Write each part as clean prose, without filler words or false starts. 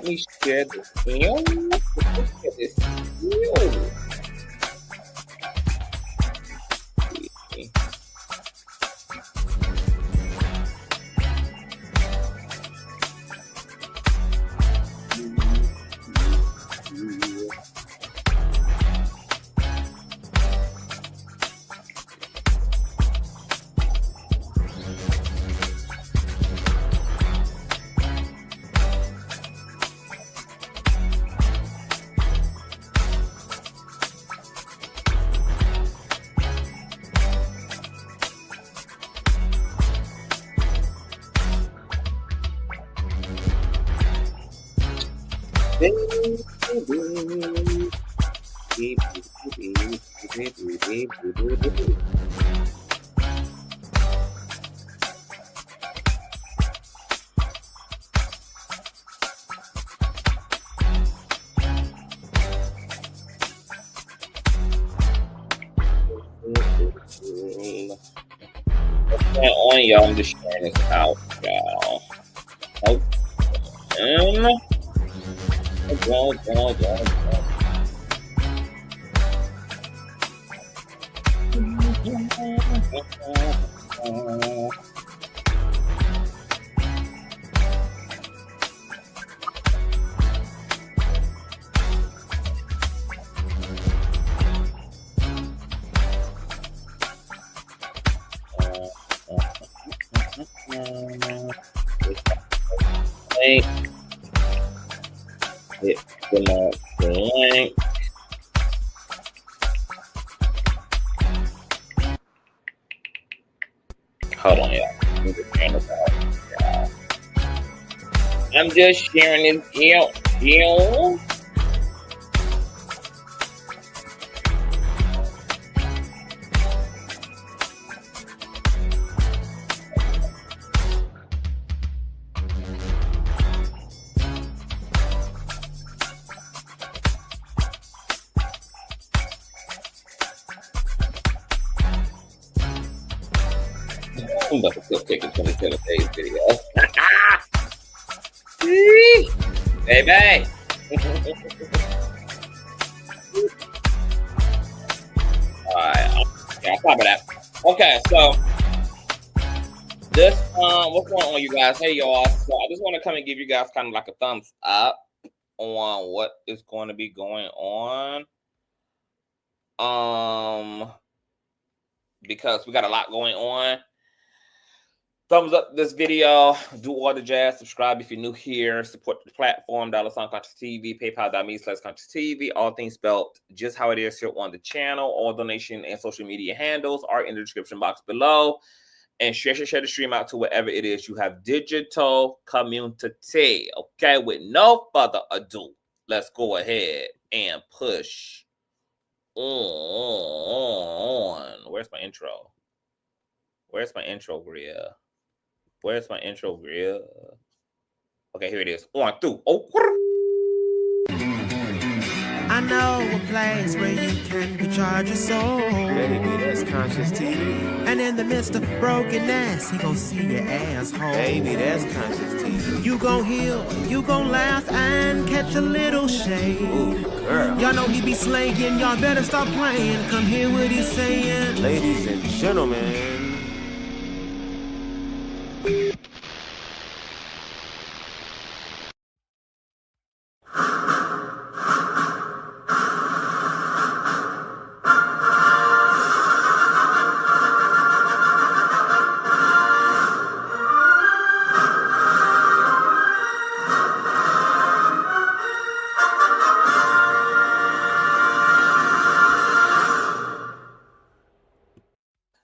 let me share this. Look at this. On y'all, I'm just sharing this out, y'all. Link. Hold on, y'all. I'm just sharing this deal. I'm about to still take a 27 days video. Baby. Alright, yeah, on top of that. Okay, so this what's going on, you guys? Hey y'all. So I just want to come and give you guys kind of like a thumbs up on what is going to be going on. Because we got a lot going on. Thumbs up this video, do all the jazz, subscribe if you're new here, support the platform, $Consciouztv, paypal.me/Consciouztv, all things spelled just how it is here on the channel. All donation and social media handles are in the description box below. And share the stream out to whatever it is you have digital community. Okay, with no further ado, let's go ahead and push on. Where's my intro? Where's my intro, Gria? Where's my intro, Gria? Okay, here it is. 1, 2. Oh. I know a place where you can recharge your soul. Baby, that's Consciouztv. And in the midst of brokenness, he gon' see your asshole. Baby, that's Consciouztv. You gon' heal, you gon' laugh and catch a little shade. Ooh, girl. Y'all know he be slaying, y'all better stop playing. Come hear what he's saying. Ladies and gentlemen.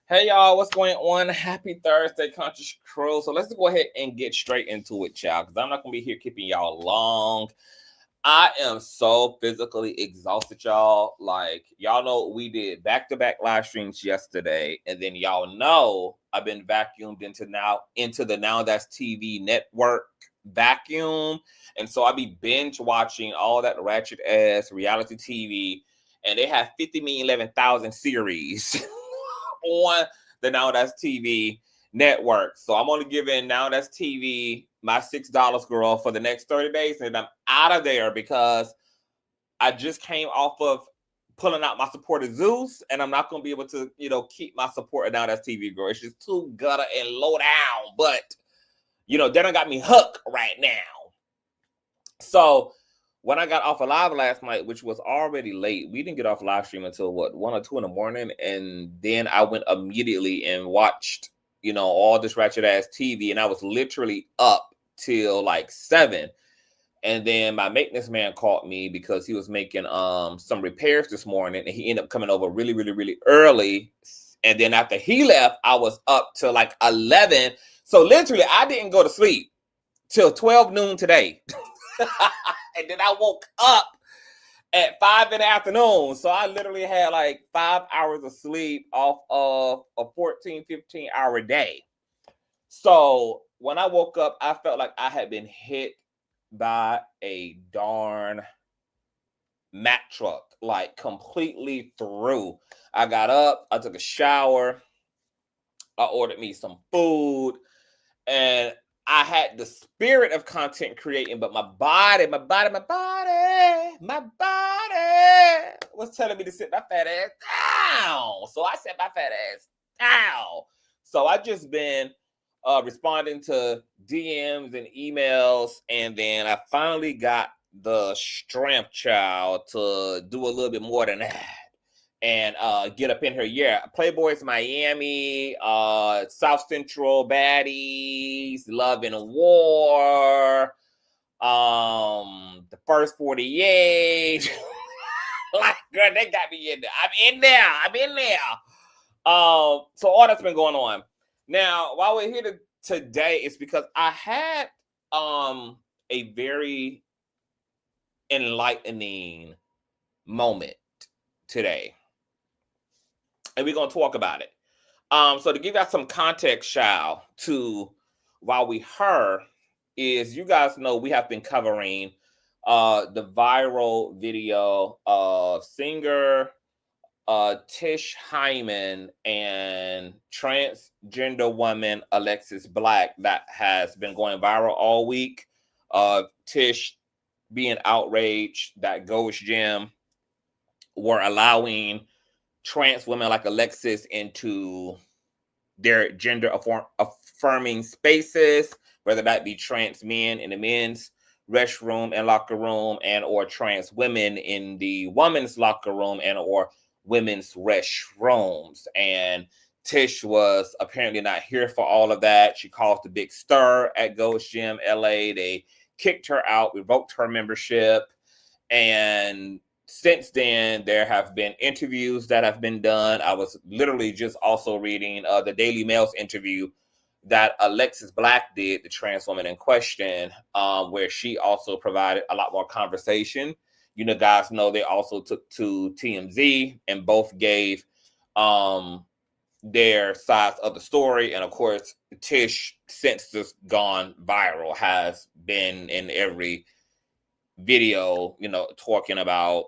Hey y'all, what's going on? Happy Thursday, Conscious Crew. So let's go ahead and get straight into it, y'all, because I'm not gonna be here keeping y'all long. I am so physically exhausted, y'all. Like, y'all know we did back-to-back live streams yesterday, and then y'all know I've been vacuumed into the Now That's TV network vacuum, and so I be binge watching all that ratchet ass reality TV, and they have 50,011,000 series on the Now That's TV network. So I'm only giving Now That's TV my $6, girl, for the next 30 days, and I'm out of there because I just came off of pulling out my support of Zeus, and I'm not going to be able to, keep my support now that's TV, girl. It's just too gutter and low down, but, they done got me hooked right now. So when I got off of live last night, which was already late, we didn't get off live stream until 1 or 2 in the morning. And then I went immediately and watched, all this ratchet ass TV. And I was literally up till like 7. And then my maintenance man called me because he was making some repairs this morning, and he ended up coming over really, really, really early. And then after he left, I was up till like 11. So literally, I didn't go to sleep till 12 noon today. And then I woke up at 5 in the afternoon. So I literally had like 5 hours of sleep off of a 14, 15-hour day. So when I woke up, I felt like I had been hit by a darn Mack truck, like completely through. I got up, I took a shower, I ordered me some food, and I had the spirit of content creating, but my body was telling me to sit my fat ass down. So I sat my fat ass down. So I just been responding to DMs and emails, and then I finally got the strength, child, to do a little bit more than that and get up in here. Yeah, Playboys Miami, South Central Baddies, Love and War, the First 48. Like, girl, they got me in there. I'm in there. So all that's been going on. Now, while we're here today, it's because I had a very enlightening moment today, and we're going to talk about it. So to give you some context, child, to why we heard is, you guys know we have been covering the viral video of singer Tish Hyman and transgender woman Alexis Black that has been going viral all week. Tish being outraged that Ghost Gym were allowing trans women like Alexis into their gender affirming spaces, whether that be trans men in the men's restroom and locker room, and or trans women in the women's locker room and or women's restrooms. And Tish was apparently not here for all of that. She caused a big stir at Ghost Gym LA. They kicked her out, revoked her membership, and since then, there have been interviews that have been done. I was literally just also reading the Daily Mail's interview that Alexis Black did, the trans woman in question, where she also provided a lot more conversation. You know, guys know they also took to TMZ and both gave their sides of the story. And of course, Tish, since this gone viral, has been in every video, talking about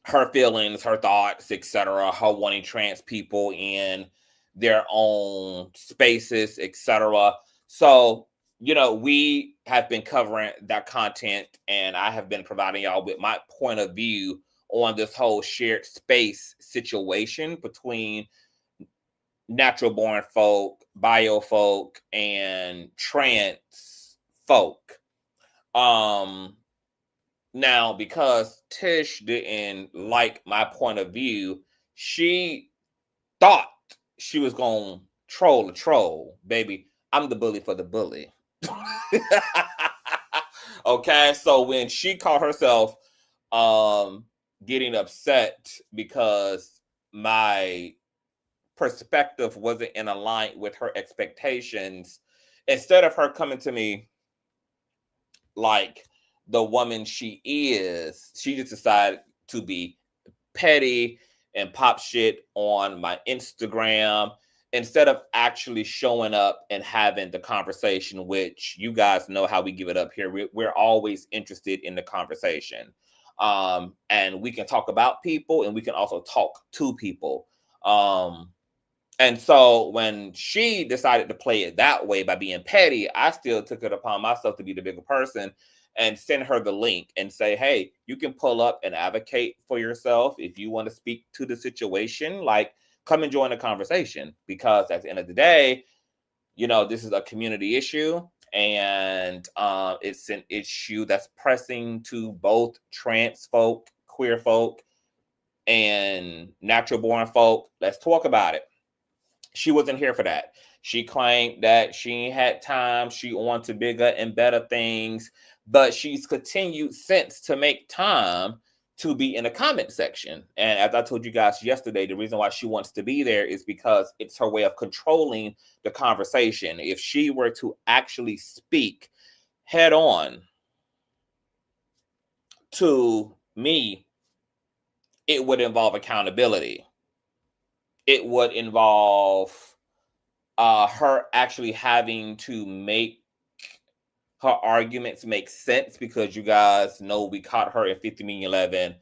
her feelings, her thoughts, etc., her wanting trans people in their own spaces, etc. So, we have been covering that content, and I have been providing y'all with my point of view on this whole shared space situation between natural born folk, bio folk, and trans folk. Now, because Tish didn't like my point of view, she thought she was going to troll the troll. Baby, I'm the bully for the bully. Okay, so when she caught herself getting upset because my perspective wasn't in line with her expectations, instead of her coming to me like the woman she is, she just decided to be petty and pop shit on my Instagram instead of actually showing up and having the conversation, which you guys know how we give it up here. We're always interested in the conversation. And we can talk about people, and we can also talk to people. And so when she decided to play it that way by being petty, I still took it upon myself to be the bigger person and send her the link and say, hey, you can pull up and advocate for yourself. If you want to speak to the situation, like, come and join the conversation, because at the end of the day, this is a community issue, and it's an issue that's pressing to both trans folk, queer folk, and natural born folk. Let's talk about it. She wasn't here for that. She claimed that she had time. She wanted bigger and better things, but she's continued since to make time to be in the comment section. And as I told you guys yesterday, the reason why she wants to be there is because it's her way of controlling the conversation. If she were to actually speak head on to me, it would involve accountability. It would involve her actually having to make her arguments make sense, because you guys know we caught her in 50-11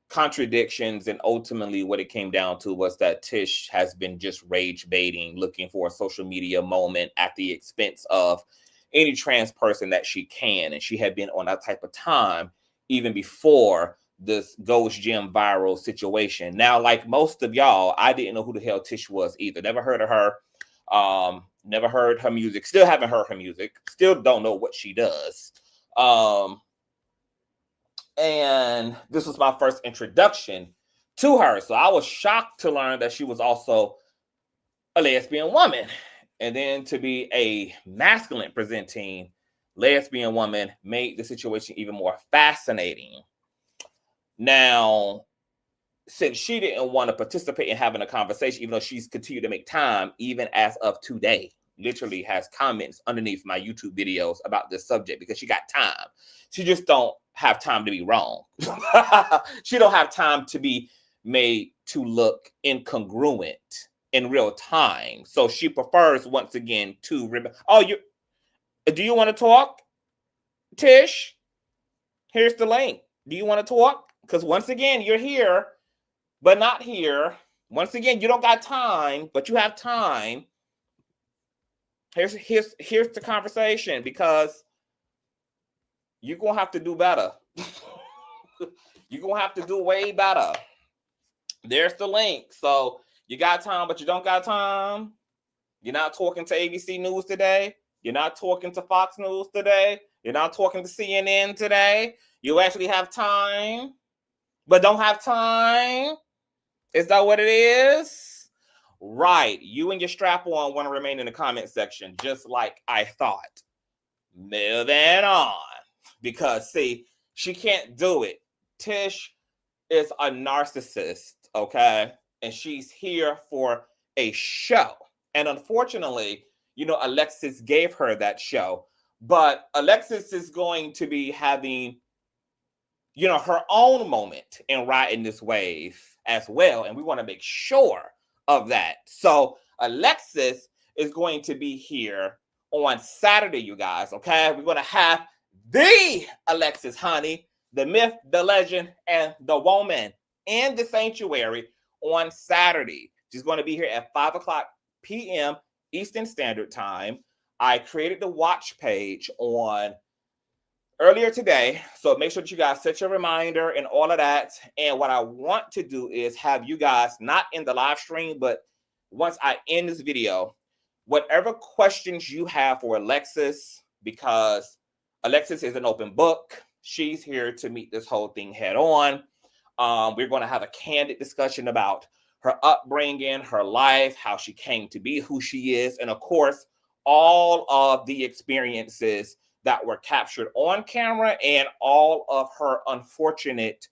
contradictions, and ultimately what it came down to was that Tish has been just rage baiting, looking for a social media moment at the expense of any trans person that she can, and she had been on that type of time even before this Ghost Gym viral situation. Now, like most of y'all, I didn't know who the hell Tish was either. Never heard of her. Never heard her music. Still haven't heard her music. Still don't know what she does. And this was my first introduction to her. So I was shocked to learn that she was also a lesbian woman. And then to be a masculine presenting lesbian woman made the situation even more fascinating. Now, since she didn't want to participate in having a conversation, even though she's continued to make time, even as of today, literally has comments underneath my YouTube videos about this subject, because she got time. She just don't have time to be wrong. She don't have time to be made to look incongruent in real time. So she prefers, once again, to do you want to talk, Tish? Here's the link. Do you want to talk? Because once again, you're here, but not here. Once again, you don't got time, but you have time. Here's the conversation, because you're going to have to do better. You're going to have to do way better. There's the link. So you got time, but you don't got time. You're not talking to ABC News today. You're not talking to Fox News today. You're not talking to CNN today. You actually have time, but don't have time. Is that what it is? Right. You and your strap-on want to remain in the comment section, just like I thought. Moving on. Because, see, she can't do it. Tish is a narcissist, okay? And she's here for a show. And unfortunately, Alexis gave her that show. But Alexis is going to be having, her own moment in riding this wave as well. And we want to make sure of that. So Alexis is going to be here on Saturday, you guys, okay? We're going to have the Alexis Honey, the myth, the legend, and the woman in the sanctuary on Saturday. She's going to be here at 5:00 p.m. Eastern Standard Time. I created the watch page on earlier today, so make sure that you guys set your reminder and all of that. And what I want to do is have you guys, not in the live stream, but once I end this video, whatever questions you have for Alexis, because Alexis is an open book. She's here to meet this whole thing head on. We're going to have a candid discussion about her upbringing, her life, how she came to be who she is, and of course, all of the experiences that were captured on camera and all of her unfortunate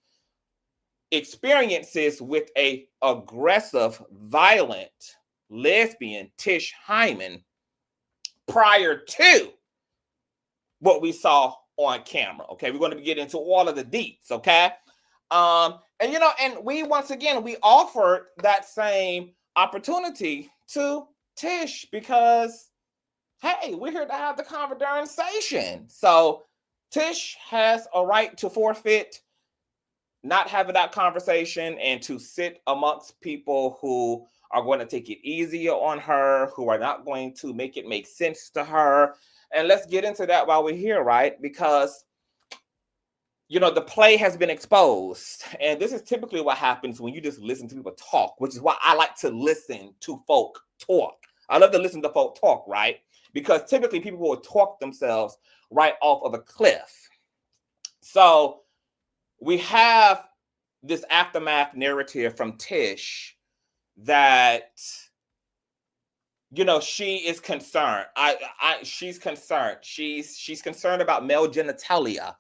experiences with a aggressive, violent lesbian, Tish Hyman, prior to what we saw on camera. Okay, we're going to get into all of the deets. Okay, and we once again we offered that same opportunity to Tish, because hey, we're here to have the conversation. So Tish has a right to forfeit not having that conversation and to sit amongst people who are going to take it easier on her, who are not going to make it make sense to her. And let's get into that while we're here, right? Because, you know, the play has been exposed. And this is typically what happens when you just listen to people talk, which is why I like to listen to folk talk. I love to listen to folk talk, right? Because typically people will talk themselves right off of a cliff. So we have this aftermath narrative from Tish that, you know, she is concerned. She's concerned. She's concerned about male genitalia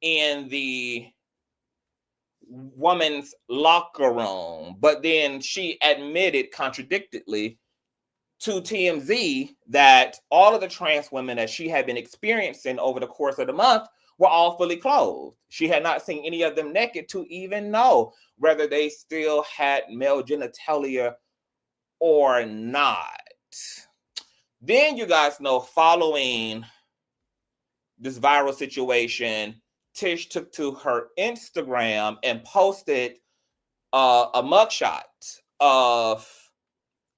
in the woman's locker room. But then she admitted contradictedly to TMZ that all of the trans women that she had been experiencing over the course of the month were all fully clothed. She had not seen any of them naked to even know whether they still had male genitalia or not. Then you guys know, following this viral situation, Tish took to her Instagram and posted a mugshot of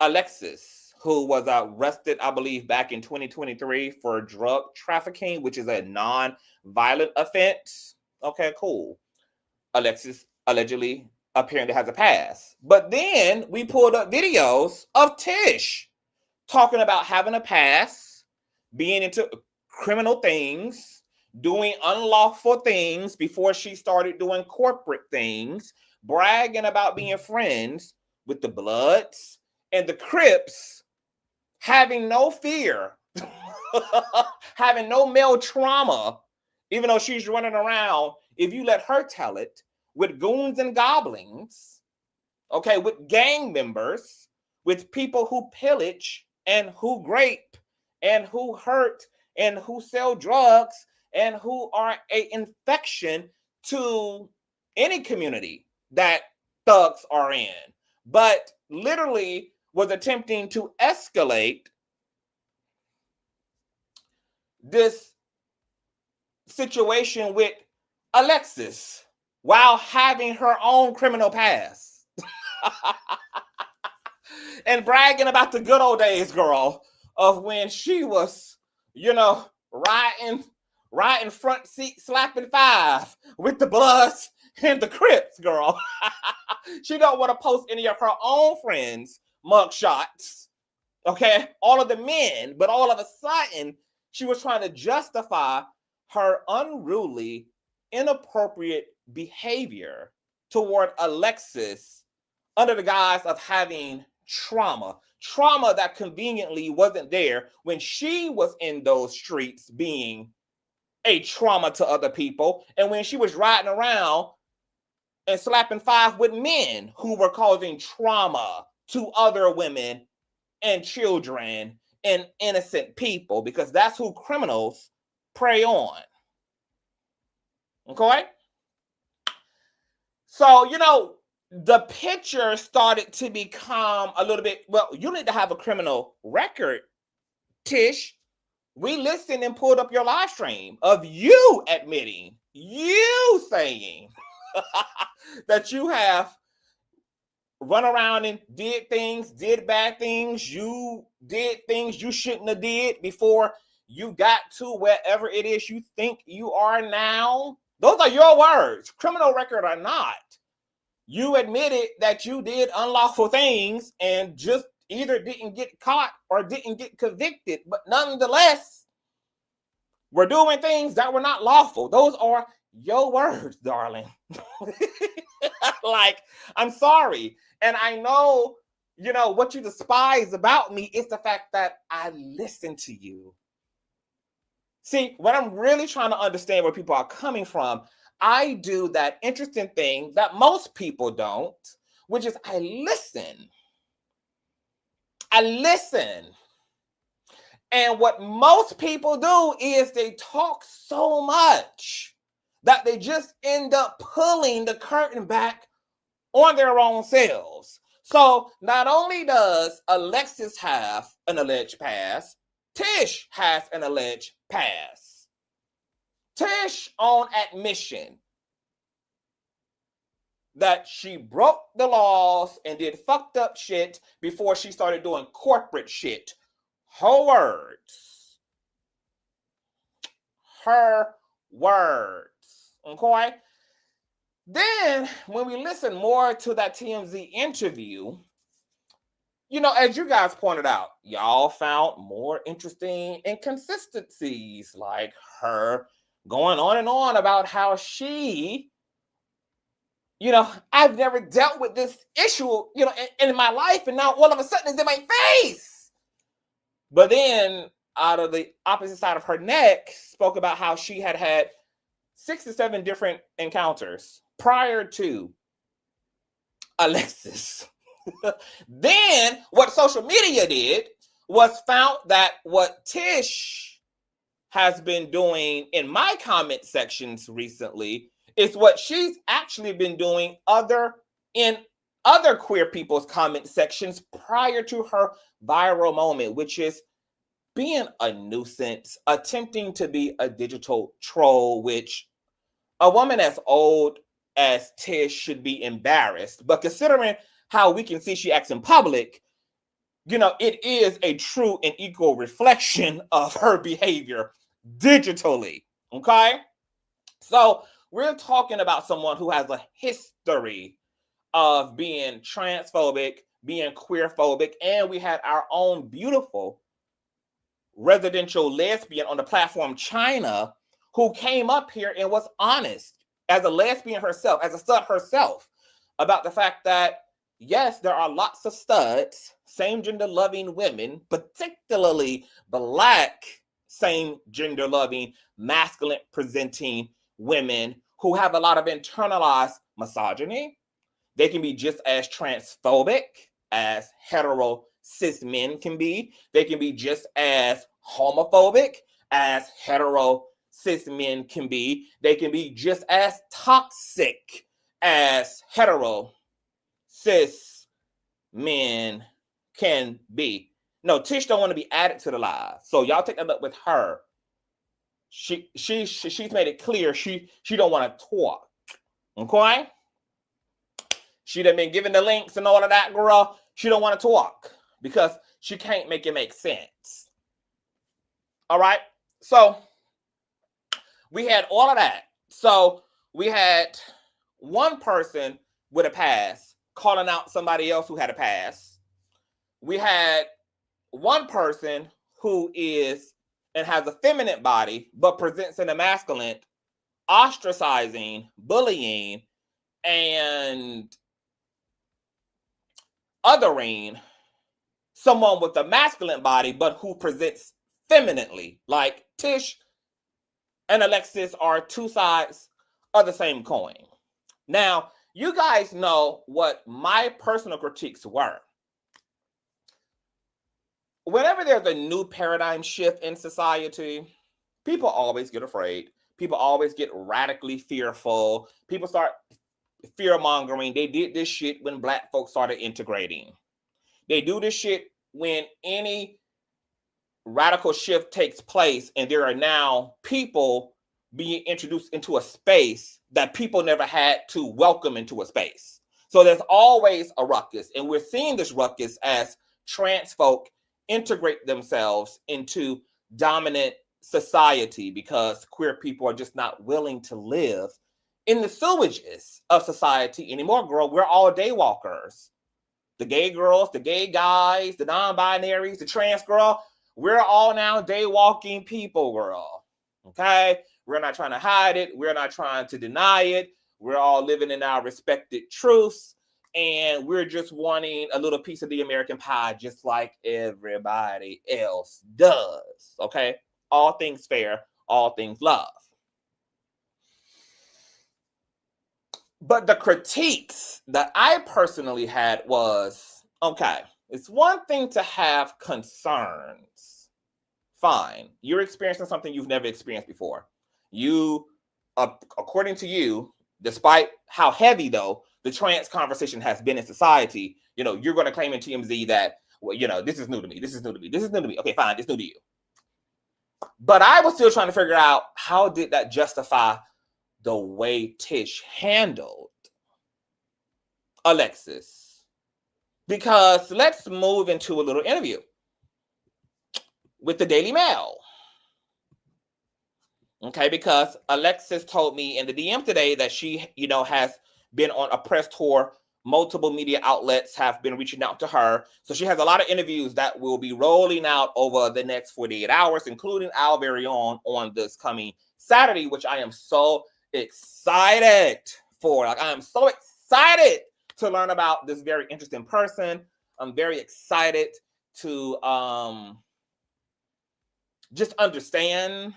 Alexis, who was arrested, I believe, back in 2023 for drug trafficking, which is a non-violent offense. Okay, cool. Alexis allegedly apparently has a pass. But then we pulled up videos of Tish talking about having a pass, being into criminal things, doing unlawful things before she started doing corporate things, bragging about being friends with the Bloods and the Crips, having no fear, having no male trauma, even though she's running around, if you let her tell it, with goons and goblins, okay, with gang members, with people who pillage and who rape and who hurt and who sell drugs and who are an infection to any community that thugs are in, but literally was attempting to escalate this situation with Alexis while having her own criminal past. And bragging about the good old days, girl, of when she was, you know, riding front seat, slapping five with the Bloods and the Crips, girl. She don't want to post any of her own friends' mugshots, okay? All of the men, but all of a sudden, she was trying to justify her unruly, inappropriate behavior toward Alexis under the guise of having trauma that conveniently wasn't there when she was in those streets being a trauma to other people, and when she was riding around and slapping five with men who were causing trauma to other women and children and innocent people, because that's who criminals prey on. Okay? So, you know, the picture started to become a little bit, well, you need to have a criminal record, Tish. We listened and pulled up your live stream of you admitting, you saying that you have run around and did bad things. You did things you shouldn't have did before you got to wherever it is you think you are now. Those are your words, criminal record or not. You admitted that you did unlawful things and just either didn't get caught or didn't get convicted, but nonetheless, we're doing things that were not lawful. Those are your words, darling. Like, I'm sorry. And I know, you know, what you despise about me is the fact that I listen to you. See, what I'm really trying to understand where people are coming from, I do that interesting thing that most people don't, which is I listen. I listen. And what most people do is they talk so much that they just end up pulling the curtain back on their own selves. So not only does Alexis have an alleged past, Tish has an alleged past. Tish, on admission, that she broke the laws and did fucked up shit before she started doing corporate shit. Her words. Her words. Okay? Then, when we listen more to that TMZ interview, you know, as you guys pointed out, y'all found more interesting inconsistencies, like her going on and on about how she, you know, I've never dealt with this issue, you know, in my life, and now all of a sudden it's in my face. But then, out of the opposite side of her neck, spoke about how she had had 6 to 7 different encounters prior to Alexis. Then what social media did was found that what Tish has been doing in my comment sections recently is what she's actually been doing in other queer people's comment sections prior to her viral moment, which is being a nuisance, attempting to be a digital troll, which a woman as old as Tish should be embarrassed. But considering how we can see she acts in public, you know, it is a true and equal reflection of her behavior digitally, okay? So we're talking about someone who has a history of being transphobic, being queerphobic, and we had our own beautiful residential lesbian on the platform China who came up here and was honest as a lesbian herself, as a stud herself, about the fact that yes, there are lots of studs, same-gender loving women, particularly Black same-gender loving, masculine-presenting women who have a lot of internalized misogyny. They can be just as transphobic as hetero cis men can be. They can be just as homophobic as hetero cis men can be. They can be just as toxic as hetero cis men can be. No, Tish don't want to be added to the live. So y'all take that up with her. She's made it clear she don't want to talk. Okay? She done been given the links and all of that, girl. She don't want to talk because she can't make it make sense. All right? So we had all of that. So we had one person with a pass calling out somebody else who had a pass. We had one person who is and has a feminine body but presents in a masculine, ostracizing, bullying, and othering someone with a masculine body but who presents femininely. Like Tish and Alexis are two sides of the same coin. Now, you guys know what my personal critiques were. Whenever there's a new paradigm shift in society, people always get afraid. People always get radically fearful. People start fear-mongering. They did this shit when Black folks started integrating. They do this shit when any radical shift takes place and there are now people being introduced into a space that people never had to welcome into a space. So there's always a ruckus. And we're seeing this ruckus as trans folk integrate themselves into dominant society because queer people are just not willing to live in the sewages of society anymore, girl. We're all day walkers. The gay girls, the gay guys, the non-binaries, the trans girl, we're all now day walking people, girl. Okay? We're not trying to hide it. We're not trying to deny it. We're all living in our respected truths. And we're just wanting a little piece of the American pie, just like everybody else does. Okay? All things fair, all things love. But the critiques that I personally had was, okay, it's one thing to have concerns. Fine. You're experiencing something you've never experienced before. You, according to you, despite how heavy, though, the trans conversation has been in society, you know, you're going to claim in TMZ that, well, you know, this is new to me. This is new to me. This is new to me. Okay, fine. It's new to you. But I was still trying to figure out how did that justify the way Tish handled Alexis, because let's move into a little interview with the Daily Mail. Okay, because Alexis told me in the DM today that she, has been on a press tour. Multiple media outlets have been reaching out to her. So she has a lot of interviews that will be rolling out over the next 48 hours, including our very own on this coming Saturday, which I am so excited for. Like, I am so excited to learn about this very interesting person. I'm very excited to just understand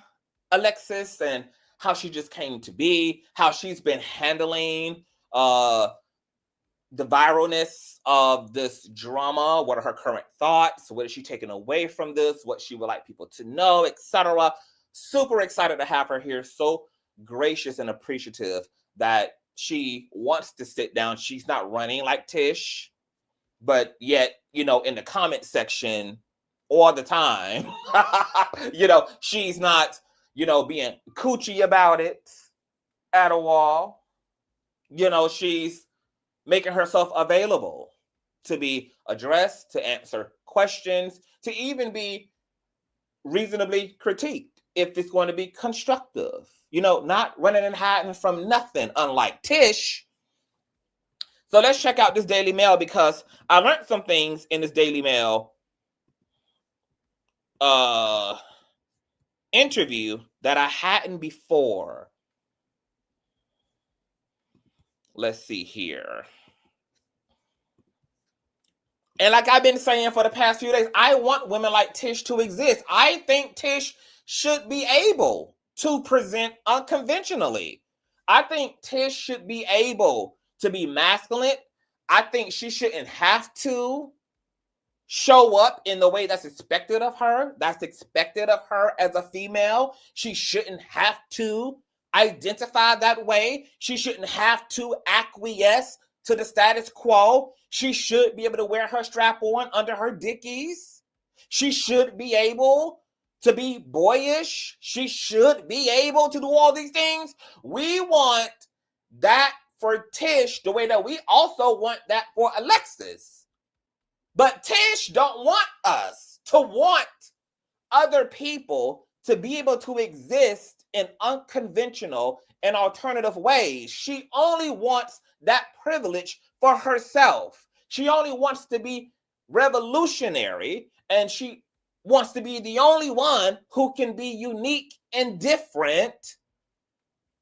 Alexis and how she just came to be, how she's been handling the viralness of this drama. What are her current thoughts? What is she taking away from this? What she would like people to know, etc. Super excited to have her here. So gracious and appreciative that she wants to sit down. She's not running like Tish, but yet, in the comment section all the time, she's not, being coochie about it at all. She's making herself available to be addressed, to answer questions, to even be reasonably critiqued if it's going to be constructive. Not running and hiding from nothing, unlike Tish. So let's check out this Daily Mail, because I learned some things in this Daily Mail interview that I hadn't before. Let's see here. And like I've been saying for the past few days, I want women like Tish to exist. I think Tish should be able to present unconventionally. I think Tish should be able to be masculine. I think she shouldn't have to show up in the way that's expected of her. That's expected of her as a female. She shouldn't have to identify that way. She shouldn't have to acquiesce to the status quo. She should be able to wear her strap on under her dickies. She should be able to be boyish. She should be able to do all these things. We want that for Tish the way that we also want that for Alexis. But Tish don't want us to want other people to be able to exist in unconventional and alternative ways. She only wants that privilege for herself. She only wants to be revolutionary, and she wants to be the only one who can be unique and different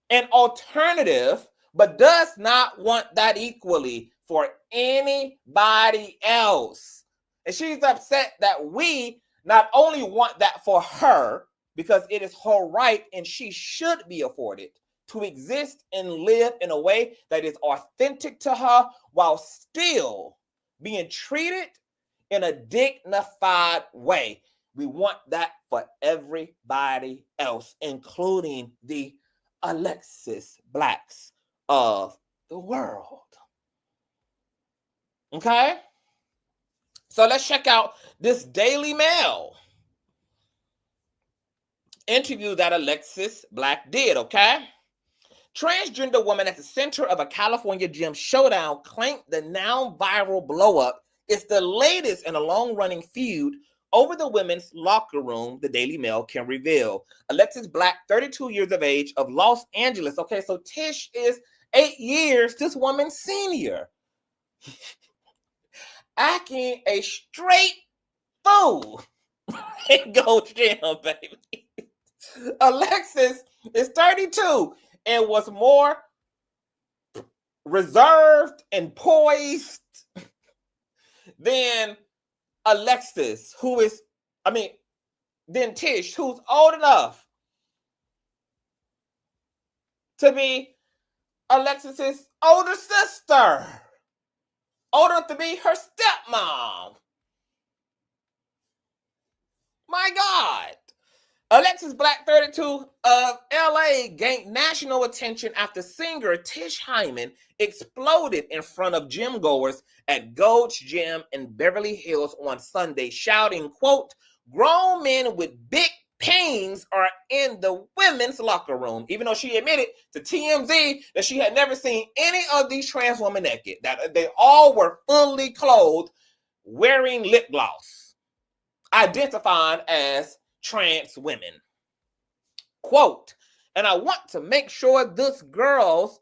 and alternative, but does not want that equally for anybody else. And she's upset that we not only want that for her, because it is her right and she should be afforded to exist and live in a way that is authentic to her while still being treated in a dignified way. We want that for everybody else, including the Alexis Blacks of the world. Okay? So let's check out this Daily Mail interview that Alexis Black did, okay? Transgender woman at the center of a California gym showdown claimed the now viral blow-up is the latest in a long-running feud over the women's locker room, the Daily Mail can reveal. Alexis Black, 32 years of age, of Los Angeles. Okay, so Tish is 8 years this woman's senior. Acting a straight fool in Gold's Gym, baby. Alexis is 32 and was more reserved and poised than Alexis, than Tish, who's old enough to be Alexis's older sister, old enough to be her stepmom. My God. Alexis Black, 32, of LA, gained national attention after singer Tish Hyman exploded in front of gym goers at Gold's Gym in Beverly Hills on Sunday, shouting, quote, "Grown men with big pings are in the women's locker room, even though she admitted to TMZ that she had never seen any of these trans women naked, that they all were fully clothed, wearing lip gloss, identifying as trans women. Quote, and I want to make sure the girls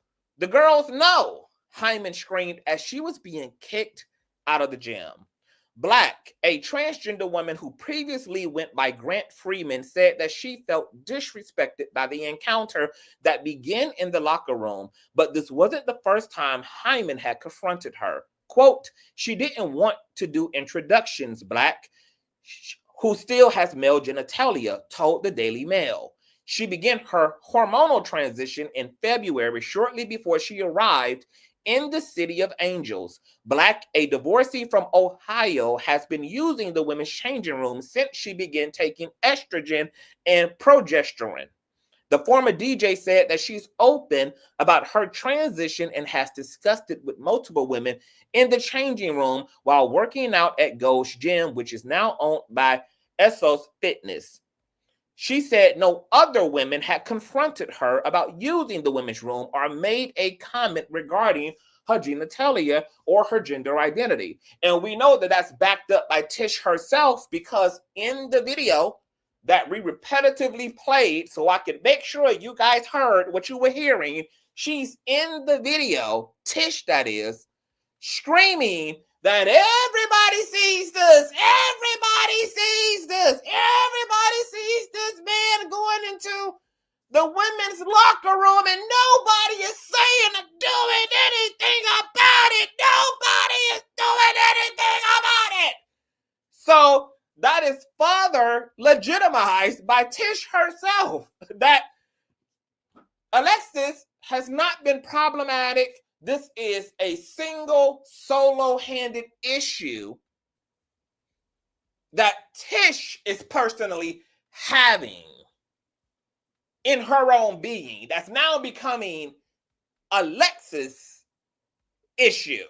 know, Hyman screamed as she was being kicked out of the gym. Black, a transgender woman who previously went by Grant Freeman, said that she felt disrespected by the encounter that began in the locker room, but this wasn't the first time Hyman had confronted her. Quote, she didn't want to do introductions, Black, who still has male genitalia, told the Daily Mail. She began her hormonal transition in February, shortly before she arrived in the City of Angels. Black, a divorcee from Ohio, has been using the women's changing room since she began taking estrogen and progesterone. The former DJ said that she's open about her transition and has discussed it with multiple women in the changing room while working out at Gold's Gym, which is now owned by Essos Fitness. She said no other women had confronted her about using the women's room or made a comment regarding her genitalia or her gender identity. And we know that that's backed up by Tish herself, because in the video that we repetitively played, so I could make sure you guys heard what you were hearing, she's in the video, Tish that is, screaming that everybody sees this, everybody sees this, everybody sees this man going into the women's locker room and nobody is saying or doing anything about it. Nobody is doing anything about it. So that is further legitimized by Tish herself, that Alexis has not been problematic. This is a single solo-handed issue that Tish is personally having in her own being, that's now becoming Alexis' issue.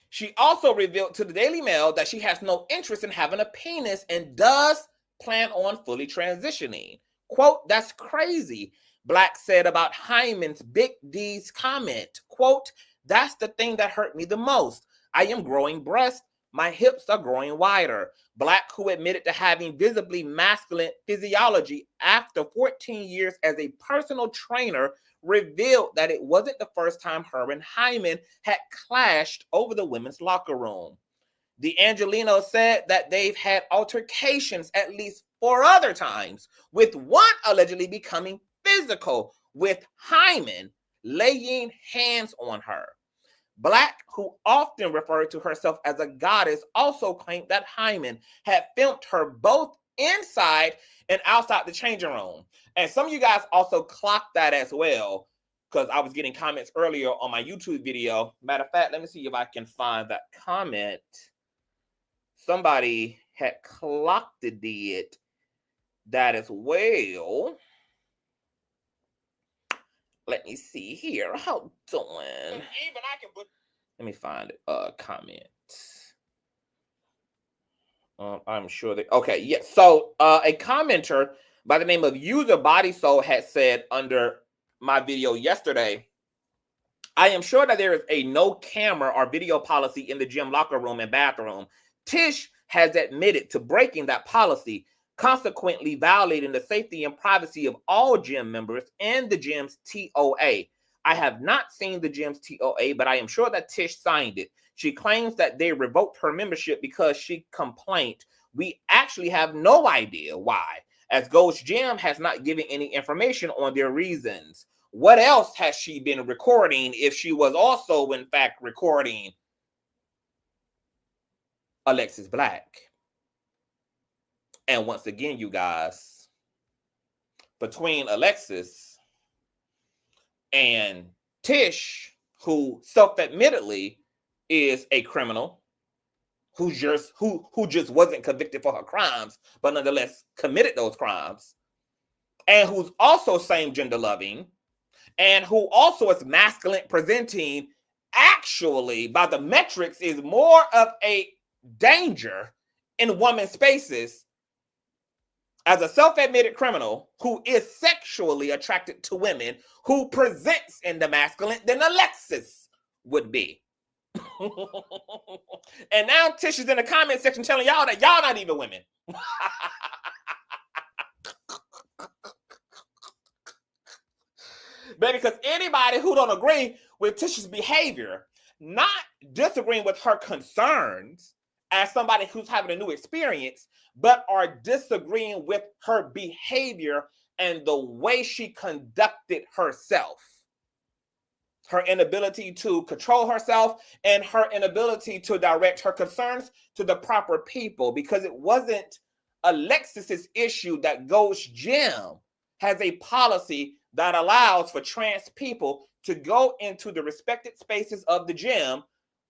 She also revealed to the Daily Mail that she has no interest in having a penis and does plan on fully transitioning. Quote, that's crazy, Black said about Hyman's Big D's comment. Quote, that's the thing that hurt me the most. I am growing breasts. My hips are growing wider. Black, who admitted to having visibly masculine physiology after 14 years as a personal trainer, revealed that it wasn't the first time her and Hyman had clashed over the women's locker room. The Angelinos said that they've had altercations at least 4 other times, with one allegedly becoming physical, with Hyman laying hands on her. Black, who often referred to herself as a goddess, also claimed that Hyman had filmed her both inside and outside the changing room. And some of you guys also clocked that as well, because I was getting comments earlier on my YouTube video. Matter of fact, let me see if I can find that comment. Somebody had clocked it that as well. Let me see here. How doing? Let me find a comment. I'm sure that, okay, yeah. So a commenter by the name of User Body Soul had said under my video yesterday, I am sure that there is a no camera or video policy in the gym locker room and bathroom. Tish has admitted to breaking that policy, consequently violating the safety and privacy of all gym members and the gym's TOA. I have not seen the gym's TOA, but I am sure that Tish signed it. She claims that they revoked her membership because she complained. We actually have no idea why, as Gold's Gym has not given any information on their reasons. What else has she been recording if she was also, in fact, recording Alexis Black? And once again, you guys, between Alexis and Tish, who self-admittedly is a criminal, who just wasn't convicted for her crimes, but nonetheless committed those crimes, and who's also same gender loving, and who also is masculine presenting actually, by the metrics, is more of a danger in women's spaces as a self-admitted criminal who is sexually attracted to women who presents in the masculine than Alexis would be. And now Tish is in the comment section telling y'all that y'all not even women. Baby, because anybody who don't agree with Tish's behavior, not disagreeing with her concerns as somebody who's having a new experience, but are disagreeing with her behavior and the way she conducted herself. Her inability to control herself and her inability to direct her concerns to the proper people, because it wasn't Alexis's issue that Ghost Gym has a policy that allows for trans people to go into the respected spaces of the gym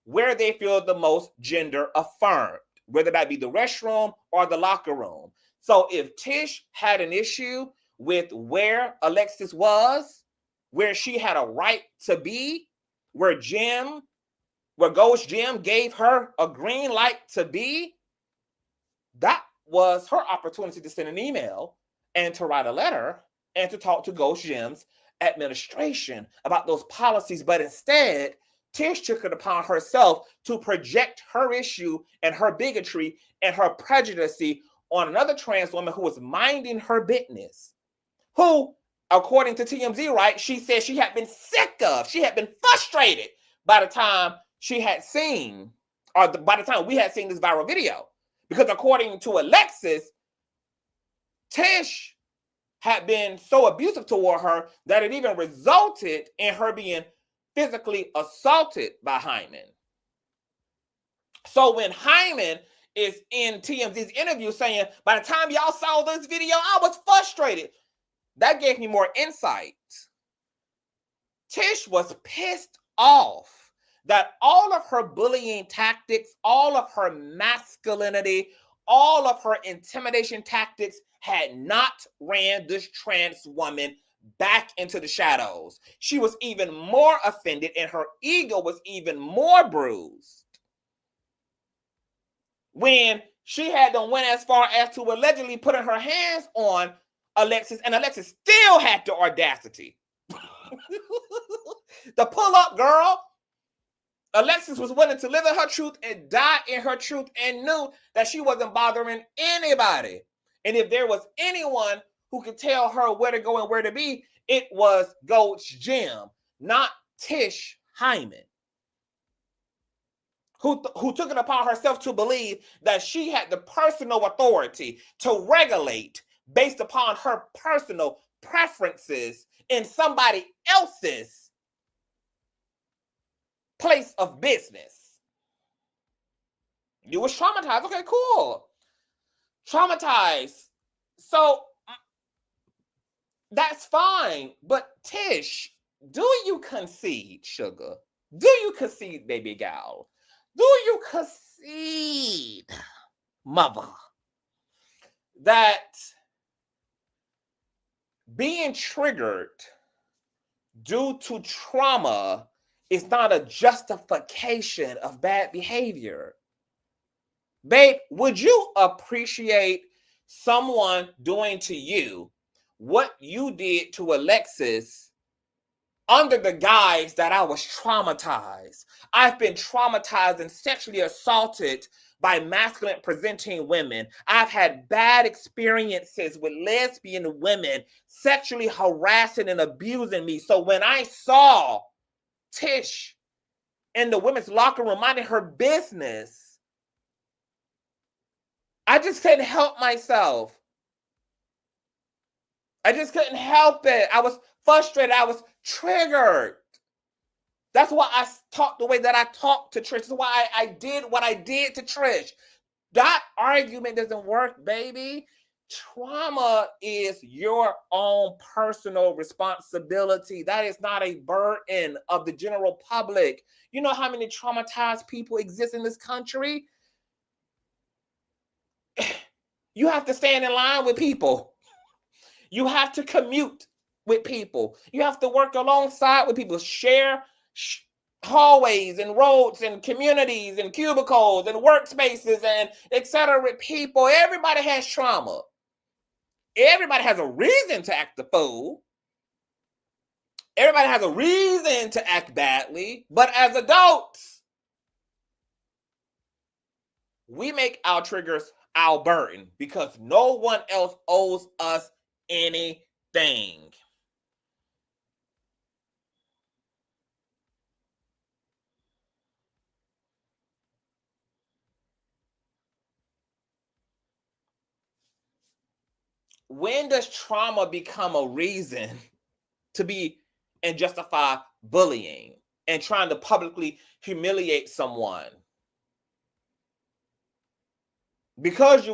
where they feel the most gender affirmed, whether that be the restroom or the locker room. So if Tish had an issue with where Alexis was, where she had a right to be, where Ghost Gym gave her a green light to be, that was her opportunity to send an email and to write a letter and to talk to Ghost Gym's administration about those policies. But instead, Tish took it upon herself to project her issue and her bigotry and her prejudice on another trans woman who was minding her business, who, according to TMZ, right, she said she had been sick of, she had been frustrated by the time she had seen, or by the time we had seen this viral video. Because according to Alexis, Tish had been so abusive toward her that it even resulted in her being physically assaulted by Hyman. So when Hyman is in TMZ's interview saying, by the time y'all saw this video, I was frustrated, that gave me more insight. Tish was pissed off that all of her bullying tactics, all of her masculinity, all of her intimidation tactics had not ran this trans woman back into the shadows. She was even more offended and her ego was even more bruised when she had to went as far as to allegedly putting her hands on Alexis, and Alexis still had the audacity to pull up, girl. Alexis was willing to live in her truth and die in her truth and knew that she wasn't bothering anybody. And if there was anyone who could tell her where to go and where to be, it was Ghost Gym, not Tish Hyman, who took it upon herself to believe that she had the personal authority to regulate based upon her personal preferences in somebody else's place of business. You was traumatized. Okay, cool. Traumatized. So that's fine. But Tish, do you concede, sugar? Do you concede, baby gal? Do you concede, mother, that being triggered due to trauma is not a justification of bad behavior? Babe, would you appreciate someone doing to you what you did to Alexis under the guise that I was traumatized? I've been traumatized and sexually assaulted by masculine presenting women. I've had bad experiences with lesbian women sexually harassing and abusing me. So when I saw Tish in the women's locker room minding her business, I just couldn't help myself. I just couldn't help it. I was frustrated. I was triggered. That's why I talked the way that I talked to Trish. That's why I did what I did to Trish. That argument doesn't work, baby. Trauma is your own personal responsibility. That is not a burden of the general public. You know how many traumatized people exist in this country? You have to stand in line with people. You have to commute with people. You have to work alongside with people. Share hallways and roads and communities and cubicles and workspaces and etc. with people. Everybody has trauma. Everybody has a reason to act the fool. Everybody has a reason to act badly. But as adults, we make our triggers our burden because no one else owes us anything. When does trauma become a reason to be and justify bullying and trying to publicly humiliate someone? Because you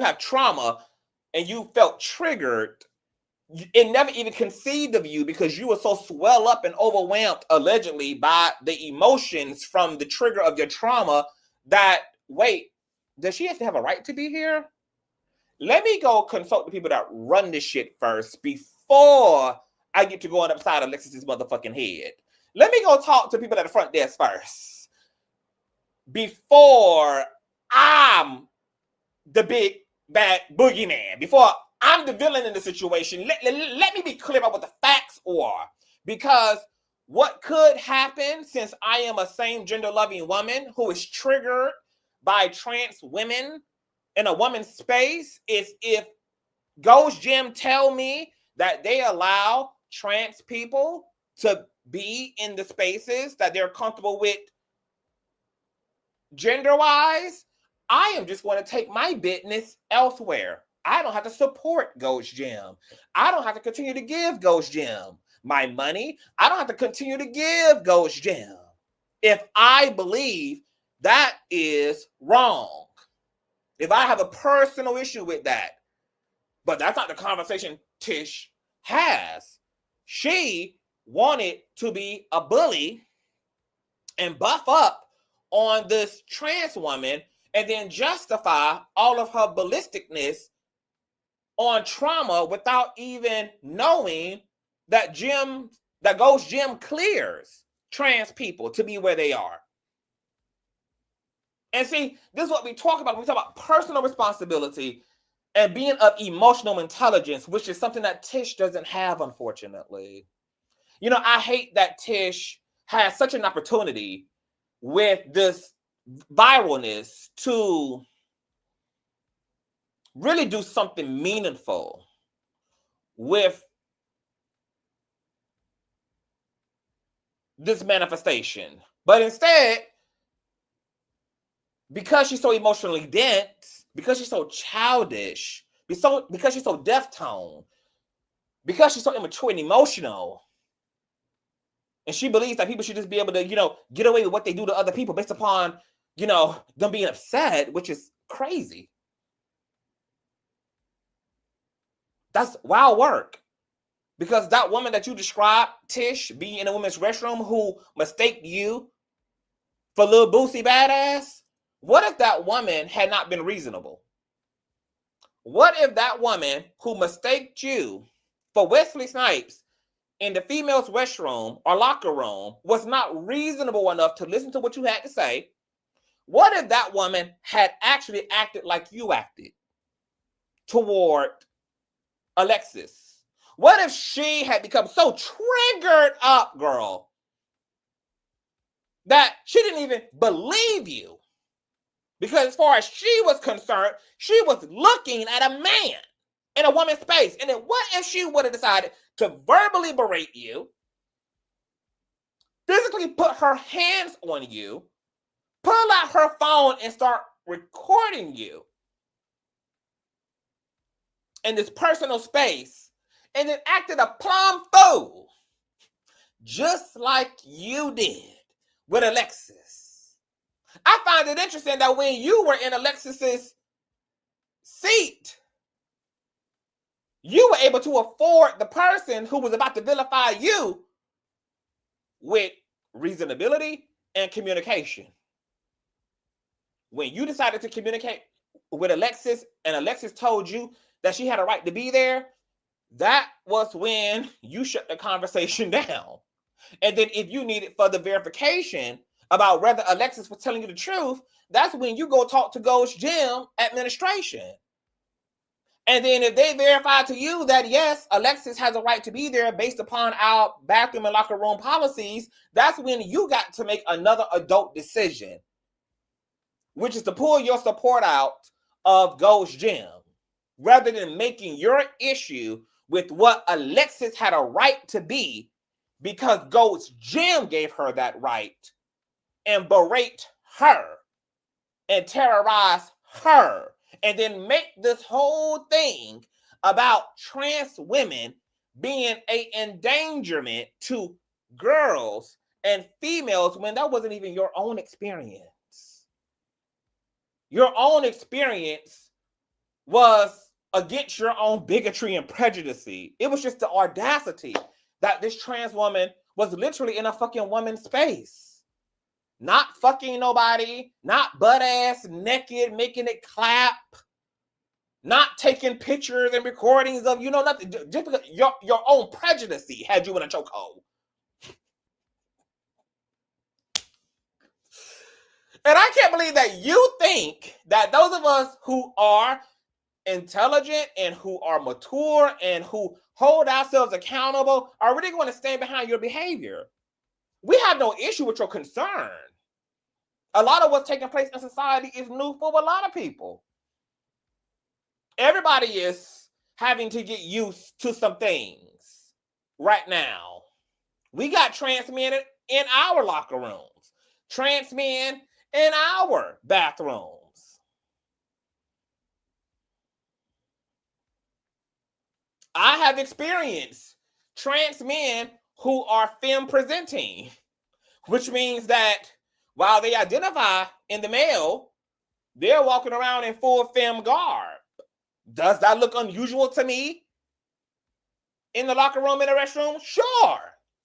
have trauma and you felt triggered, it never even conceived of you because you were so swelled up and overwhelmed allegedly by the emotions from the trigger of your trauma that, wait, does she have to have a right to be here? Let me go consult the people that run this shit first before I get to going upside Alexis's motherfucking head. Let me go talk to people at the front desk first before I'm the big bad boogeyman, before I'm the villain in the situation. Let me be clear about what the facts are, because what could happen, since I am a same gender loving woman who is triggered by trans women in a woman's space, is if Ghost Gym tell me that they allow trans people to be in the spaces that they're comfortable with gender-wise, I am just going to take my business elsewhere. I don't have to support Ghost Gym. I don't have to continue to give Ghost Gym my money. I don't have to continue to give Ghost Gym if I believe that is wrong. If I have a personal issue with that. But that's not the conversation Tish has. She wanted to be a bully and buff up on this trans woman and then justify all of her ballisticness on trauma without even knowing that Ghost Gym clears trans people to be where they are. And see, this is what we talk about when we talk about personal responsibility and being of emotional intelligence, which is something that Tish doesn't have, unfortunately. You know, I hate that Tish has such an opportunity with this viralness to really do something meaningful with this manifestation. But instead, because she's so emotionally dense, because she's so childish, because she's so deaf-toned, because she's so immature and emotional, and she believes that people should just be able to, get away with what they do to other people based upon, them being upset, which is crazy. That's wild work. Because that woman that you described, Tish, being in a women's restroom who mistaked you for little Boosie Badass, what if that woman had not been reasonable? What if that woman who mistaked you for Wesley Snipes in the female's restroom or locker room was not reasonable enough to listen to what you had to say? What if that woman had actually acted like you acted toward Alexis? What if she had become so triggered up, girl, that she didn't even believe you? Because as far as she was concerned, she was looking at a man in a woman's space. And then what if she would have decided to verbally berate you, physically put her hands on you, pull out her phone and start recording you in this personal space, and then acted a plumb fool, just like you did with Alexis? I find it interesting that when you were in Alexis's seat, you were able to afford the person who was about to vilify you with reasonability and communication. When you decided to communicate with Alexis and Alexis told you that she had a right to be there, that was when you shut the conversation down. And then if you need it for the verification about whether Alexis was telling you the truth, that's when you go talk to Ghost Gym administration. And then if they verify to you that, yes, Alexis has a right to be there based upon our bathroom and locker room policies, that's when you got to make another adult decision, which is to pull your support out of Ghost Gym, rather than making your issue with what Alexis had a right to be because Ghost Gym gave her that right, and berate her and terrorize her, and then make this whole thing about trans women being an endangerment to girls and females when that wasn't even your own experience. Your own experience was against your own bigotry and prejudice. It was just the audacity that this trans woman was literally in a fucking woman's space. Not fucking nobody, not butt ass naked, making it clap, not taking pictures and recordings of, nothing. Just because your own prejudice had you in a chokehold. And I can't believe that you think that those of us who are intelligent and who are mature and who hold ourselves accountable are really going to stand behind your behavior. We have no issue with your concern. A lot of what's taking place in society is new for a lot of people. Everybody is having to get used to some things right now. We got trans men in our locker rooms, trans men in our bathrooms. I have experienced trans men who are femme presenting, which means that while they identify in the male, they're walking around in full femme garb. Does that look unusual to me? In the locker room, in the restroom? Sure.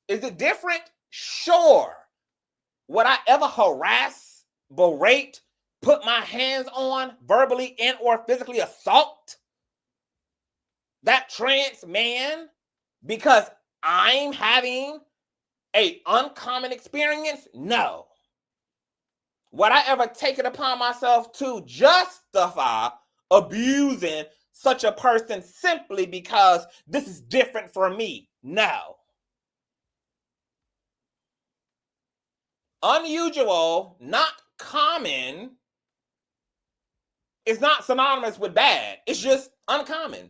Is it different? Sure. Would I ever harass, berate, put my hands on, verbally and or physically assault that trans man because I'm having an uncommon experience? No. Would I ever take it upon myself to justify abusing such a person simply because this is different for me? No. Unusual, not common, is not synonymous with bad. It's just uncommon.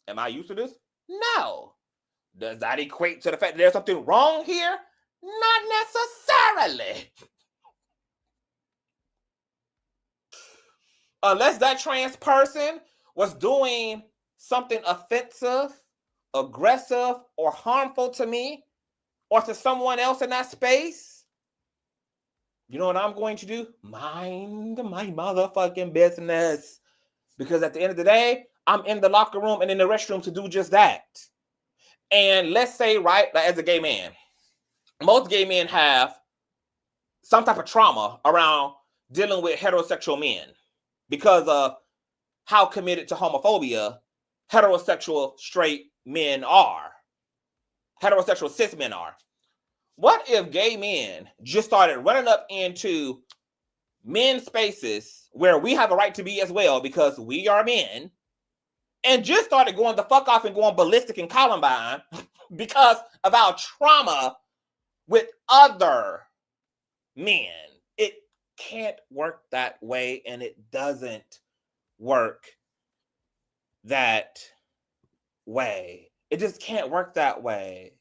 Am I used to this? No. Does that equate to the fact that there's something wrong here? Not necessarily. Unless that trans person was doing something offensive, aggressive, or harmful to me or to someone else in that space, you know what I'm going to do? Mind my motherfucking business. Because at the end of the day, I'm in the locker room and in the restroom to do just that. And let's say, right, like as a gay man, most gay men have some type of trauma around dealing with heterosexual men because of how committed to homophobia heterosexual straight men are. Heterosexual cis men are. What if gay men just started running up into men's spaces where we have a right to be as well because we are men, and just started going the fuck off and going ballistic in Columbine because of our trauma with other men? It can't work that way, and it doesn't work that way. It just can't work that way.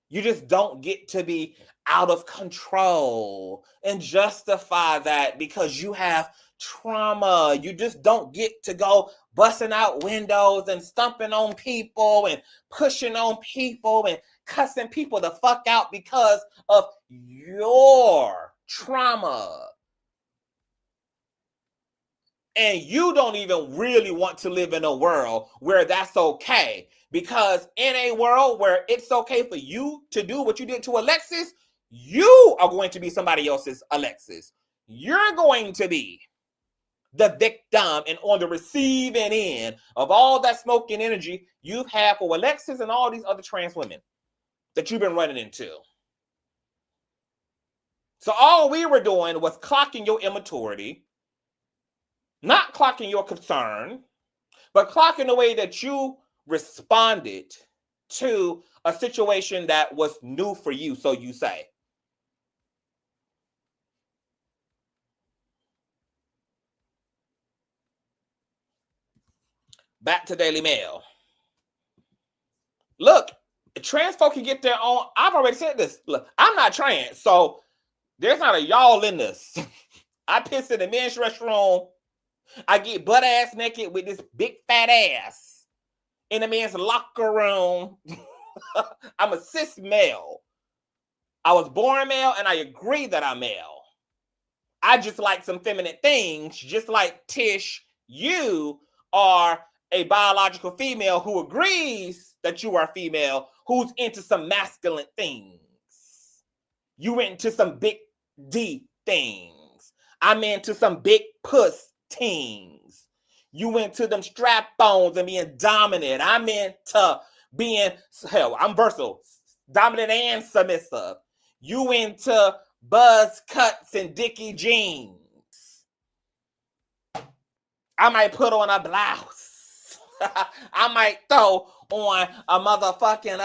You just don't get to be out of control and justify that because you have trauma. You just don't get to go busting out windows and stomping on people and pushing on people and cussing people the fuck out because of your trauma. And you don't even really want to live in a world where that's okay. Because in a world where it's okay for you to do what you did to Alexis, you are going to be somebody else's Alexis. You're going to be the victim and on the receiving end of all that smoke and energy you've had for Alexis and all these other trans women. that you've been running into. So all we were doing was clocking your immaturity, not clocking your concern, but clocking the way that you responded to a situation that was new for you, so you say. Back to Daily Mail. Look, trans folk can get their own. I've already said this. Look, I'm not trans, so there's not a y'all in this. I piss in the men's restroom. I get butt ass naked with this big fat ass in the men's locker room. I'm a cis male. I was born male, and I agree that I'm male. I just like some feminine things, just like Tish, you are a biological female who agrees that you are female, who's into some masculine things. You into some big D things. I'm into some big puss things. You into them strap-ons and being dominant. I'm into being, hell, I'm versatile, dominant and submissive. You into buzz cuts and dicky jeans. I might put on a blouse. I might throw on a motherfucking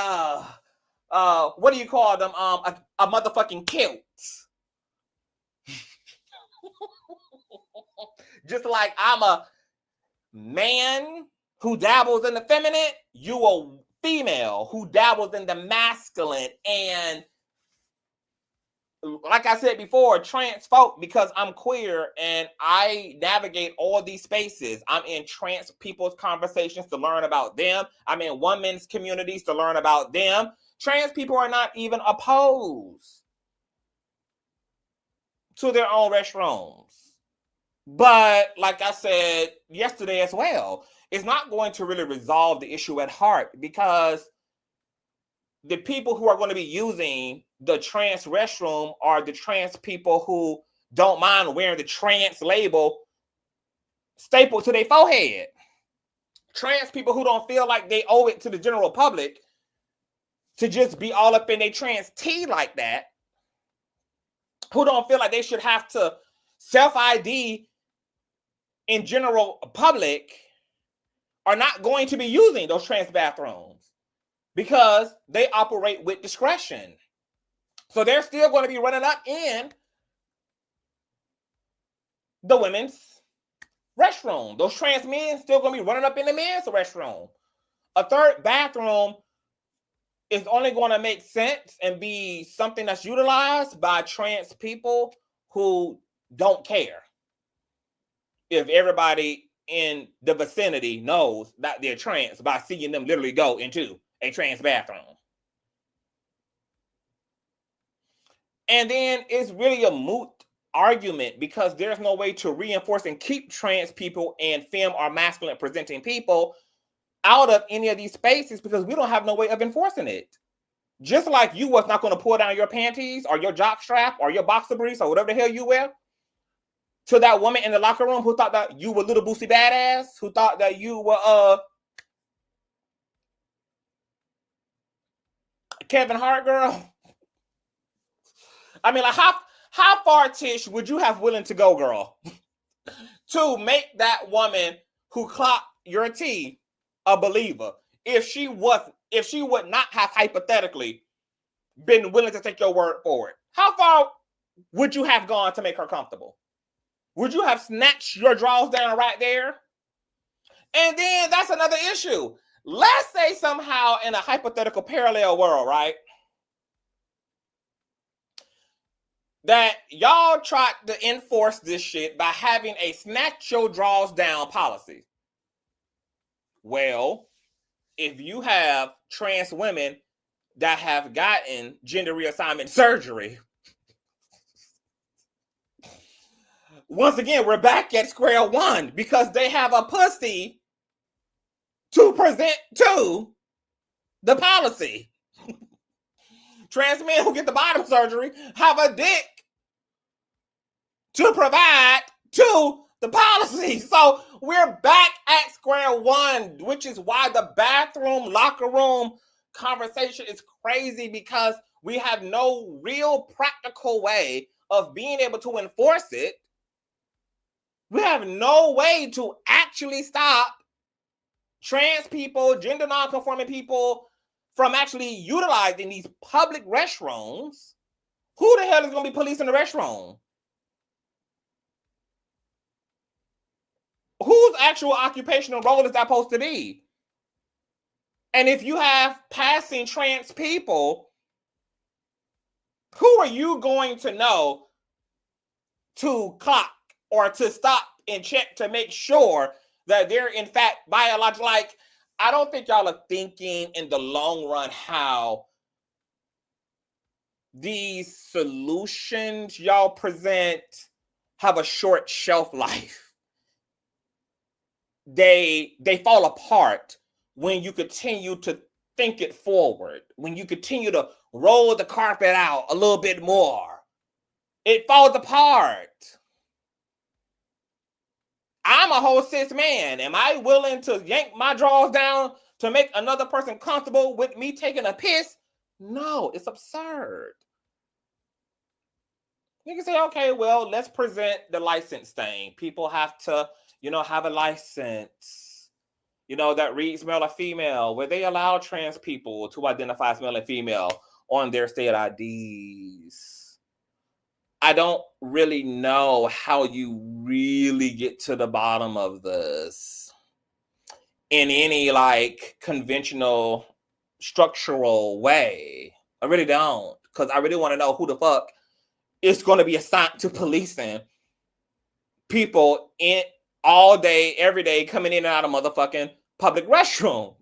what do you call them? A motherfucking kilt. Just like I'm a man who dabbles in the feminine, you a female who dabbles in the masculine. And like I said before, trans folk, because I'm queer and I navigate all these spaces. I'm in trans people's conversations to learn about them. I'm in women's communities to learn about them. Trans people are not even opposed to their own restrooms. But like I said yesterday as well, it's not going to really resolve the issue at heart, because the people who are going to be using the trans restroom are the trans people who don't mind wearing the trans label stapled to their forehead. Trans people who don't feel like they owe it to the general public to just be all up in their trans tea like that, who don't feel like they should have to self-ID in general public, are not going to be using those trans bathrooms because they operate with discretion. So they're still going to be running up in the women's restroom. Those trans men still going to be running up in the men's restroom. A third bathroom is only going to make sense and be something that's utilized by trans people who don't care if everybody in the vicinity knows that they're trans by seeing them literally go into a trans bathroom. And then it's really a moot argument, because there's no way to reinforce and keep trans people and femme or masculine presenting people out of any of these spaces, because we don't have no way of enforcing it. Just like you was not going to pull down your panties or your jock strap or your boxer briefs or whatever the hell you wear to that woman in the locker room who thought that you were little boosie badass, who thought that you were Kevin Hart girl. I mean, like, how far, Tish, would you have willing to go, girl, to make that woman who clocked your tea a believer, if she would not have hypothetically been willing to take your word for it? How far would you have gone to make her comfortable? Would you have snatched your drawers down right there? And then that's another issue. Let's say somehow in a hypothetical parallel world, right, that y'all tried to enforce this shit by having a snatch your drawers down policy. Well, if you have trans women that have gotten gender reassignment surgery, once again, we're back at square one, because they have a pussy to present to the policy. Trans men who get the bottom surgery have a dick to provide to the policy. So we're back at square one, which is why the bathroom, locker room conversation is crazy because we have no real practical way of being able to enforce it. We have no way to actually stop trans people, gender non-conforming people from actually utilizing these public restrooms. Who the hell is going to be policing the restroom? Whose actual occupational role is that supposed to be? And if you have passing trans people, who are you going to know to clock or to stop and check to make sure that they're in fact biological? Like, I don't think y'all are thinking in the long run how these solutions y'all present have a short shelf life. They fall apart when you continue to think it forward, when you continue to roll the carpet out a little bit more. It falls apart. I'm a whole cis man. Am I willing to yank my drawers down to make another person comfortable with me taking a piss? No, it's absurd. You can say, okay, well, let's present the license thing. People have to, have a license, that reads male or female, where they allow trans people to identify as male and female on their state IDs. I don't really know how you really get to the bottom of this in any conventional structural way. I really don't, because I really want to know who the fuck is going to be assigned to policing people in all day, every day, coming in and out of motherfucking public restrooms.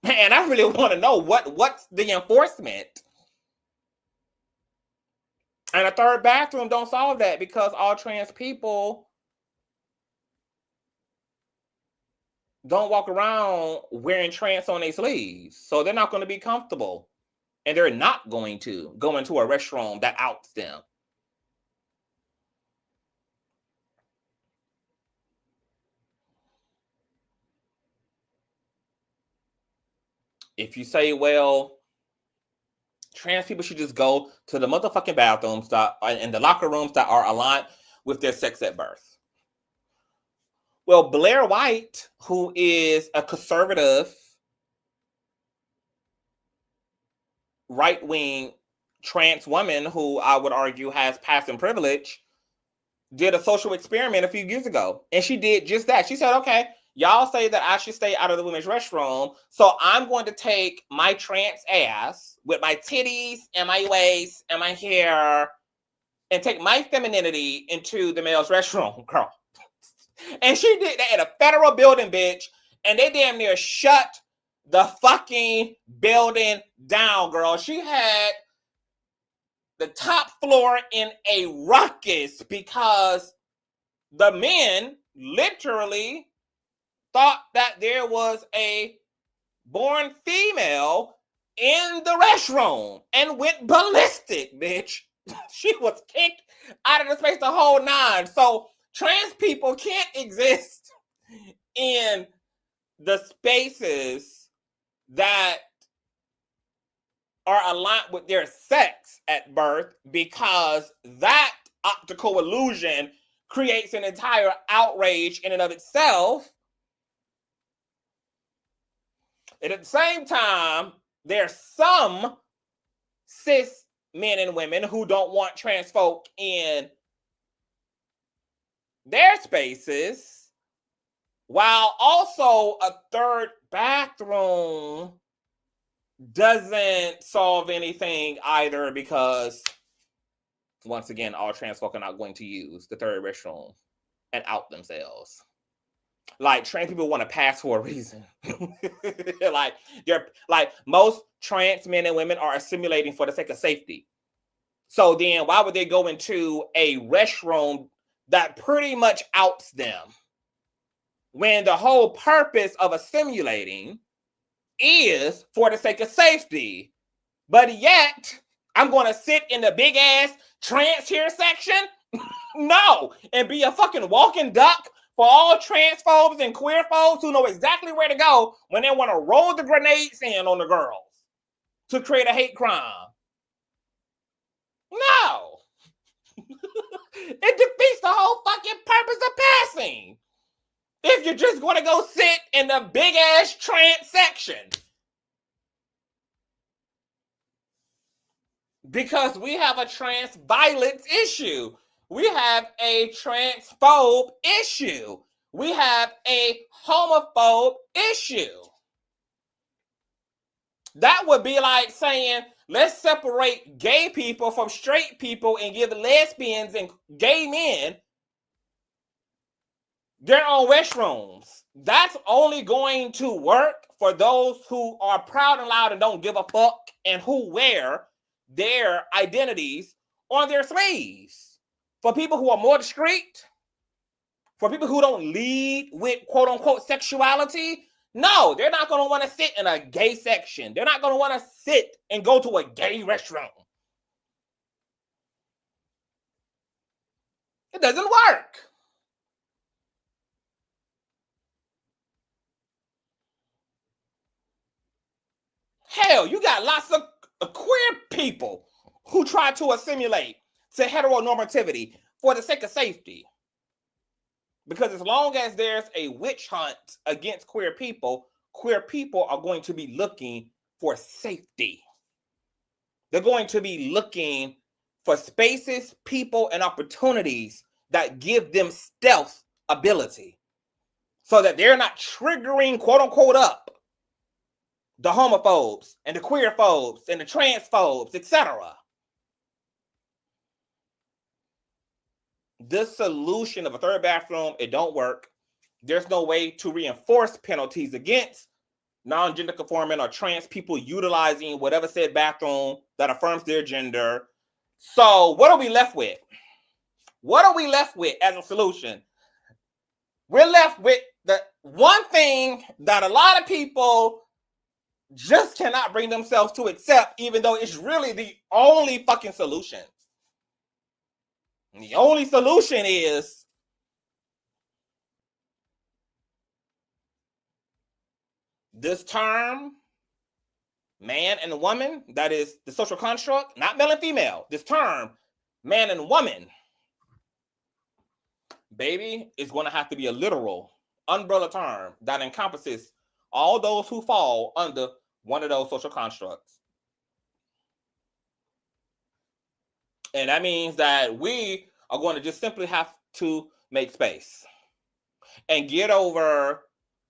And I really want to know what's the enforcement. And a third bathroom don't solve that, because all trans people don't walk around wearing trans on their sleeves. So they're not going to be comfortable. And they're not going to go into a restroom that outs them. If you say, well, trans people should just go to the motherfucking bathrooms and the locker rooms that are aligned with their sex at birth. Well, Blair Whyte, who is a conservative, right-wing trans woman who I would argue has passing privilege, did a social experiment a few years ago. And she did just that. She said, okay, y'all say that I should stay out of the women's restroom, so I'm going to take my trans ass with my titties and my waist and my hair and take my femininity into the male's restroom, girl. And she did that at a federal building, bitch, and they damn near shut the fucking building down, girl. She had the top floor in a ruckus because the men literally thought that there was a born female in the restroom and went ballistic, bitch. She was kicked out of the space the whole nine. So trans people can't exist in the spaces that are aligned with their sex at birth, because that optical illusion creates an entire outrage in and of itself. And at the same time, there's some cis men and women who don't want trans folk in their spaces, while also a third bathroom doesn't solve anything either, because once again, all trans folk are not going to use the third restroom and out themselves. Like, trans people want to pass for a reason. They're most trans men and women are assimilating for the sake of safety. So then why would they go into a restroom that pretty much outs them, when the whole purpose of assimilating is for the sake of safety? But yet, I'm going to sit in the big ass trans hair section? No, and be a fucking walking duck for all transphobes and queer folks who know exactly where to go when they want to roll the grenades in on the girls to create a hate crime. No. It defeats the whole fucking purpose of passing. If you're just going to go sit in the big ass trans section. Because we have a trans violence issue. We have a transphobe issue. We have a homophobe issue. That would be like saying, let's separate gay people from straight people and give lesbians and gay men their own restrooms. That's only going to work for those who are proud and loud and don't give a fuck and who wear their identities on their sleeves. For people who are more discreet, for people who don't lead with quote unquote sexuality, no, they're not going to want to sit in a gay section. They're not going to want to sit and go to a gay restroom. It doesn't work. Hell, you got lots of queer people who try to assimilate to heteronormativity for the sake of safety. Because as long as there's a witch hunt against queer people are going to be looking for safety. They're going to be looking for spaces, people, and opportunities that give them stealth ability so that they're not triggering, quote unquote, up the homophobes and the queer phobes and the transphobes, etc. This solution of a third bathroom, it don't work. There's no way to reinforce penalties against non-gender conforming or trans people utilizing whatever said bathroom that affirms their gender. So what are we left with? What are we left with as a solution? We're left with the one thing that a lot of people just cannot bring themselves to accept, even though it's really the only fucking solution. And the only solution is this term, man and woman, that is the social construct, not male and female. This term, man and woman, baby, is going to have to be a literal umbrella term that encompasses all those who fall under one of those social constructs. And that means that we are going to just simply have to make space and get over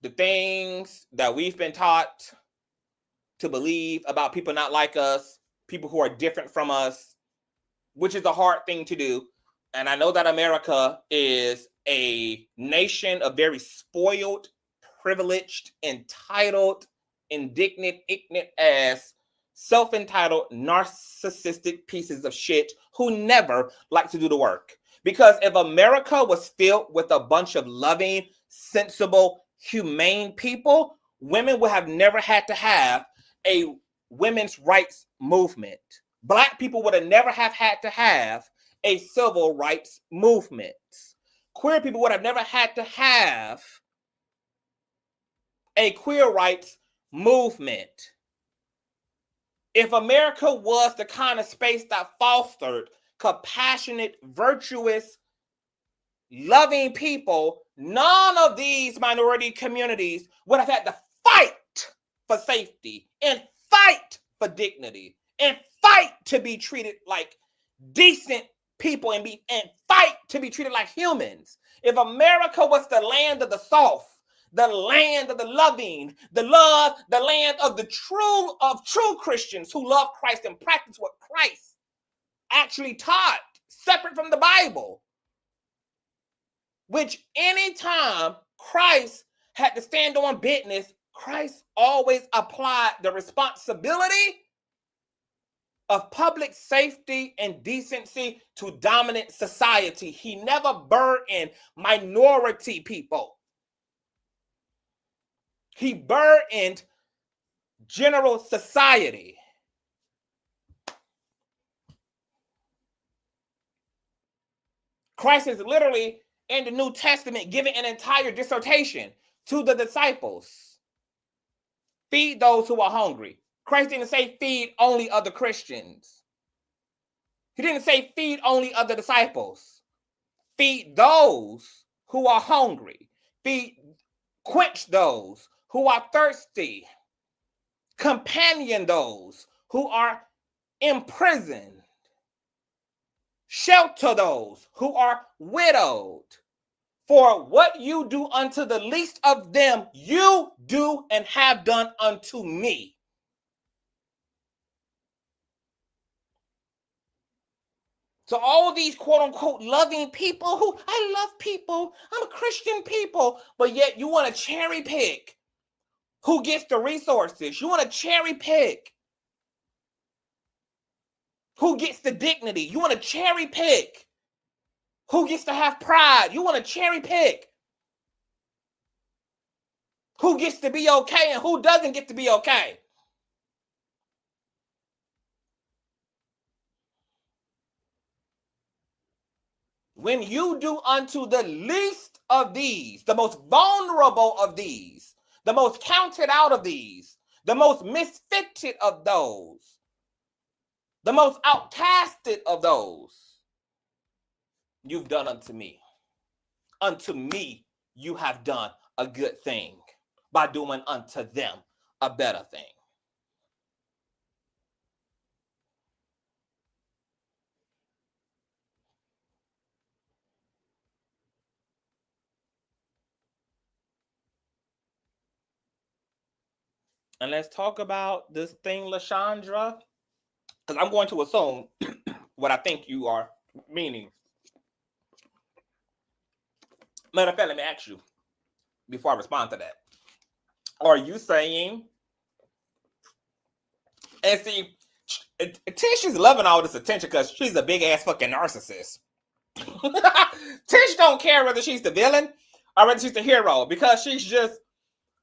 the things that we've been taught to believe about people not like us, people who are different from us, which is a hard thing to do. And I know that America is a nation of very spoiled, privileged, entitled, indignant, ignorant ass, self-entitled, narcissistic pieces of shit who never like to do the work. Because if America was filled with a bunch of loving, sensible, humane people, women would have never had to have a women's rights movement. Black people would have never have had to have a civil rights movement. Queer people would have never had to have a queer rights movement. If America was the kind of space that fostered compassionate, virtuous, loving people, none of these minority communities would have had to fight for safety and fight for dignity and fight to be treated like decent people and fight to be treated like humans. If America was the land of the soft, the land of the loving, the land of the true Christians who love Christ and practice what Christ actually taught, separate from the Bible, which anytime Christ had to stand on business, Christ always applied the responsibility of public safety and decency to dominant society. He never burdened minority people. He burdened general society. Christ is literally in the New Testament giving an entire dissertation to the disciples. Feed those who are hungry. Christ didn't say feed only other Christians. He didn't say feed only other disciples. Feed those who are hungry. Quench those who are thirsty. Companion those who are imprisoned. Shelter those who are widowed. For what you do unto the least of them, you do and have done unto me. So all these quote unquote loving people who, I love people, I'm a Christian people, but yet you want to cherry pick who gets the resources. You want to cherry pick who gets the dignity. You want to cherry pick who gets to have pride. You want to cherry pick who gets to be okay and who doesn't get to be okay. When you do unto the least of these, the most vulnerable of these, the most counted out of these, the most misfitted of those, the most outcasted of those, you've done unto me. Unto me you have done a good thing by doing unto them a better thing. And let's talk about this thing, LaShandra, because I'm going to assume what I think you are meaning. Matter of fact, let me ask you before I respond to that. Are you saying, and see, Tish is loving all this attention because she's a big ass fucking narcissist. Tish don't care whether she's the villain or whether she's the hero because she's just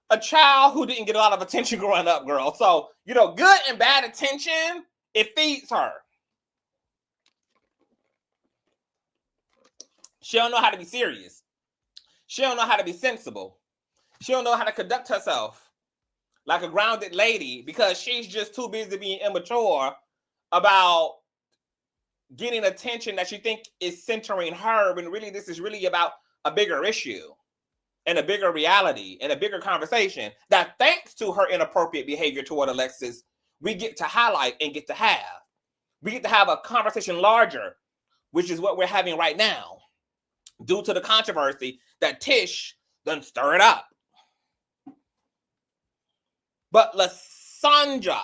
a child who didn't get a lot of attention growing up, girl. So, good and bad attention, it feeds her. She don't know how to be serious. She don't know how to be sensible. She don't know how to conduct herself like a grounded lady because she's just too busy being immature about getting attention that she think is centering her, when really this is really about a bigger issue and a bigger reality and a bigger conversation that, thanks to her inappropriate behavior toward Alexis, we get to highlight and get to have. We get to have a conversation larger, which is what we're having right now, due to the controversy that Tish done stirred up. But LaSandra,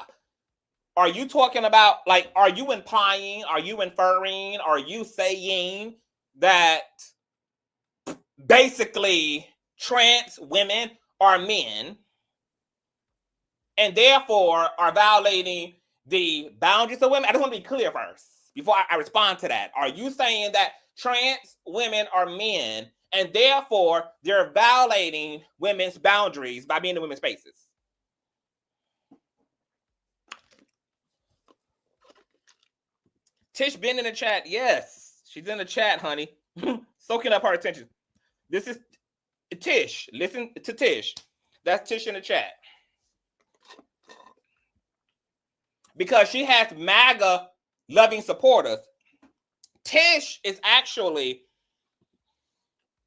are you talking about, are you implying, are you inferring, are you saying that basically trans women are men and therefore are violating the boundaries of women? I just want to be clear first before I respond to that. Are you saying that trans women are men and therefore they're violating women's boundaries by being in women's spaces? Tish been in the chat. Yes, she's in the chat, honey. Soaking up her attention. This is Tish. Listen to Tish. That's Tish in the chat. Because she has MAGA loving supporters. Tish is actually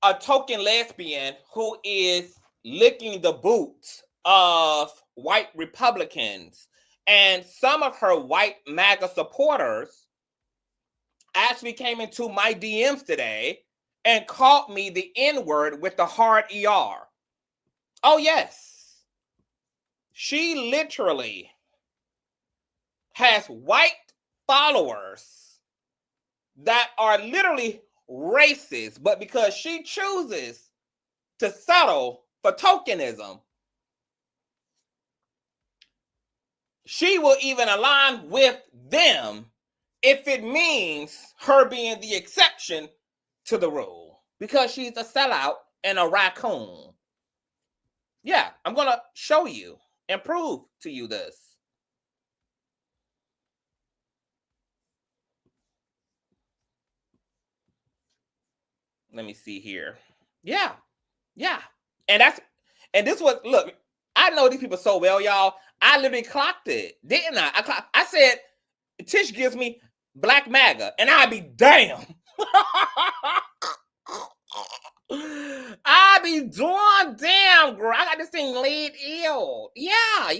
a token lesbian who is licking the boots of white Republicans. And some of her white MAGA supporters actually came into my DMs today and called me the N-word with the hard ER. Oh, yes. She literally has white followers that are literally racist, but because she chooses to settle for tokenism, she will even align with them if it means her being the exception to the rule, because she's a sellout and a raccoon. Yeah, I'm going to show you and prove to you this. Let me see here. Yeah. And this was, look, I know these people so well, y'all. I literally clocked it, didn't I? I said, Tish gives me black MAGA, and I'd be damn. I be doing damn, girl. I got this thing laid ill. Yeah.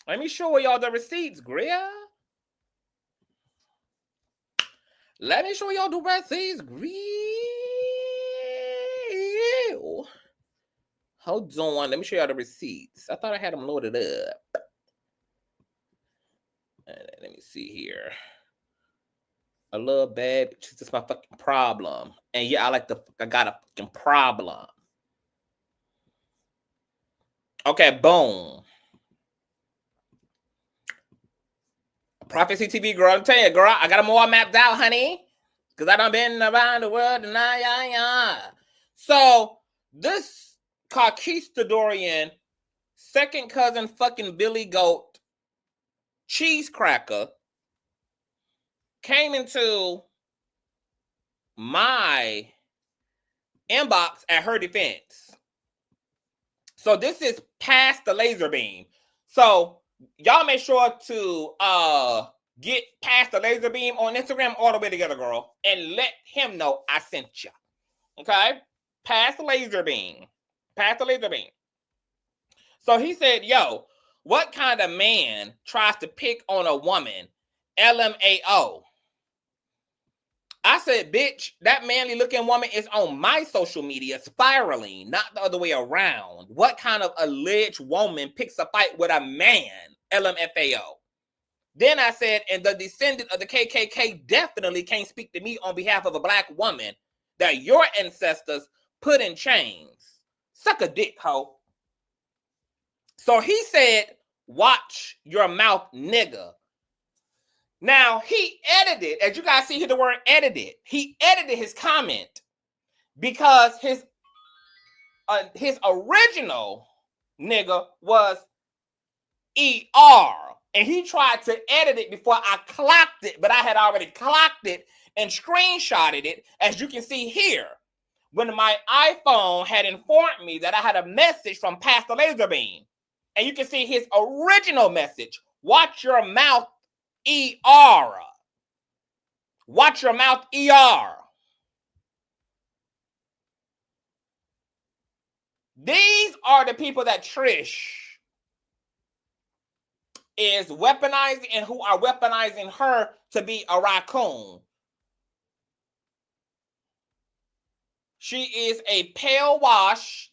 Let me show y'all the receipts, Grill. Let me show y'all the receipts, Grill. Hold on. Let me show y'all the receipts. I thought I had them loaded up. Let me see here. A little bad bitch. This is my fucking problem. And yeah, I got a fucking problem. Okay, boom. Prophecy TV, girl. I'm telling you, girl, I got them all mapped out, honey. Because I done been around the world and So, this Consciouztv second cousin fucking Billy Goat cheese cracker came into my inbox at her defense. So this is past the laser beam. So y'all make sure to get past the laser beam on Instagram all the way together, girl, and let him know I sent you. Okay? Past the laser beam. So he said, yo, what kind of man tries to pick on a woman? LMAO. I said, bitch, that manly looking woman is on my social media spiraling, not the other way around. What kind of alleged woman picks a fight with a man? LMFAO. Then I said, and the descendant of the KKK definitely can't speak to me on behalf of a black woman that your ancestors put in chains. Suck a dick, ho. So he said, watch your mouth, nigga. Now, he edited, as you guys see here, the word edited. He edited his comment because his original nigga was ER. And he tried to edit it before I clocked it, but I had already clocked it and screenshotted it, as you can see here, when my iPhone had informed me that I had a message from Pastor Laserbeam. And you can see his original message, watch your mouth, ER. Watch your mouth, ER. These are the people that Trish is weaponizing and who are weaponizing her to be a raccoon. She is a pale-washed,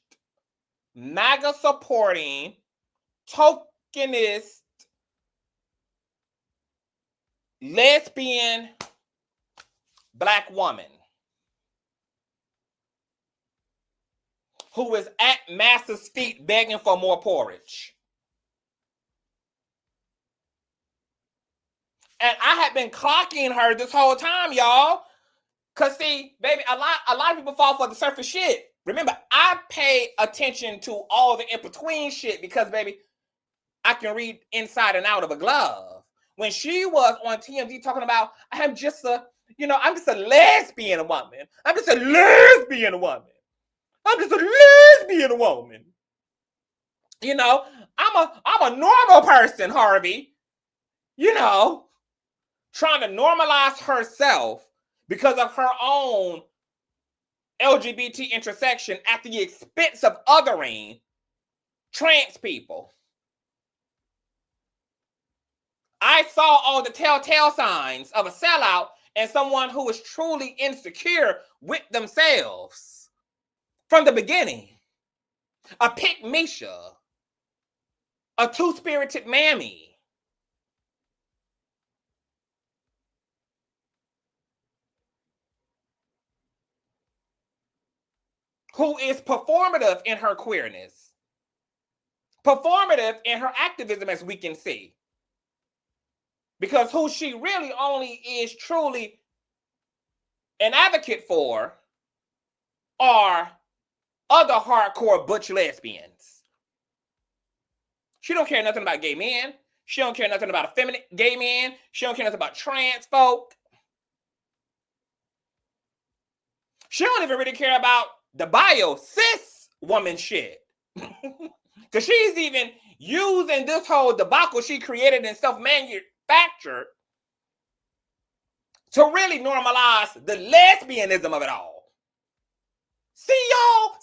MAGA-supporting, tokenist, lesbian black woman who is at Master's feet begging for more porridge. And I had been clocking her this whole time, y'all. Because, see, baby, a lot of people fall for the surface shit. Remember, I pay attention to all the in-between shit because, baby, I can read inside and out of a glove. When she was on TMZ talking about, I'm just a lesbian woman. I'm just a lesbian woman. You know, I'm a normal person, Harvey. You know, trying to normalize herself because of her own LGBT intersection at the expense of othering trans people. I saw all the telltale signs of a sellout and someone who is truly insecure with themselves from the beginning. A pick Misha, a two-spirited mammy. Who is performative in her queerness. Performative in her activism, as we can see. Because who she really only is truly an advocate for are other hardcore butch lesbians. She don't care nothing about gay men. She don't care nothing about effeminate gay men. She don't care nothing about trans folk. She don't even really care about the cis woman shit. Because she's even using this whole debacle she created and self-manufactured to really normalize the lesbianism of it all. See y'all,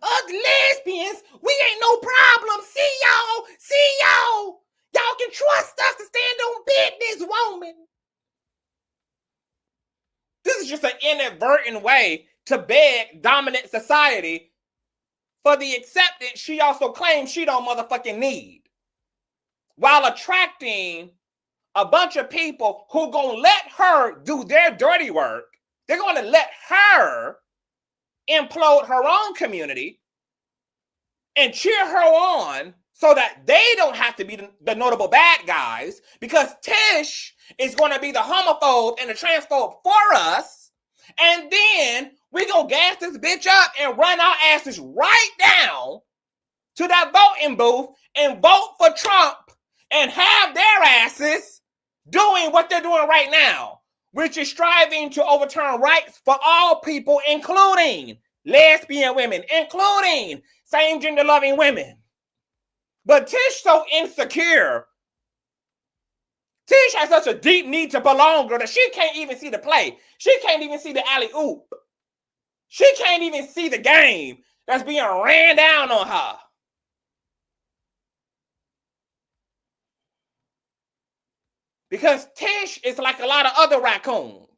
us lesbians, we ain't no problem. See y'all. Y'all can trust us to stand on business, woman. This is just an inadvertent way to beg dominant society for the acceptance she also claims she don't motherfucking need, while attracting a bunch of people who gonna let her do their dirty work. They're gonna let her implode her own community and cheer her on so that they don't have to be the notable bad guys, because Tish is going to be the homophobe and the transphobe for us. And then we're going to gas this bitch up and run our asses right down to that voting booth and vote for Trump and have their asses doing what they're doing right now, which is striving to overturn rights for all people, including lesbian women, including same-gender loving women. But Tish so insecure. Tish has such a deep need to belong, girl, that she can't even see the play. She can't even see the alley-oop. She can't even see the game that's being ran down on her. Because Tish is like a lot of other raccoons,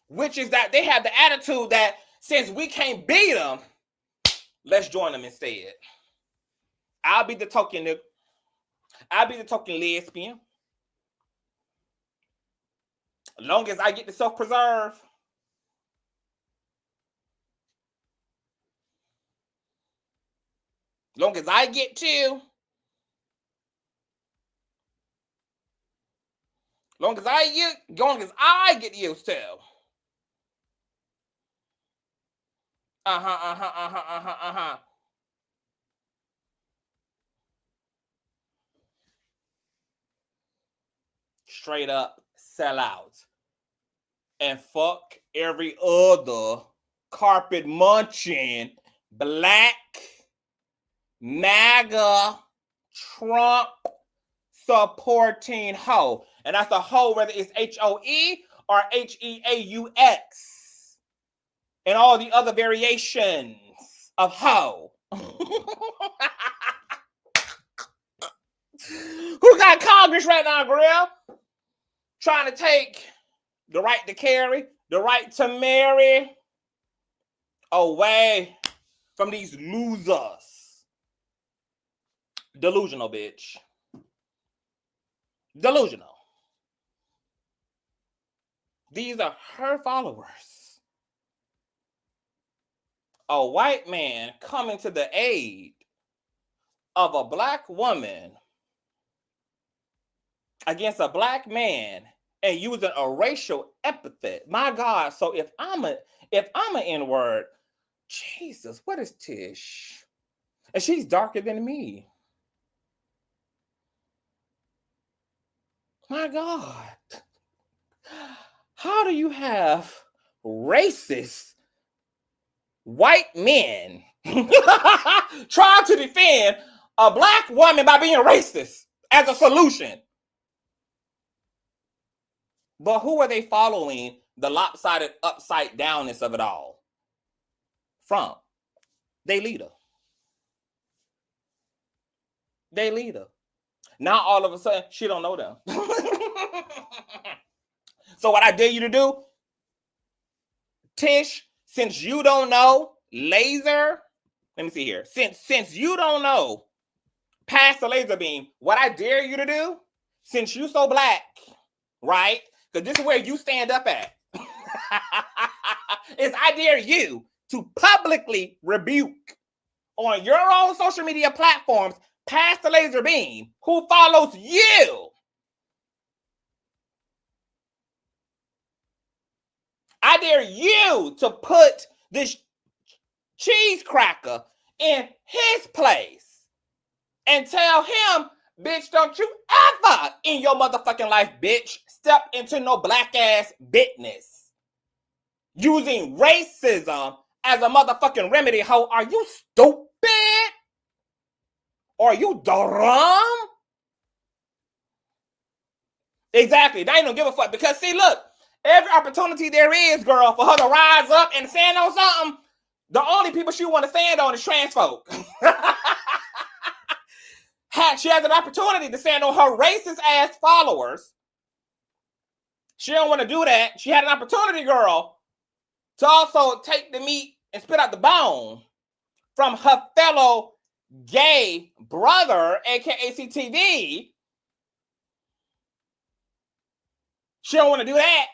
which is that they have the attitude that since we can't beat them, let's join them instead. I'll be the token lesbian. As long as I get to self-preserve. Long as I get to. Long as I get used to. Straight up sell out. And fuck every other carpet munching, black, MAGA, Trump supporting hoe. And that's a hoe, whether it's HOE or HEAUX. And all the other variations of hoe. Who got Congress right now, Grill? Trying to take the right to carry, the right to marry away from these losers. Delusional, bitch. Delusional. These are her followers. A white man coming to the aid of a black woman against a black man and using a racial epithet. My God, so if I'm an N-word, Jesus, what is Tish? And she's darker than me. My God. How do you have racist white men trying to defend a black woman by being racist as a solution? But who are they following the lopsided upside downness of it all from? They leader. They leader. Now all of a sudden, she don't know them. So what I dare you to do, Tish, since you don't know laser, let me see here. Since you don't know past the laser beam, what I dare you to do, since you so black, right? Because this is where you stand up at. Is I dare you to publicly rebuke on your own social media platforms past the laser beam who follows you. I dare you to put this cheese cracker in his place and tell him, bitch, don't you ever in your motherfucking life, bitch, step into no black ass business using racism as a motherfucking remedy. How are you stupid? Are you dumb? Exactly. They ain't gonna give a fuck because see, look, every opportunity there is, girl, for her to rise up and stand on something, the only people she want to stand on is trans folk. She has an opportunity to stand on her racist ass followers. She don't want to do that. She had an opportunity, girl, to also take the meat and spit out the bone from her fellow gay brother, aka CTV. She don't want to do that.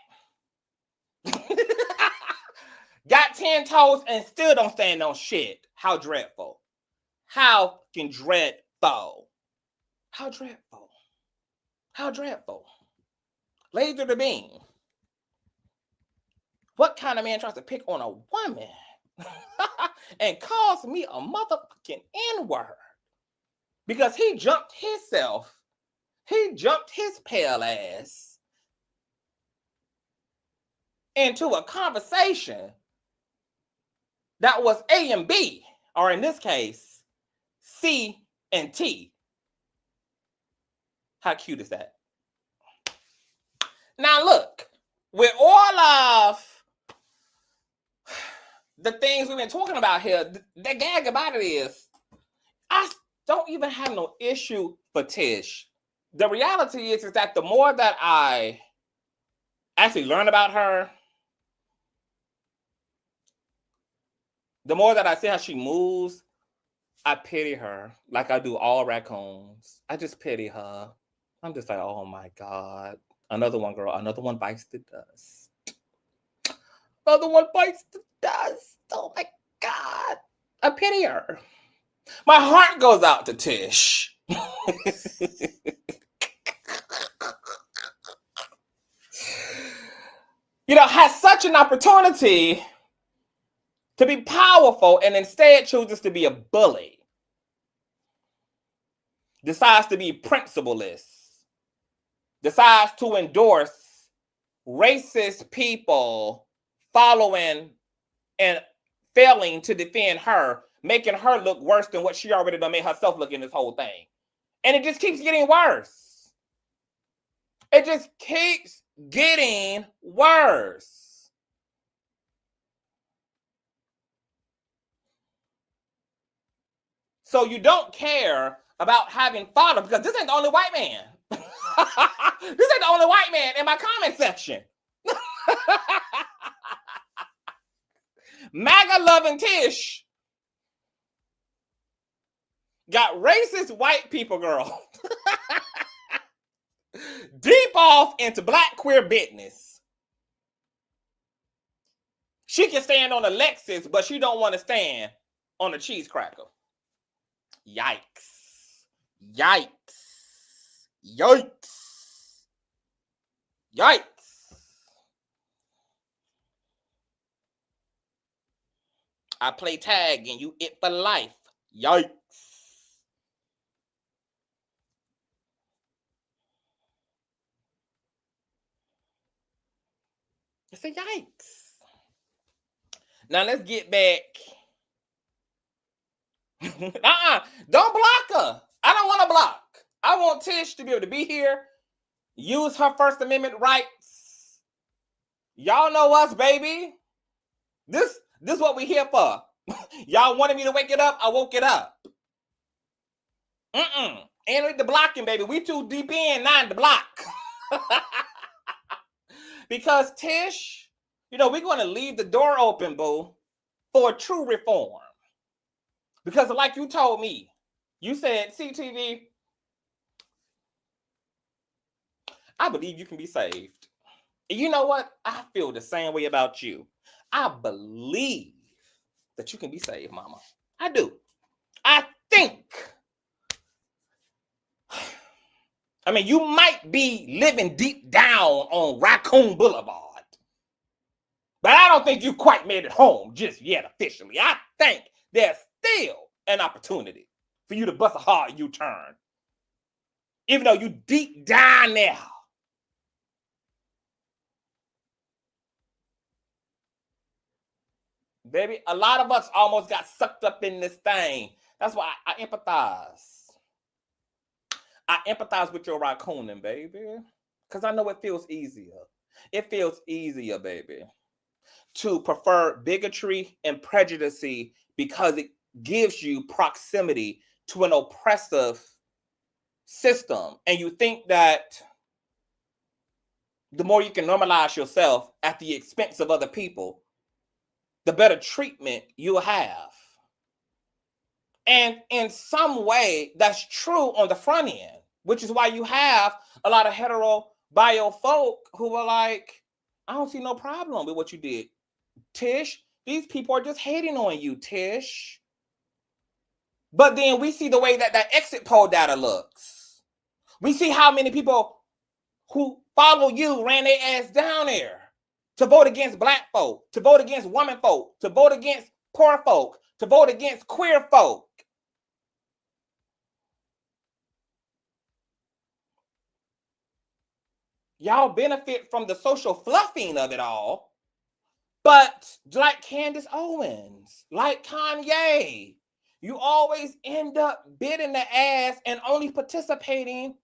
Got 10 toes and still don't stand on shit. How dreadful. How fucking dreadful. How dreadful. How dreadful. Laser the beam. What kind of man tries to pick on a woman and calls me a motherfucking N-word? Because he jumped himself. He jumped his pale ass into a conversation that was A and B, or in this case, C and T. How cute is that? Now look, with all of the things we've been talking about here, the gag about it is, I don't even have no issue for Tish. The reality is that the more that I actually learn about her, the more that I see how she moves, I pity her like I do all raccoons. I just pity her. I'm just like, oh my God. Another one, girl. Another one bites the dust. Another one bites the dust. Oh my God. I pity her. My heart goes out to Tish. Has such an opportunity to be powerful and instead chooses to be a bully. Decides to be principleless. Decides to endorse racist people following and failing to defend her, making her look worse than what she already done made herself look in this whole thing. And it just keeps getting worse. It just keeps getting worse. So you don't care about having followers because this ain't the only white man. This ain't the only white man in my comment section. MAGA loving Tish got racist white people, girl, deep off into black queer business. She can stand on a Lexus, but she don't want to stand on a cheese cracker. Yikes. Yikes. Yikes. Yikes. I play tag and you it for life. Yikes. It's a yikes. Now let's get back. Don't block her. I don't want to block. I want Tish to be able to be here, use her First Amendment rights. Y'all know us, baby. This is what we here for. Y'all wanted me to wake it up, I woke it up. Ain't with the blocking, baby. We too deep in, not to block. Because Tish, we're going to leave the door open, boo, for a true reform. Because like you told me, you said, CTV, I believe you can be saved. And you know what? I feel the same way about you. I believe that you can be saved, mama. I do. I think. You might be living deep down on Raccoon Boulevard. But I don't think you quite made it home just yet officially. I think there's still an opportunity for you to bust a hard U-turn. Even though you deep down there. Baby, a lot of us almost got sucked up in this thing. That's why I empathize. I empathize with your raccooning, baby. Because I know it feels easier. It feels easier, baby, to prefer bigotry and prejudice because it gives you proximity to an oppressive system. And you think that the more you can normalize yourself at the expense of other people, the better treatment you'll have. And in some way, that's true on the front end, which is why you have a lot of hetero bio folk who are like, I don't see no problem with what you did, Tish. These people are just hating on you, Tish. But then we see the way that exit poll data looks. We see how many people who follow you ran their ass down there to vote against black folk, to vote against women folk, to vote against poor folk, to vote against queer folk. Y'all benefit from the social fluffing of it all. But like Candace Owens, like Kanye, you always end up biting the ass and only participating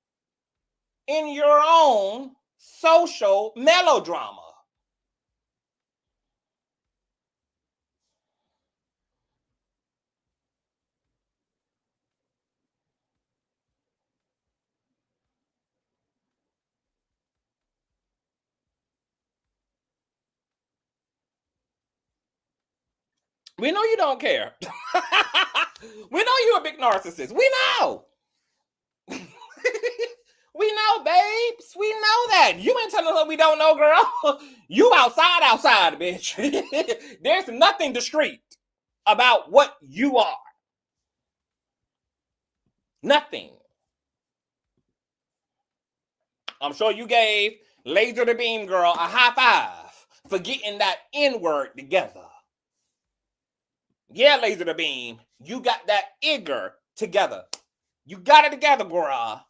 in your own social melodrama. We know you don't care. We know you're a big narcissist. We know. We know, babes. We know that. You ain't telling us we don't know, girl. You outside, bitch. There's nothing discreet about what you are. Nothing. I'm sure you gave Laser the Beam Girl a high five for getting that N-word together. Yeah, Laser the Beam, you got that igger together. You got it together, girl.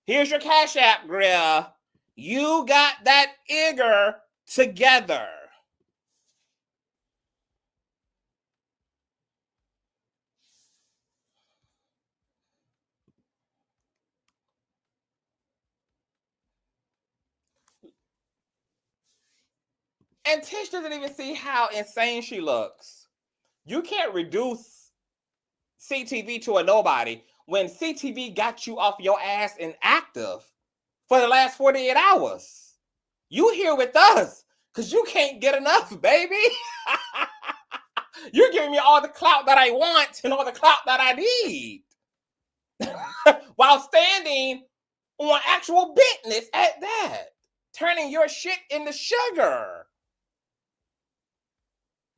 Here's your Cash App, girl. You got that igger together. And Tish doesn't even see how insane she looks. You can't reduce CTV to a nobody when CTV got you off your ass inactive for the last 48 hours. You here with us because you can't get enough, baby. You're giving me all the clout that I want and all the clout that I need. While standing on actual business at that. Turning your shit into sugar.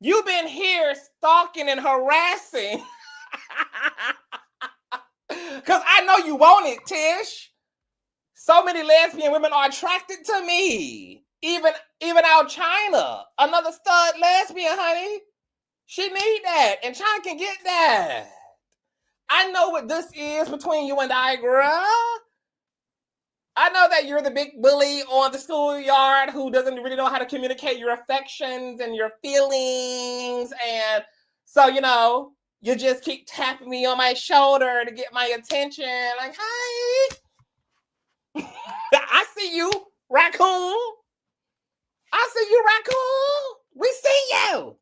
You've been here stalking and harassing. Because I know you want it, Tish. So many lesbian women are attracted to me. Even out China. Another stud lesbian, honey. She need that. And China can get that. I know what this is between you and I, girl. I know that you're the big bully on the schoolyard who doesn't really know how to communicate your affections and your feelings. And so, you just keep tapping me on my shoulder to get my attention. Like, hi. I see you, raccoon. I see you, raccoon. We see you.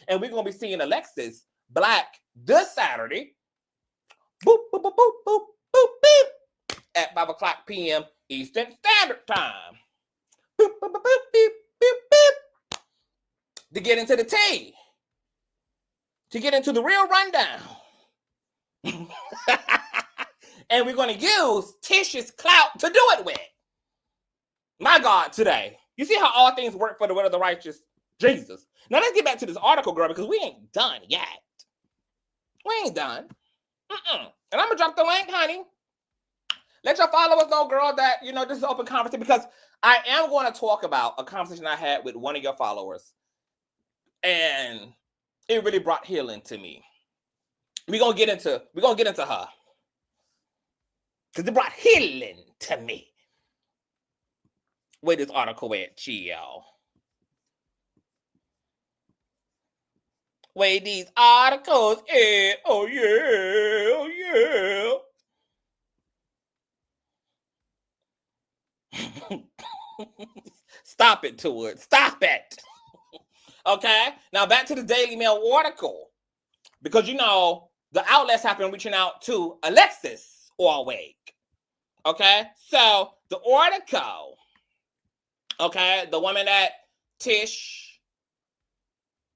And we're going to be seeing Alexis Black this Saturday. Boop, boop, boop, boop, boop, boop, beep. At 5 o'clock p.m. Eastern Standard Time. Boop, boop, boop, boop, beep, beep, beep. To get into the tea. To get into the real rundown. And we're going to use Tish's clout to do it with. My God, today. You see how all things work for the will of the righteous? Jesus. Now let's get back to this article, girl, because we ain't done yet. We ain't done. And I'm going to drop the link, honey. Let your followers know, girl, that, this is an open conversation, because I am going to talk about a conversation I had with one of your followers. And it really brought healing to me. We're gonna get into her. Because it brought healing to me. Where this article at, chill. Where these articles at, oh yeah. Stop it, Todd. Stop it. Okay, now back to the Daily Mail article. Because, you know, the outlets have been reaching out to Alexis Whyte. Okay, so the article, okay, the woman that Tish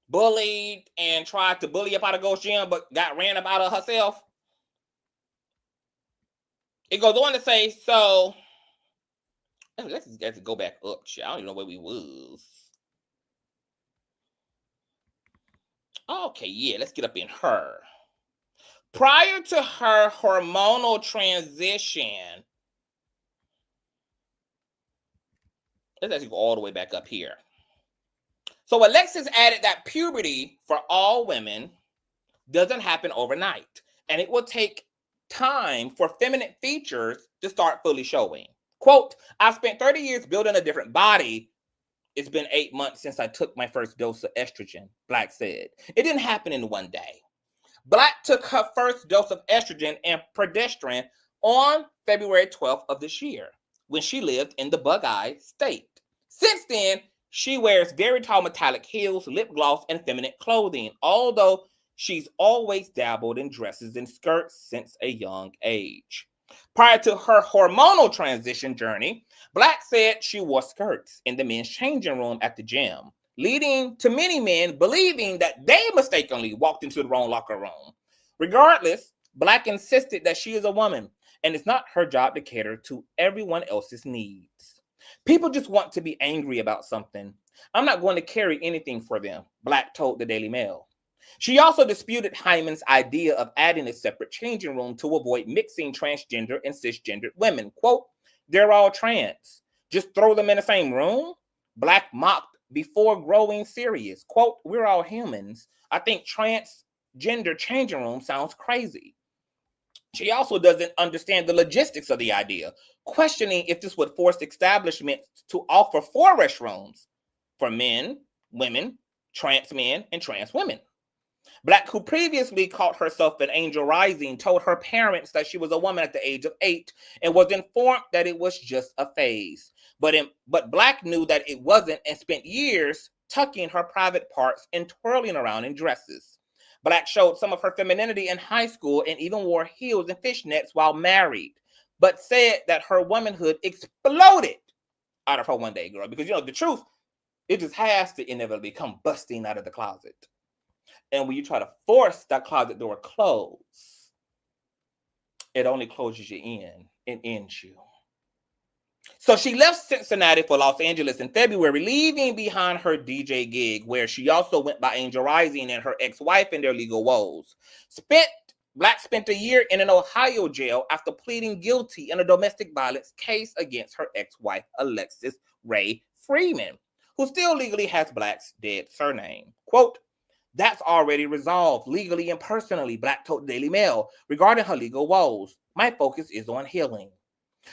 bullied and tried to bully up out of Ghost Gym, but got ran up out of herself. It goes on to say, so, let's go back up. I don't even know where we was. Okay, yeah, let's get up in her. Prior to her hormonal transition, let's actually go all the way back up here. So Alexis added that puberty for all women doesn't happen overnight, and it will take time for feminine features to start fully showing. Quote, I've spent 30 years building a different body. It's been 8 months since I took my first dose of estrogen, Black said. It didn't happen in one day. Black took her first dose of estrogen and progesterone on February 12th of this year, when she lived in the Bug-Eye state. Since then, she wears very tall metallic heels, lip gloss, and feminine clothing, although she's always dabbled in dresses and skirts since a young age. Prior to her hormonal transition journey, Black said she wore skirts in the men's changing room at the gym, leading to many men believing that they mistakenly walked into the wrong locker room. Regardless, Black insisted that she is a woman, and it's not her job to cater to everyone else's needs. People just want to be angry about something. I'm not going to carry anything for them, Black told the Daily Mail. She also disputed Hyman's idea of adding a separate changing room to avoid mixing transgender and cisgendered women. Quote, they're all trans. Just throw them in the same room? Black mocked before growing serious. Quote, we're all humans. I think transgender changing room sounds crazy. She also doesn't understand the logistics of the idea, questioning if this would force establishments to offer 4 restrooms for men, women, trans men, and trans women. Black, who previously called herself an angel rising, told her parents that she was a woman at the age of 8 and was informed that it was just a phase. But Black knew that it wasn't and spent years tucking her private parts and twirling around in dresses. Black showed some of her femininity in high school and even wore heels and fishnets while married, but said that her womanhood exploded out of her one day, girl. Because, you know, the truth, it just has to inevitably come busting out of the closet. And when you try to force that closet door closed, it only closes you in and ends you. So she left Cincinnati for Los Angeles in February, leaving behind her DJ gig, where she also went by Angel Rising and her ex-wife in their legal woes. Black spent a year in an Ohio jail after pleading guilty in a domestic violence case against her ex-wife, Alexis Ray Freeman, who still legally has Black's dead surname. Quote, that's already resolved legally and personally, Black told the Daily Mail regarding her legal woes. My focus is on healing.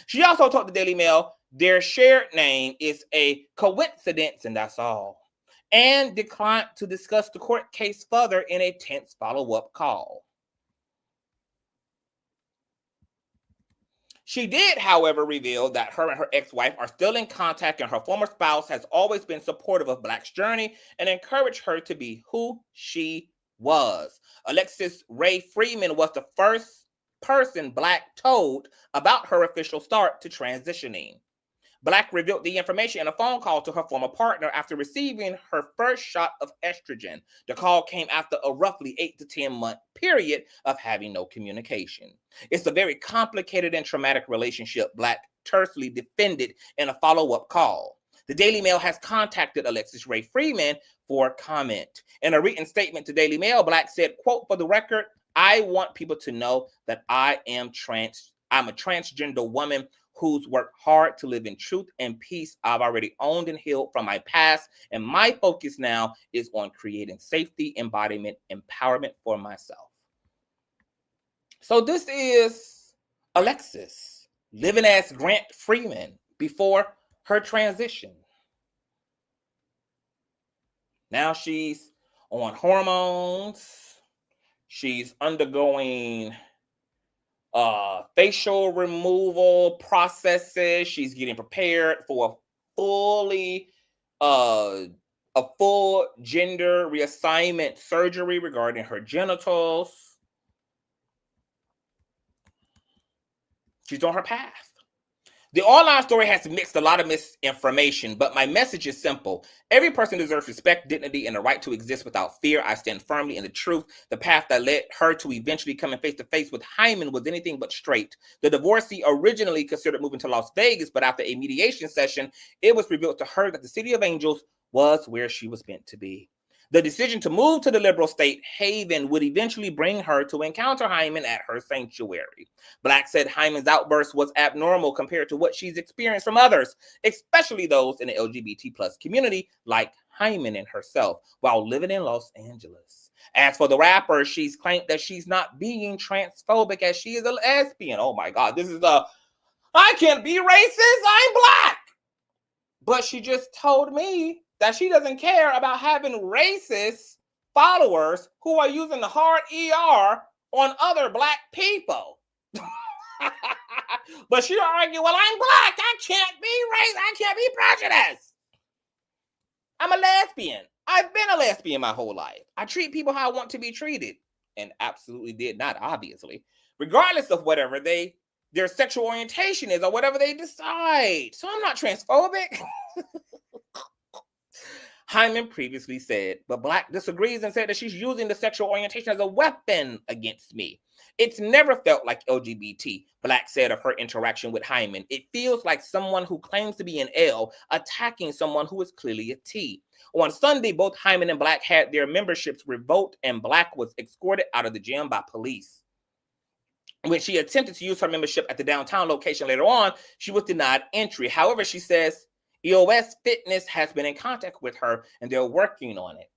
She also told the Daily Mail their shared name is a coincidence and that's all, and declined to discuss the court case further in a tense follow-up call. She did, however, reveal that her and her ex-wife are still in contact, and her former spouse has always been supportive of Black's journey and encouraged her to be who she was. Alexis Ray Freeman was the first person Black told about her official start to transitioning. Black revealed the information in a phone call to her former partner after receiving her first shot of estrogen. The call came after a roughly 8 to 10 month period of having no communication. It's a very complicated and traumatic relationship, Black tersely defended in a follow-up call. The Daily Mail has contacted Alexis Ray Freeman for comment. In a written statement to Daily Mail, Black said, quote, for the record, I want people to know that I'm a transgender woman who's worked hard to live in truth and peace. I've already owned and healed from my past, and my focus now is on creating safety, embodiment, empowerment for myself. So this is Alexis living as Grant Freeman before her transition. Now she's on hormones. She's undergoing facial removal processes. She's getting prepared for a full gender reassignment surgery regarding her genitals. She's on her path. The online story has mixed a lot of misinformation, but my message is simple. Every person deserves respect, dignity, and the right to exist without fear. I stand firmly in the truth. The path that led her to eventually coming face to face with Hyman was anything but straight. The divorcee originally considered moving to Las Vegas, but after a mediation session, it was revealed to her that the City of Angels was where she was meant to be. The decision to move to the liberal state Haven would eventually bring her to encounter Hyman at her sanctuary. Black said Hyman's outburst was abnormal compared to what she's experienced from others, especially those in the LGBT plus community like Hyman and herself, while living in Los Angeles. As for the rapper, she's claimed that she's not being transphobic as she is a lesbian. Oh my God, this is I can't be racist, I'm Black. But she just told me that she doesn't care about having racist followers who are using the hard ER on other Black people. But she'll argue, well, I'm Black. I can't be racist. I can't be prejudiced. I'm a lesbian. I've been a lesbian my whole life. I treat people how I want to be treated. And absolutely did not, obviously. Regardless of whatever their sexual orientation is or whatever they decide. So I'm not transphobic. Hyman previously said, but Black disagrees and said that she's using the sexual orientation as a weapon against me. It's never felt like LGBT, Black said of her interaction with Hyman. It feels like someone who claims to be an L attacking someone who is clearly a T. On Sunday, both Hyman and Black had their memberships revoked, and Black was escorted out of the gym by police. When she attempted to use her membership at the downtown location later on, she was denied entry. However, she says EOS Fitness has been in contact with her and they're working on it.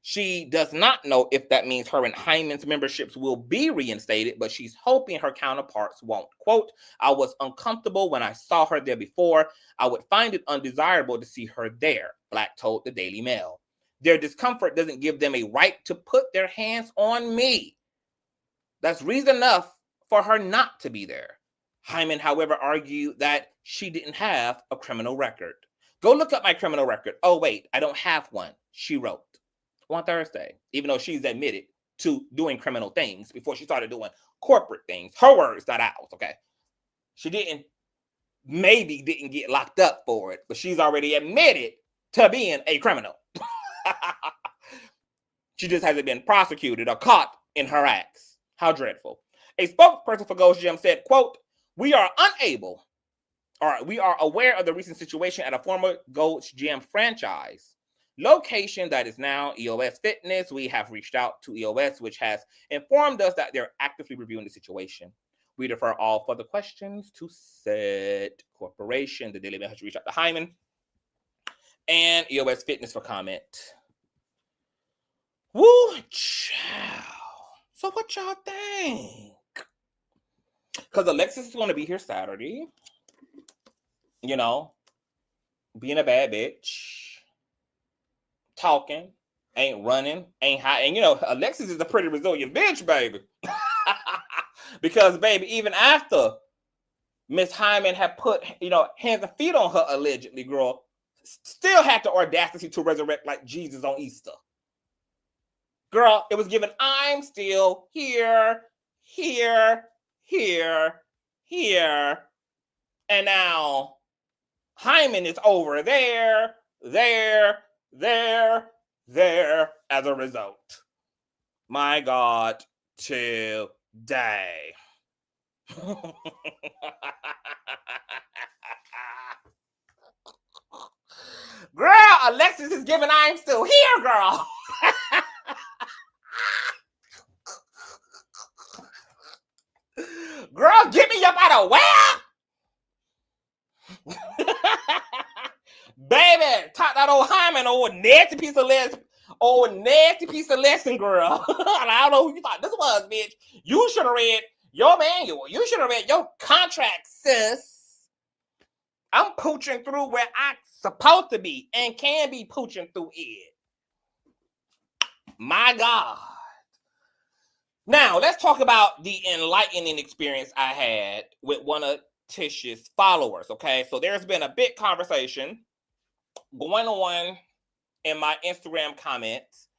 She does not know if that means her and Hyman's memberships will be reinstated, but she's hoping her counterparts won't. Quote, I was uncomfortable when I saw her there before. I would find it undesirable to see her there, Black told the Daily Mail. Their discomfort doesn't give them a right to put their hands on me. That's reason enough for her not to be there. Hyman, however, argued that she didn't have a criminal record. Go look up my criminal record. Oh, wait, I don't have one, she wrote on Thursday, even though she's admitted to doing criminal things before she started doing corporate things. Her words, not ours, okay? She didn't get locked up for it, but she's already admitted to being a criminal. She just hasn't been prosecuted or caught in her acts. How dreadful. A spokesperson for Ghost Gym said, quote, we are aware of the recent situation at a former Ghost Gym franchise location that is now EOS Fitness. We have reached out to EOS, which has informed us that they're actively reviewing the situation. We defer all further questions to said corporation. The Daily Mail has reached out to Hyman and EOS Fitness for comment. Woo, child. So what y'all think? Because Alexis is going to be here Saturday. You know, being a bad bitch. Talking. Ain't running. Ain't high. And, you know, Alexis is a pretty resilient bitch, baby. Because, baby, even after Miss Hyman had put, you know, hands and feet on her allegedly, girl, still had the audacity to resurrect like Jesus on Easter. Girl, it was given, I'm still here, here, here, here. And now Hyman is over there, there as a result. My God, today. Girl, Alexis is giving I'm still here, girl. Girl, get me up out of where? Baby, talk that old Hyman, old nasty piece of lesbian. Oh, nasty piece of lesson, girl. I don't know who you thought this was, bitch. You should have read your manual. You should have read your contract, sis. I'm pooching through where I'm supposed to be and can be pooching through it. My God. Now, let's talk about the enlightening experience I had with one of Tish's followers, okay? So there's been a big conversation going on in my Instagram comments.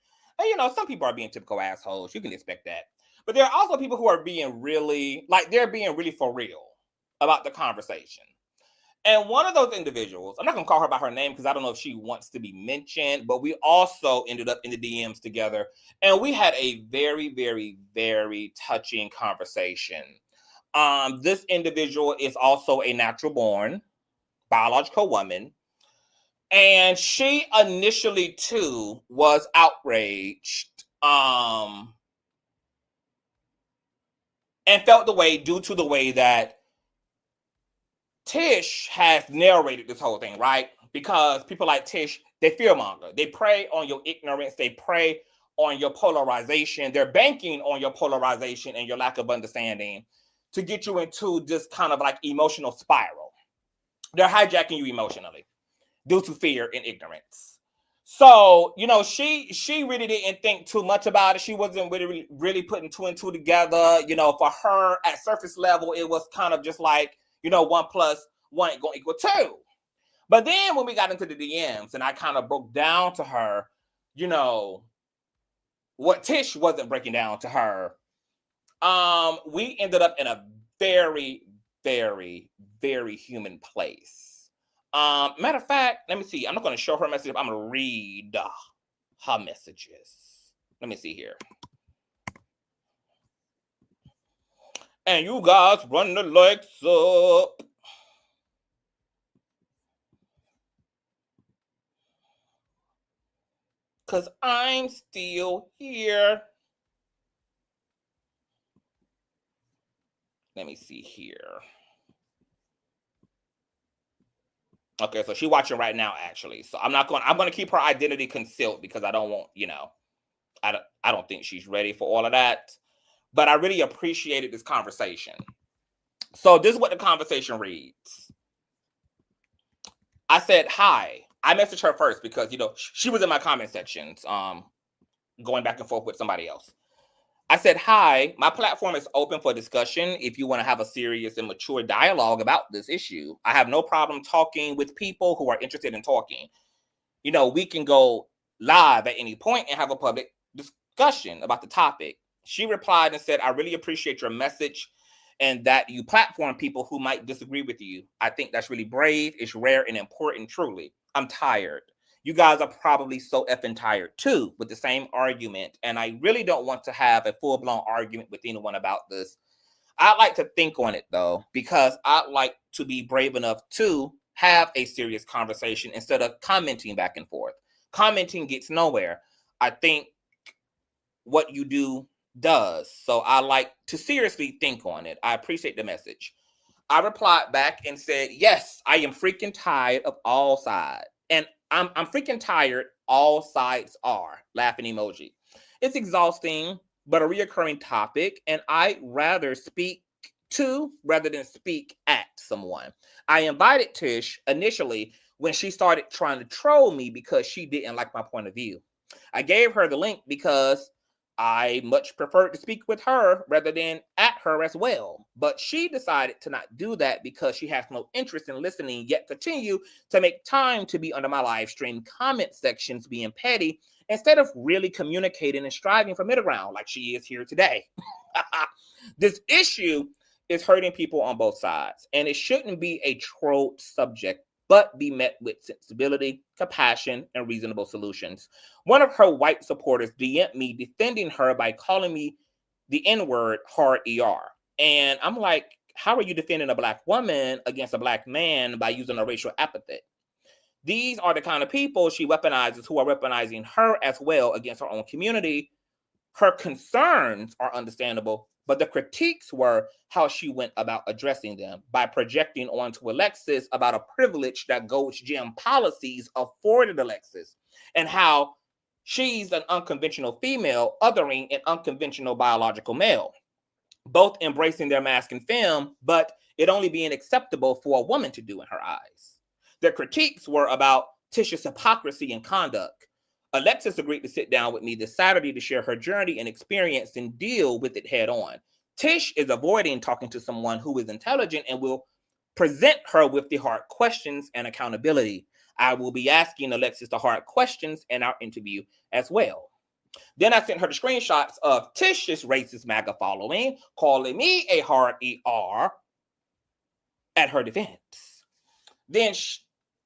And, you know, some people are being typical assholes. You can expect that. But there are also people who are being really, like, they're being really for real about the conversation. And one of those individuals, I'm not going to call her by her name because I don't know if she wants to be mentioned, but we also ended up in the DMs together. And we had a very, very, very touching conversation. This individual is also a natural born biological woman. And she initially, too, was outraged and felt the way due to the way that Tish has narrated this whole thing, right? Because people like Tish, they fearmonger. They prey on your ignorance. They prey on your polarization. They're banking on your polarization and your lack of understanding to get you into this kind of like emotional spiral. They're hijacking you emotionally due to fear and ignorance. So, you know, she really didn't think too much about it. She wasn't really putting two and two together. You know, for her at surface level, it was kind of just like, you know, 1 + 1 ain't gonna equal 2. But then when we got into the DMs and I kind of broke down to her, you know, what Tish wasn't breaking down to her, we ended up in a very, very, very human place. Matter of fact, let me see. I'm not going to show her message. I'm going to read her messages. Let me see here. And you guys run the lights up. Because I'm still here. Let me see here. Okay, so she's watching right now, actually. So I'm going to keep her identity concealed because I don't want, you know, I don't think she's ready for all of that. But I really appreciated this conversation. So this is what the conversation reads. I said, hi. I messaged her first because, you know, she was in my comment sections, going back and forth with somebody else. I said, hi, my platform is open for discussion if you want to have a serious and mature dialogue about this issue. I have no problem talking with people who are interested in talking. You know, we can go live at any point and have a public discussion about the topic. She replied and said, I really appreciate your message and that you platform people who might disagree with you. I think that's really brave. It's rare and important, truly. I'm tired. You guys are probably so effing tired too with the same argument. And I really don't want to have a full-blown argument with anyone about this. I'd like to think on it though, because I'd like to be brave enough to have a serious conversation instead of commenting back and forth. Commenting gets nowhere. I think what you do does. So I like to seriously think on it. I appreciate the message. I replied back and said, yes, I am freaking tired of all sides. And I'm freaking tired. All sides are. Laughing emoji. It's exhausting, but a reoccurring topic. And I'd rather speak to rather than speak at someone. I invited Tish initially when she started trying to troll me because she didn't like my point of view. I gave her the link because I much preferred to speak with her rather than at her as well. But she decided to not do that because she has no interest in listening, yet continue to make time to be under my live stream comment sections being petty instead of really communicating and striving for middle ground like she is here today. This issue is hurting people on both sides, and it shouldn't be a trolled subject, but be met with sensibility, compassion, and reasonable solutions. One of her white supporters DM'd me defending her by calling me the N-word hard ER. And I'm like, how are you defending a black woman against a black man by using a racial epithet? These are the kind of people she weaponizes who are weaponizing her as well against her own community. Her concerns are understandable, but the critiques were how she went about addressing them by projecting onto Alexis about a privilege that Gold's Gym policies afforded Alexis and how She's an unconventional female, othering an unconventional biological male, both embracing their mask and femme, but it only being acceptable for a woman to do in her eyes. Their critiques were about Tish's hypocrisy and conduct. Alexis agreed to sit down with me this Saturday to share her journey and experience and deal with it head on. Tish is avoiding talking to someone who is intelligent and will present her with the hard questions and accountability. I will be asking Alexis the hard questions in our interview as well. Then I sent her the screenshots of Tish's racist MAGA following, calling me a hard ER at her defense. Then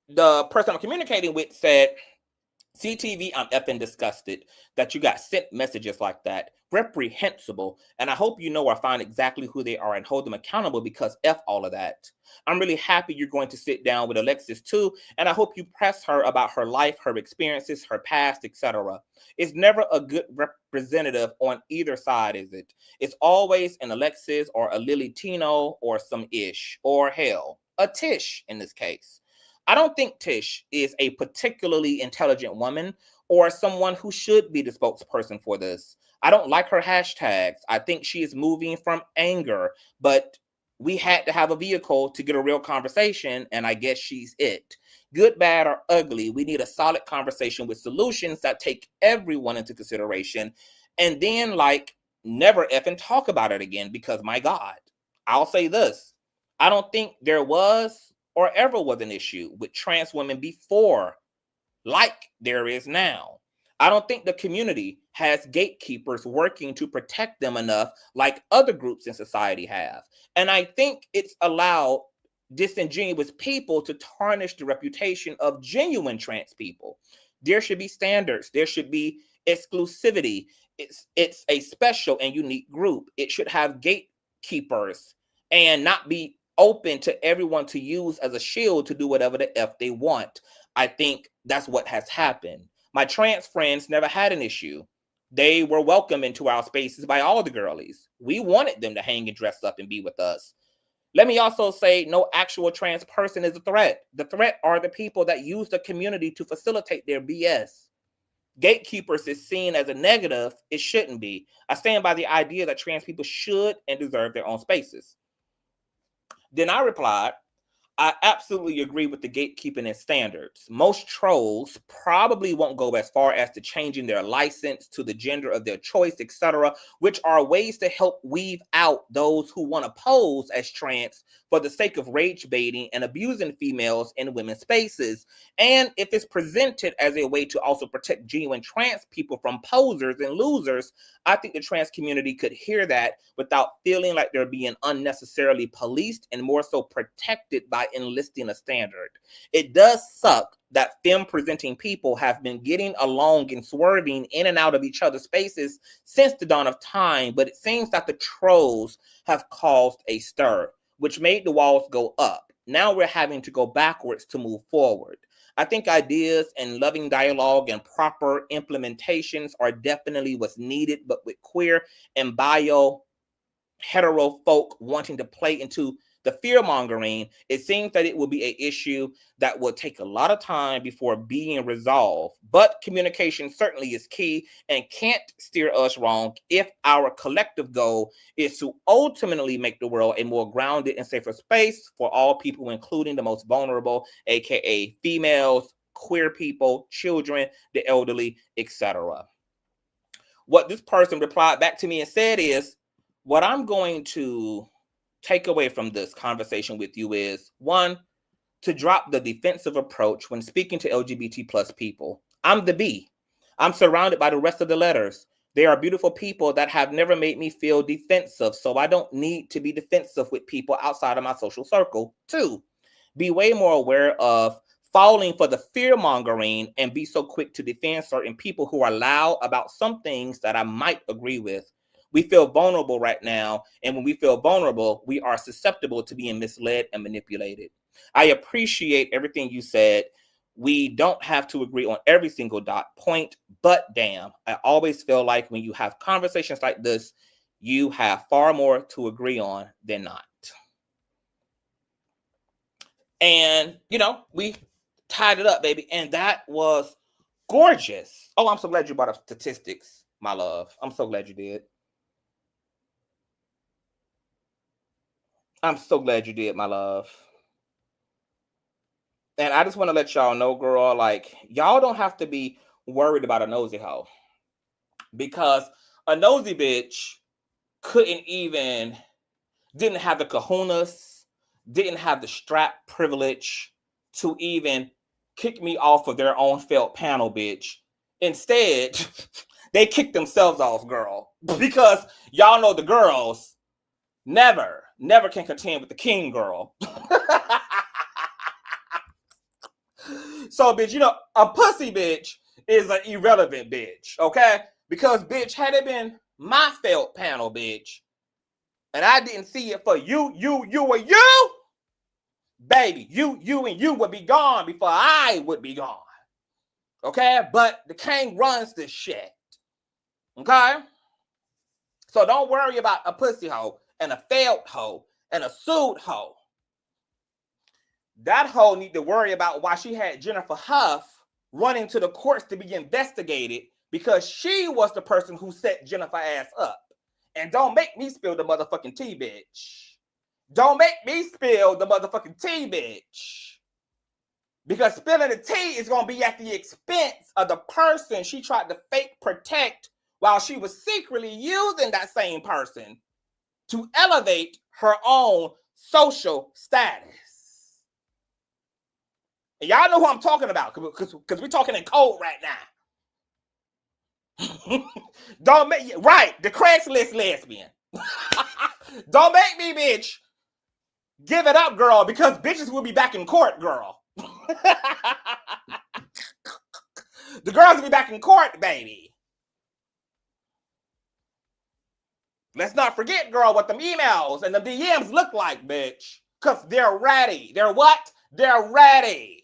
the person I'm communicating with said, CTV, I'm effing disgusted that you got sent messages like that. Reprehensible. And I hope you know or find exactly who they are and hold them accountable, because F all of that. I'm really happy you're going to sit down with Alexis too. And I hope you press her about her life, her experiences, her past, etc. It's never a good representative on either side, is it? It's always an Alexis or a Lily Tino or some Ish, or hell, a Tish in this case. I don't think Tish is a particularly intelligent woman or someone who should be the spokesperson for this. I don't like her hashtags. I think she is moving from anger, but we had to have a vehicle to get a real conversation, and I guess she's it. Good, bad, or ugly, we need a solid conversation with solutions that take everyone into consideration, and then, never effing talk about it again, because, my God, I'll say this. I don't think there was or ever was an issue with trans women before like there is now. I don't think the community has gatekeepers working to protect them enough like other groups in society have. And I think it's allowed disingenuous people to tarnish the reputation of genuine trans people. There should be standards. There should be exclusivity. It's a special and unique group. It should have gatekeepers and not be open to everyone to use as a shield to do whatever the F they want. I think that's what has happened. My trans friends never had an issue. They were welcome into our spaces by all the girlies. We wanted them to hang and dress up and be with us. Let me also say, no actual trans person is a threat. The threat are the people that use the community to facilitate their BS. Gatekeepers is seen as a negative. It shouldn't be. I stand by the idea that trans people should and deserve their own spaces. Then I replied, I absolutely agree with the gatekeeping and standards. Most trolls probably won't go as far as to changing their license to the gender of their choice, etc., which are ways to help weed out those who want to pose as trans for the sake of rage baiting and abusing females in women's spaces. And if it's presented as a way to also protect genuine trans people from posers and losers, I think the trans community could hear that without feeling like they're being unnecessarily policed and more so protected by enlisting a standard. It does suck that femme-presenting people have been getting along and swerving in and out of each other's spaces since the dawn of time, but it seems that the trolls have caused a stir, which made the walls go up. Now we're having to go backwards to move forward. I think ideas and loving dialogue and proper implementations are definitely what's needed, but with queer and hetero folk wanting to play into the fear-mongering, it seems that it will be an issue that will take a lot of time before being resolved. But communication certainly is key and can't steer us wrong if our collective goal is to ultimately make the world a more grounded and safer space for all people, including the most vulnerable, aka females, queer people, children, the elderly, etc. What this person replied back to me and said is, what I'm going to take away from this conversation with you is, one, to drop the defensive approach when speaking to LGBT plus people. I'm the B. I'm surrounded by the rest of the letters. They are beautiful people that have never made me feel defensive, so I don't need to be defensive with people outside of my social circle. Two, be way more aware of falling for the fear-mongering and be so quick to defend certain people who are loud about some things that I might agree with. We feel vulnerable right now, and when we feel vulnerable, we are susceptible to being misled and manipulated. I appreciate everything you said. We don't have to agree on every single point, but damn, I always feel like when you have conversations like this, you have far more to agree on than not. And, we tied it up, baby, and that was Gorgeous. Oh, I'm so glad you brought up statistics, my love. I'm so glad you did. I'm so glad you did, my love. And I just want to let y'all know, girl, like, y'all don't have to be worried about a nosy hoe. Because a nosy bitch didn't have the kahunas, didn't have the strap privilege to even kick me off of their own felt panel, bitch. Instead, they kicked themselves off, girl. Because y'all know the girls never can contend with the king, girl. So, bitch, a pussy bitch is an irrelevant bitch, okay? Because, bitch, had it been my felt panel, bitch, and I didn't see it for you, and you, baby, you would be gone before I would be gone, okay? But the king runs this shit, okay? So don't worry about a pussy hoe and a failed hoe and a sued hoe. That hoe need to worry about why she had Jennifer Huff running to the courts to be investigated because she was the person who set Jennifer ass up. And don't make me spill the motherfucking tea, bitch. Don't make me spill the motherfucking tea, bitch. Because spilling the tea is going to be at the expense of the person she tried to fake protect while she was secretly using that same person to elevate her own social status. And y'all know who I'm talking about because we're talking in code right now. Don't make right, the Craigslist lesbian. Don't make me, bitch, give it up, girl, because bitches will be back in court, girl. The girls will be back in court, baby. Let's not forget, girl, what them emails and the DMs look like, bitch. Because they're ready. They're what? They're ready.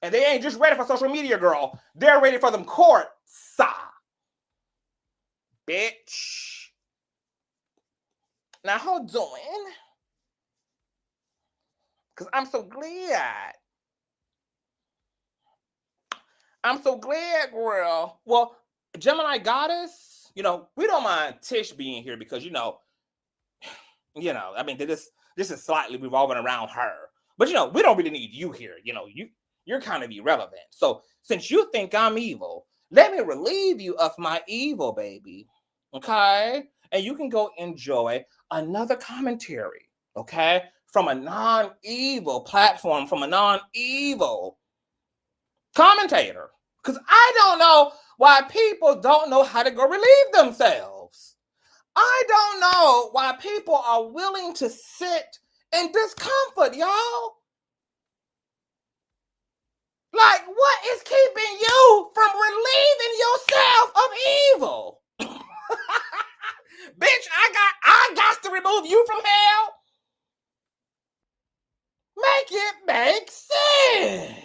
And they ain't just ready for social media, girl. They're ready for them courts. Bitch. Now, how doing? Because I'm so glad. I'm so glad, girl. Well, Gemini Goddess, we don't mind Tish being here because, I mean, this is slightly revolving around her. But, we don't really need you here. You're kind of irrelevant. So since you think I'm evil, let me relieve you of my evil, baby. Okay? And you can go enjoy another commentary, okay? From a non-evil platform, from a non-evil commentator. Because I don't know why people don't know how to go relieve themselves. I don't know why people are willing to sit in discomfort, y'all. Like, what is keeping you from relieving yourself of evil? Bitch, I got to remove you from hell. Make it make sense.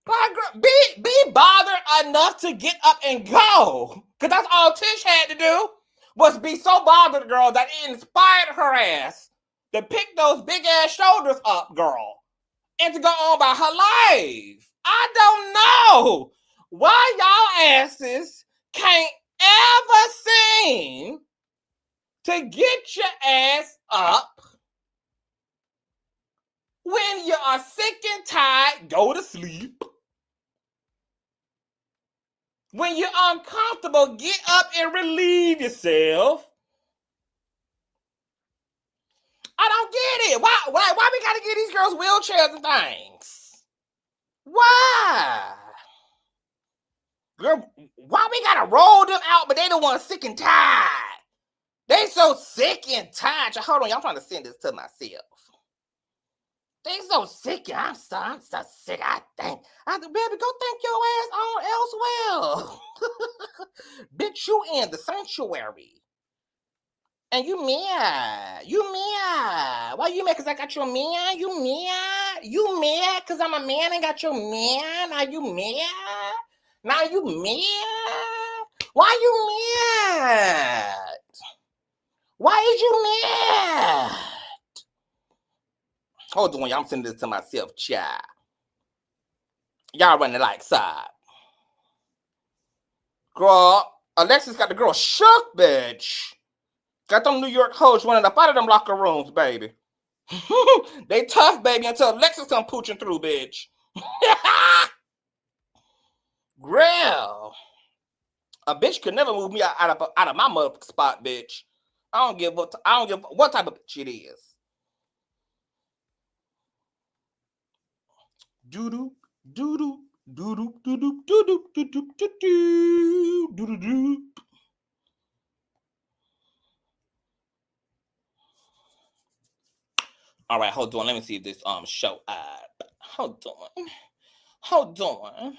Like, be bothered enough to get up and go. Because that's all Tish had to do was be so bothered, girl, that it inspired her ass to pick those big ass shoulders up, girl, and to go on by her life. I don't know why y'all asses can't ever seem to get your ass up when you are sick and tired, go to sleep. When you're uncomfortable, get up and relieve yourself. I don't get it. Why we gotta give these girls wheelchairs and things? Why? Girl, why we gotta roll them out, but they the ones sick and tired? They so sick and tired. Hold on, y'all trying to send this to myself. They so sick. I'm so sick. I think. Baby, go think your ass on elsewhere. Bitch, you in the sanctuary. And you mad. You mad. Why you mad? Because I got your man? You mad? You mad because I'm a man and got your man? Now you mad? Now you mad? Why you mad? Why is you mad? Hold on, y'all. I'm sending this to myself, child. Y'all running like side. Girl, Alexis got the girl shook, bitch. Got them New York hoes running up out of them locker rooms, baby. They tough, baby, until Alexis come pooching through, bitch. Girl. A bitch could never move me out of my motherfucking spot, bitch. I don't give what type of bitch it is. Doo-doo, doo-doo, doo-doo, doo-doo, doo-doo, doo-doo, doo-doo, doo-doo. All right, hold on. Let me see if this show up. Hold on.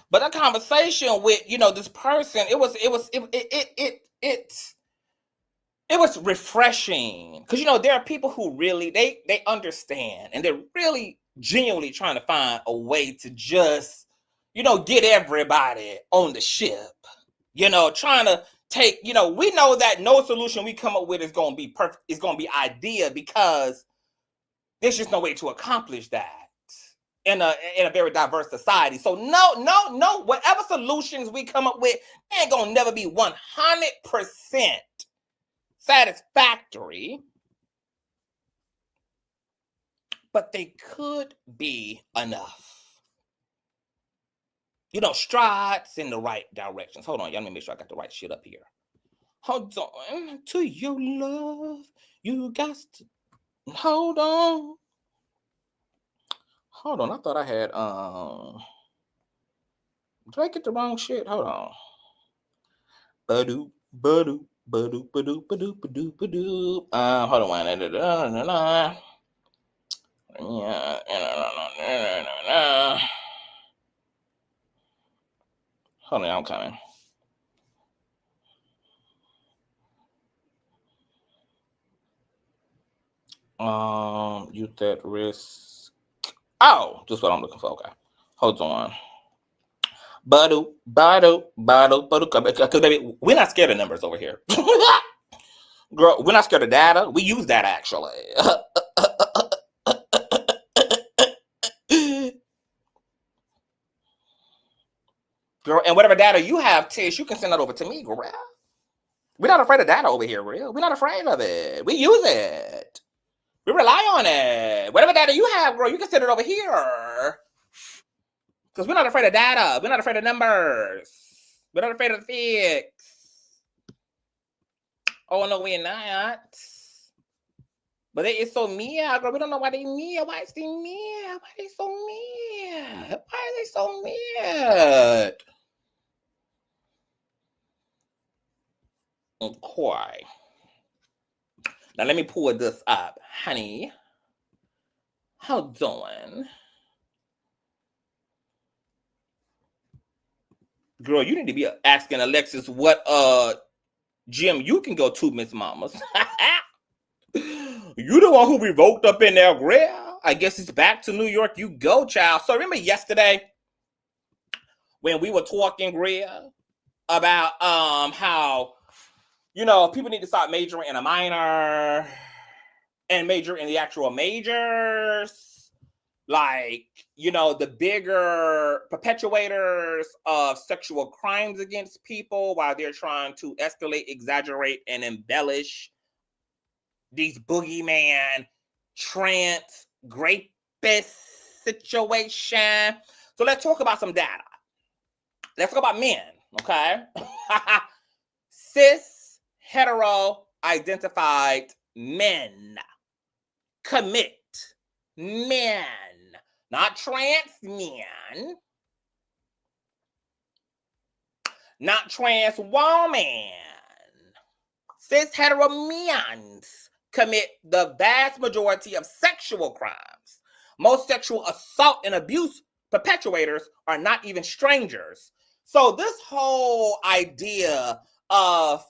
But that conversation with this person, it was refreshing because there are people who really they understand and they're really genuinely trying to find a way to just get everybody on the ship. Trying to take we know that no solution we come up with is going to be perfect. It's going to be ideal because there's just no way to accomplish that in a very diverse society. So no, whatever solutions we come up with ain't gonna never be 100% satisfactory, but they could be enough. Strides in the right directions. Hold on, y'all. Let me make sure I got the right shit up here. Hold on. To your love, you got to hold on. Hold on, I thought I had did I get the wrong shit? Hold on. Hold on. Hold on, I'm coming. Youth at risk. Oh, just what I'm looking for. Okay. Hold on. Because baby, we're not scared of numbers over here. Girl, we're not scared of data. We use data actually. Girl, and whatever data you have, Tish, you can send that over to me, girl. We're not afraid of data over here, real. We're not afraid of it. We use it. We rely on it. Whatever data you have, girl, you can send it over here. Because we're not afraid of data. We're not afraid of numbers. We're not afraid of facts. Oh, no, we're not. But it's so mean, girl. We don't know why they mean. Why is they mean? Why are they so mean? Why are they so mean? Okay. Now, let me pull this up. Honey, how doing? Girl, you need to be asking Alexis what gym you can go to, Miss Mamas. You the one who revoked up in there, girl. I guess it's back to New York. You go, child. So remember yesterday when we were talking, girl, about how people need to start majoring in a minor and major in the actual majors. Like, the bigger perpetuators of sexual crimes against people while they're trying to escalate, exaggerate, and embellish these boogeyman trans rapist situation. So let's talk about some data. Let's talk about men, okay? Cis, hetero, identified men commit men. Not trans men. Not trans woman. Cis hetero men commit the vast majority of sexual crimes. Most sexual assault and abuse perpetrators are not even strangers. So this whole idea of,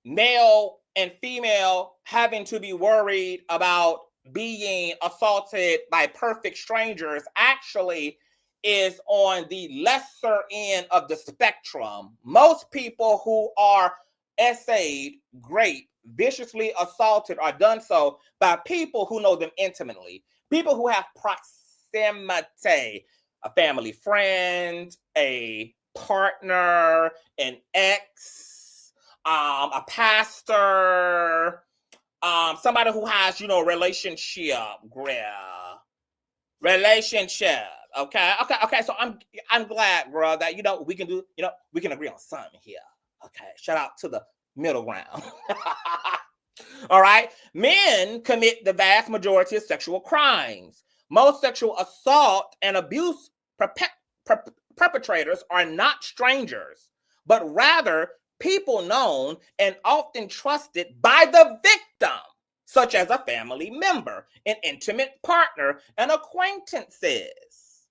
male and female having to be worried about being assaulted by perfect strangers actually is on the lesser end of the spectrum. Most people who are essayed, raped, viciously assaulted are done so by people who know them intimately. People who have proximity, a family friend, a partner, an ex, a pastor, somebody who has, relationship. Okay. So I'm glad, bro, that we can do, we can agree on something here. Okay. Shout out to the middle ground. All right. Men commit the vast majority of sexual crimes. Most sexual assault and abuse perpetrators are not strangers, but rather people known and often trusted by the victim, such as a family member, an intimate partner, and acquaintances.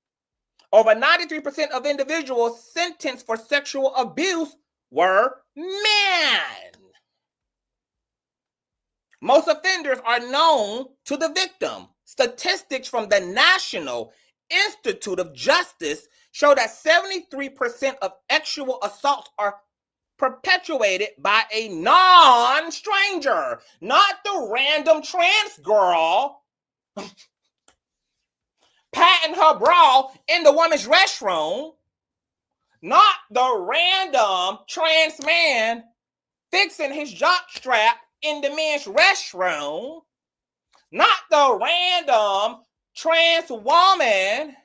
Over 93% of individuals sentenced for sexual abuse were men. Most offenders are known to the victim. Statistics from the National Institute of Justice show that 73% of sexual assaults are perpetuated by a non-stranger, not the random trans girl patting her bra in the woman's restroom, not the random trans man fixing his jock strap in the men's restroom, not the random trans woman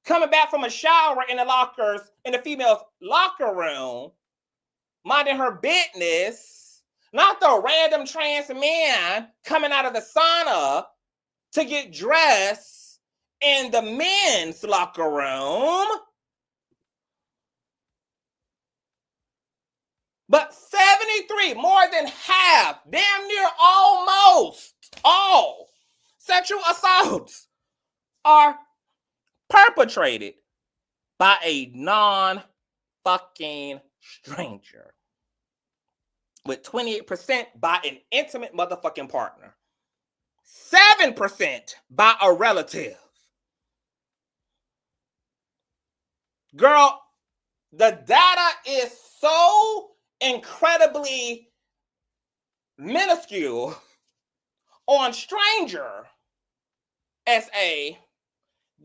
coming back from a shower in the female's locker room, minding her business, not the random trans man coming out of the sauna to get dressed in the men's locker room. But 73, more than half, damn near almost all sexual assaults are perpetrated by a non-fucking stranger, with 28% by an intimate motherfucking partner, 7% by a relative. Girl, the data is so incredibly minuscule on stranger SA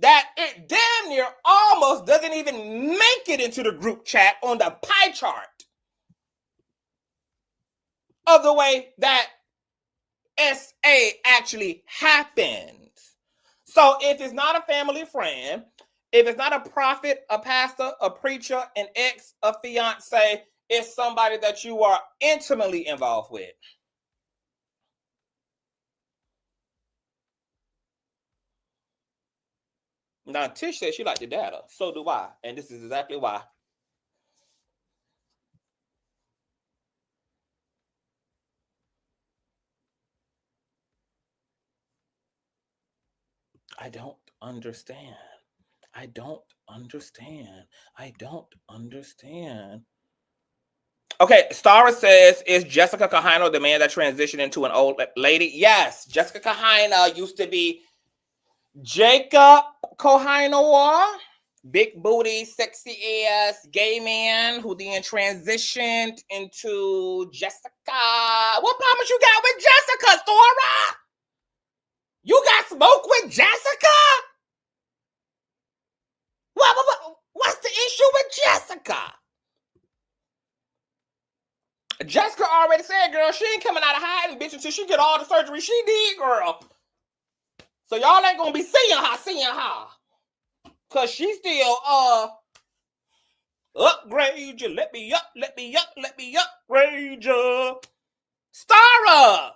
that it damn near almost doesn't even make it into the group chat on the pie chart of the way that SA actually happens. So if it's not a family friend, if it's not a prophet, a pastor, a preacher, an ex, a fiance, it's somebody that you are intimately involved with. Now, Tish says she liked the data. So do I. And this is exactly why. I don't understand. Okay, Stara says, is Jessica Kahino the man that transitioned into an old lady? Yes, Jessica Kahino used to be Jacob Kahino, big booty, sexy ass gay man who then transitioned into Jessica. What problems you got with Jessica, Stara? You got smoke with Jessica? What's the issue with Jessica? Jessica already said, girl, she ain't coming out of hiding, bitch, until she get all the surgery she did, girl. So y'all ain't gonna be seeing her. Cause she still upgrade you. Let me upgrade you. Stara!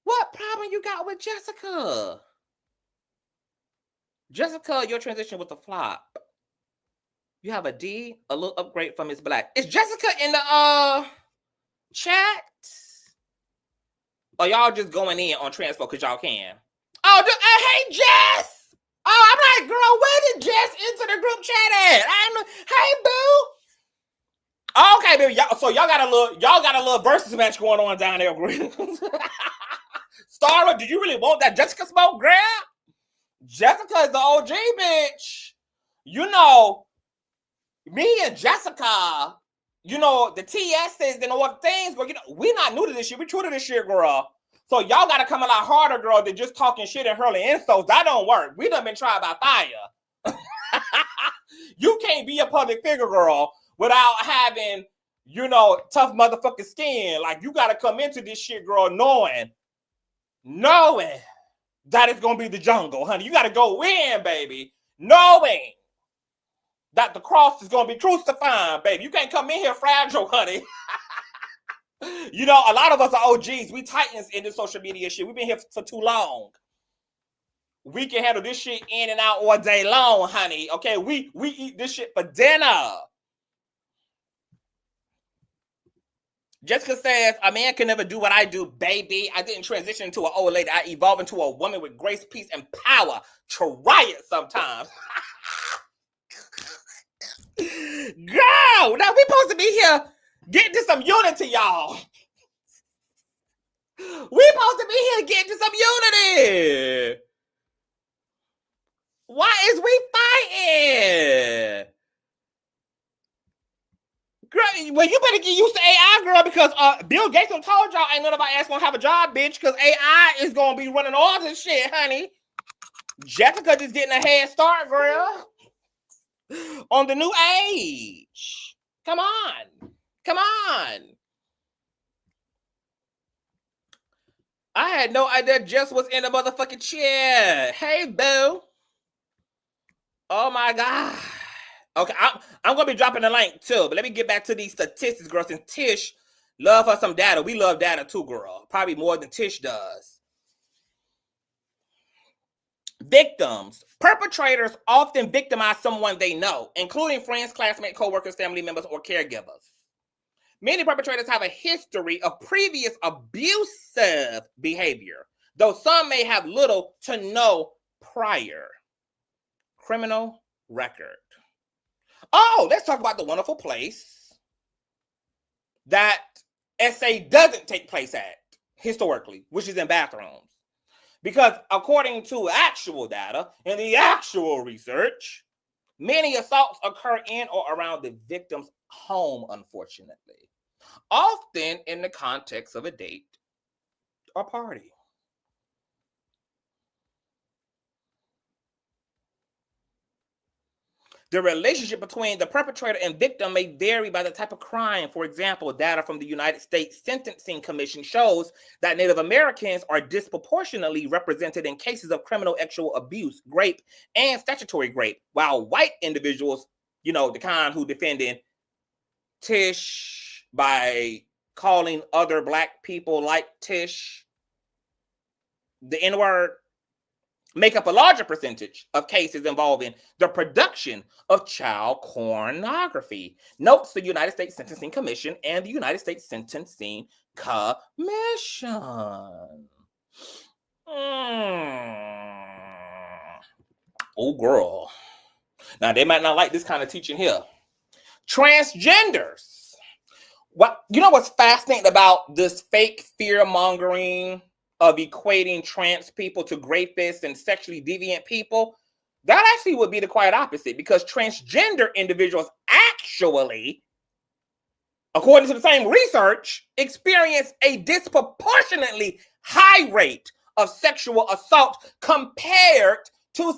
What problem you got with Jessica? Jessica, your transition was a flop. You have a D, a little upgrade from Miss Black. Is Jessica in the chat? Or y'all just going in on transfer because y'all can? Oh, hey, Jess! Oh, I'm like, girl, where did Jess enter the group chat at? Hey, boo! Oh, okay, baby. So y'all got a little versus match going on down there, girl. Stara, do you really want that Jessica smoke, girl? Jessica is the OG bitch. You know, me and Jessica, you know, the TSs and all the things, but you know, we not new to this shit. We true to this shit, girl. So y'all got to come a lot harder, girl, than just talking shit and hurling insults. That don't work. We done been tried by fire. You can't be a public figure, girl, without having, you know, tough motherfucking skin. Like, you got to come into this shit, girl, knowing that it's going to be the jungle, honey. You got to go in, baby, knowing that the cross is going to be crucified, baby. You can't come in here fragile, honey. You know, a lot of us are OGs. We titans in this social media shit. We've been here for too long. We can handle this shit in and out all day long, honey. Okay, we eat this shit for dinner. Jessica says, a man can never do what I do, baby. I didn't transition into an old lady. I evolved into a woman with grace, peace, and power. Try it sometimes. Girl, now we supposed to be here getting to some unity, y'all. We supposed to be here getting to some unity. Why is we fighting? Girl, well, you better get used to AI, girl, because Bill Gates done told y'all ain't none of our ass gonna have a job, bitch, because AI is gonna be running all this shit, honey. Jessica just getting a head start, girl, on the new age. Come on. Come on. I had no idea Jess was in the motherfucking chair. Hey, boo. Oh, my God. Okay, I'm going to be dropping the link, too. But let me get back to these statistics, girls. And Tish love her some data. We love data, too, girl. Probably more than Tish does. Victims. Perpetrators often victimize someone they know, including friends, classmates, co-workers, family members, or caregivers. Many perpetrators have a history of previous abusive behavior, though some may have little to no prior criminal record. Oh, let's talk about the wonderful place that SA doesn't take place at historically, which is in bathrooms. Because according to actual data and the actual research, many assaults occur in or around the victim's home, unfortunately, often in the context of a date or party. The relationship between the perpetrator and victim may vary by the type of crime. For example, data from the United States Sentencing Commission shows that Native Americans are disproportionately represented in cases of criminal sexual abuse, rape, and statutory rape, while white individuals, you know, the kind who defended Tish by calling other black people like Tish the N-word, make up a larger percentage of cases involving the production of child pornography, notes the United States Sentencing Commission and the United States Sentencing Commission. Oh, girl. Now, they might not like this kind of teaching here. Transgenders. Well, you know what's fascinating about this fake fear-mongering of equating trans people to rapists and sexually deviant people? That actually would be the quite opposite, because transgender individuals actually, according to the same research, experience a disproportionately high rate of sexual assault compared to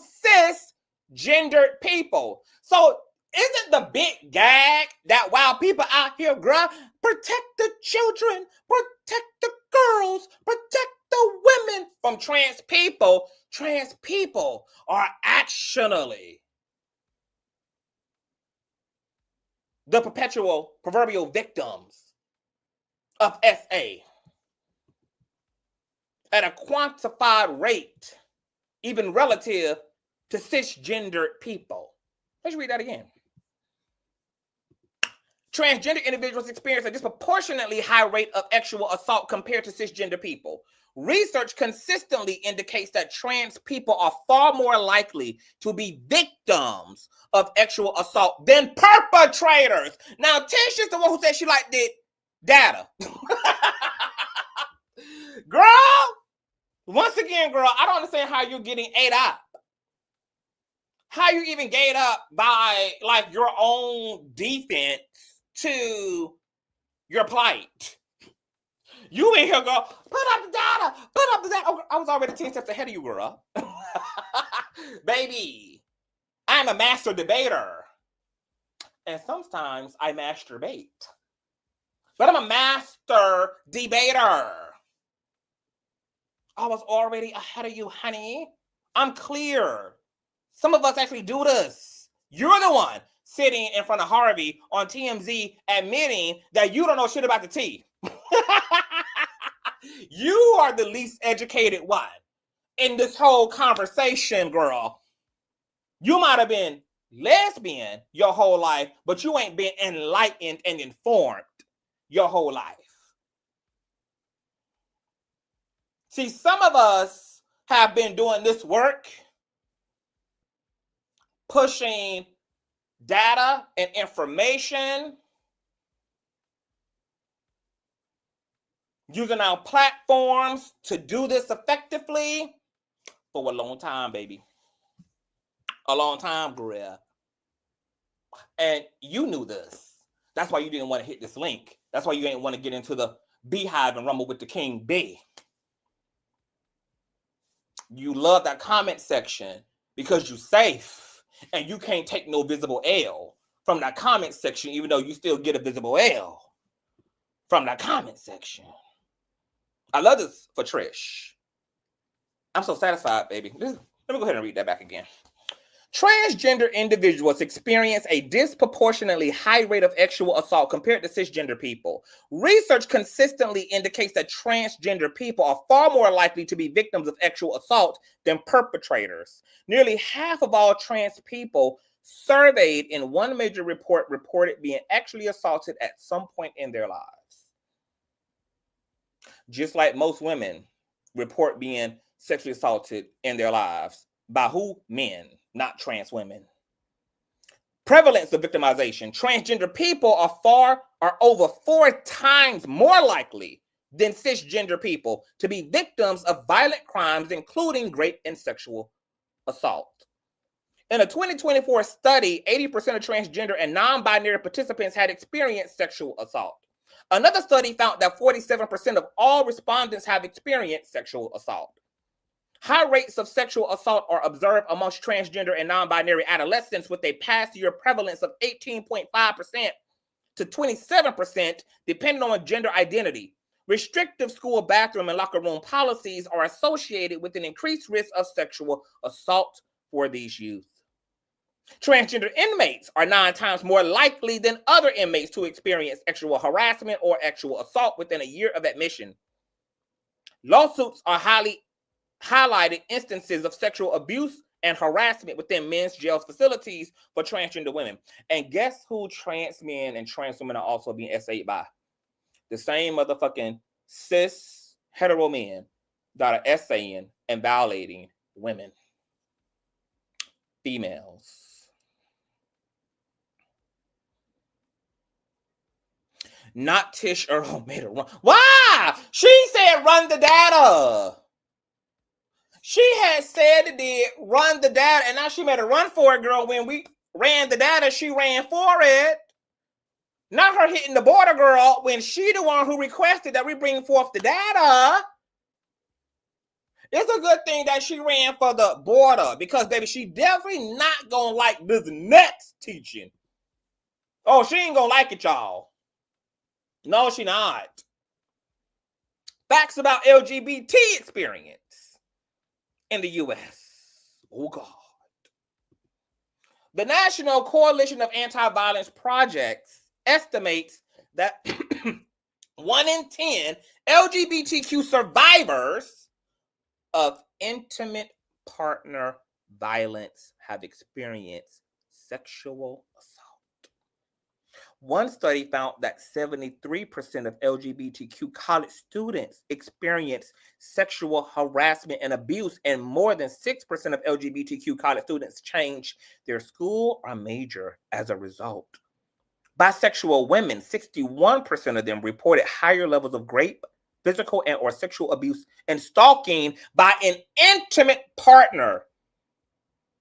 cisgendered people. So isn't the big gag that while people out here, girl, protect the children, protect the girls, protect the women from trans people are actually the perpetual proverbial victims of SA at a quantified rate, even relative to cisgendered people. Let's read that again. Transgender individuals experience a disproportionately high rate of sexual assault compared to cisgender people. Research consistently indicates that trans people are far more likely to be victims of sexual assault than perpetrators. Now, Tish is the one who said she liked the data. Girl, once again, girl, I don't understand how you're getting ate up. How you even get up by like your own defense to your plight. You in here, girl. Put up the data. Put up the data. Oh, I was already 10 steps ahead of you, girl. Baby, I'm a master debater. And sometimes I masturbate. But I'm a master debater. I was already ahead of you, honey. I'm clear. Some of us actually do this. You're the one sitting in front of Harvey on TMZ admitting that you don't know shit about the tea. You are the least educated one in this whole conversation, girl. You might have been lesbian your whole life, but you ain't been enlightened and informed your whole life. See, some of us have been doing this work, pushing data and information, using our platforms to do this effectively for a long time, baby. A long time, girl. And you knew this. That's why you didn't want to hit this link. That's why you didn't want to get into the beehive and rumble with the king bee. You love that comment section because you're safe and you can't take no visible L from that comment section, even though you still get a visible L from that comment section. I love this for Trish. I'm so satisfied, baby. Let me go ahead and read that back again. Transgender individuals experience a disproportionately high rate of sexual assault compared to cisgender people. Research consistently indicates that transgender people are far more likely to be victims of sexual assault than perpetrators. Nearly half of all trans people surveyed in one major report reported being actually assaulted at some point in their lives. Just like most women report being sexually assaulted in their lives. By who? Men, not trans women. Prevalence of victimization. Transgender people are over 4 times more likely than cisgender people to be victims of violent crimes, including rape and sexual assault. In a 2024 study, 80% of transgender and non-binary participants had experienced sexual assault. Another study found that 47% of all respondents have experienced sexual assault. High rates of sexual assault are observed amongst transgender and non-binary adolescents with a past year prevalence of 18.5% to 27%, depending on gender identity. Restrictive school bathroom and locker room policies are associated with an increased risk of sexual assault for these youth. Transgender inmates are 9 times more likely than other inmates to experience sexual harassment or sexual assault within a year of admission. Lawsuits are highlighted instances of sexual abuse and harassment within men's jail facilities for transgender women. And guess who trans men and trans women are also being essayed by? The same motherfucking cis hetero men that are essaying and violating women. Females. Not Tish Earl made a run. Why? She said run the data. She had said it did run the data, and now she made a run for it, girl. When we ran the data, she ran for it. Not her hitting the border, girl, when she the one who requested that we bring forth the data. It's a good thing that she ran for the border because, baby, she definitely not going to like this next teaching. Oh, she ain't going to like it, y'all. No, she not. Facts about LGBT experience in the U.S. Oh, God. The National Coalition of Anti-Violence Projects estimates that 1 in 10 LGBTQ survivors of intimate partner violence have experienced sexual assault. One study found that 73% of LGBTQ college students experience sexual harassment and abuse, and more than 6% of LGBTQ college students change their school or major as a result. Bisexual women, 61% of them reported higher levels of rape, physical and or sexual abuse, and stalking by an intimate partner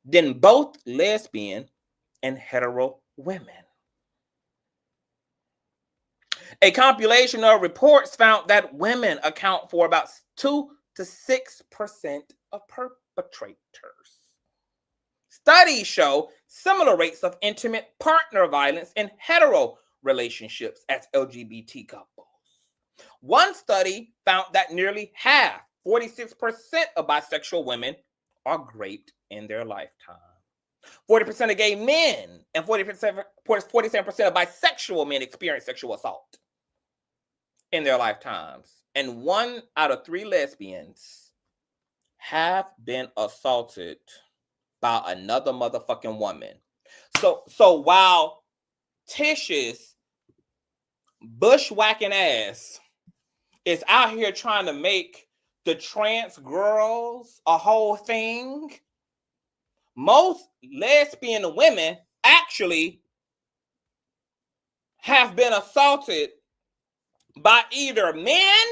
than both lesbian and hetero women. A compilation of reports found that women account for about 2 to 6% of perpetrators. Studies show similar rates of intimate partner violence in hetero relationships as LGBT couples. One study found that nearly half, 46% of bisexual women are raped in their lifetime. 40% of gay men and 47% of bisexual men experience sexual assault in their lifetimes. And 1 out of 3 lesbians have been assaulted by another motherfucking woman. So while Tish's bushwhacking ass is out here trying to make the trans girls a whole thing, most lesbian women actually have been assaulted by either men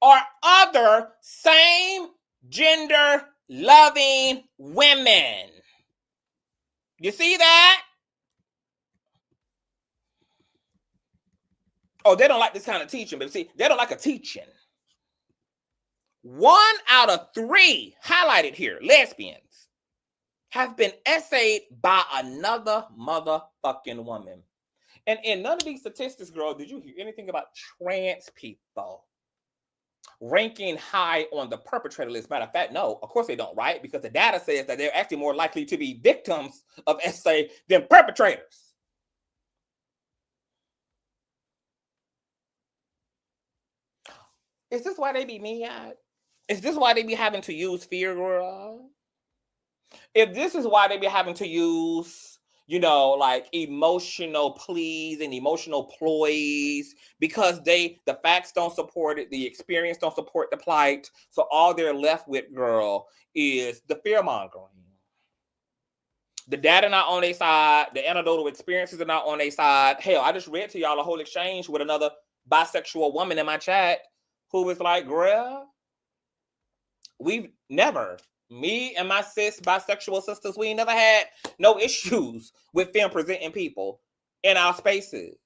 or other same gender loving women. You see that? Oh, they don't like this kind of teaching, but see, they don't like a teaching. 1 out of 3, highlighted here, lesbians, have been essayed by another motherfucking woman. And in none of these statistics, girl, did you hear anything about trans people ranking high on the perpetrator list? Matter of fact, no, of course they don't, right? Because the data says that they're actually more likely to be victims of SA than perpetrators. Is this why they be mean-eyed? Is this why they be having to use fear, girl? If this is why they be having to use, like emotional pleas and emotional ploys, because the facts don't support it, the experience don't support the plight, so all they're left with, girl, is the fear mongering. The data not on their side, the anecdotal experiences are not on their side. Hell, I just read to y'all a whole exchange with another bisexual woman in my chat who was like, girl, we've never, me and my cis bisexual sisters, we never had no issues with femme presenting people in our spaces.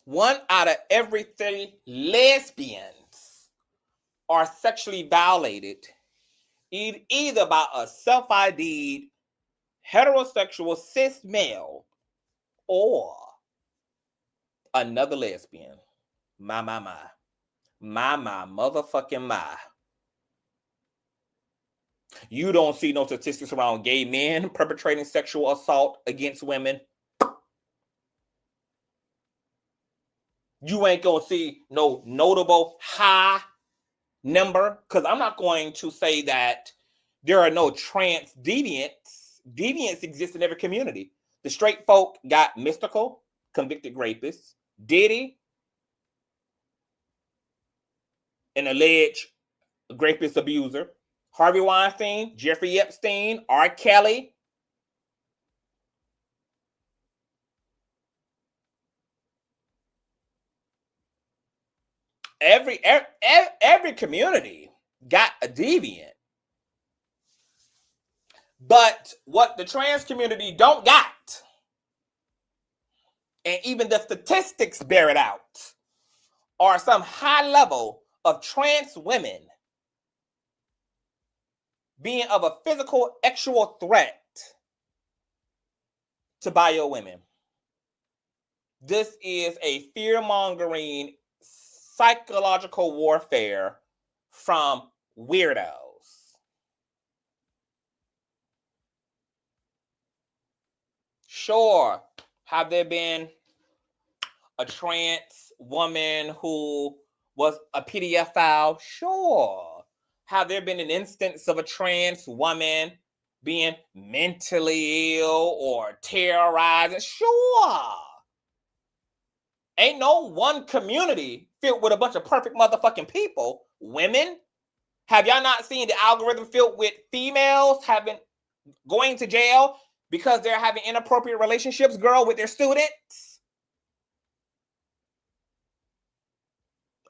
One out of every 3 lesbians are sexually violated either by a self-ID'd heterosexual cis male or another lesbian. My motherfucking my. You don't see no statistics around gay men perpetrating sexual assault against women. You ain't gonna see no notable high number, because I'm not going to say that there are no trans deviants. Deviants exist in every community. The straight folk got mystical, convicted rapists, Diddy, an alleged rapist abuser, Harvey Weinstein, Jeffrey Epstein, R. Kelly. Every community got a deviant. But what the trans community don't got, and even the statistics bear it out, are some high level of trans women being of a physical, actual threat to bio women. This is a fear-mongering psychological warfare from weirdos. Sure, have there been a trans woman who was a PDF file? Sure. Have there been an instance of a trans woman being mentally ill or terrorized? Sure. Ain't no one community filled with a bunch of perfect motherfucking people. Women, have y'all not seen the algorithm filled with females going to jail because they're having inappropriate relationships, girl, with their students?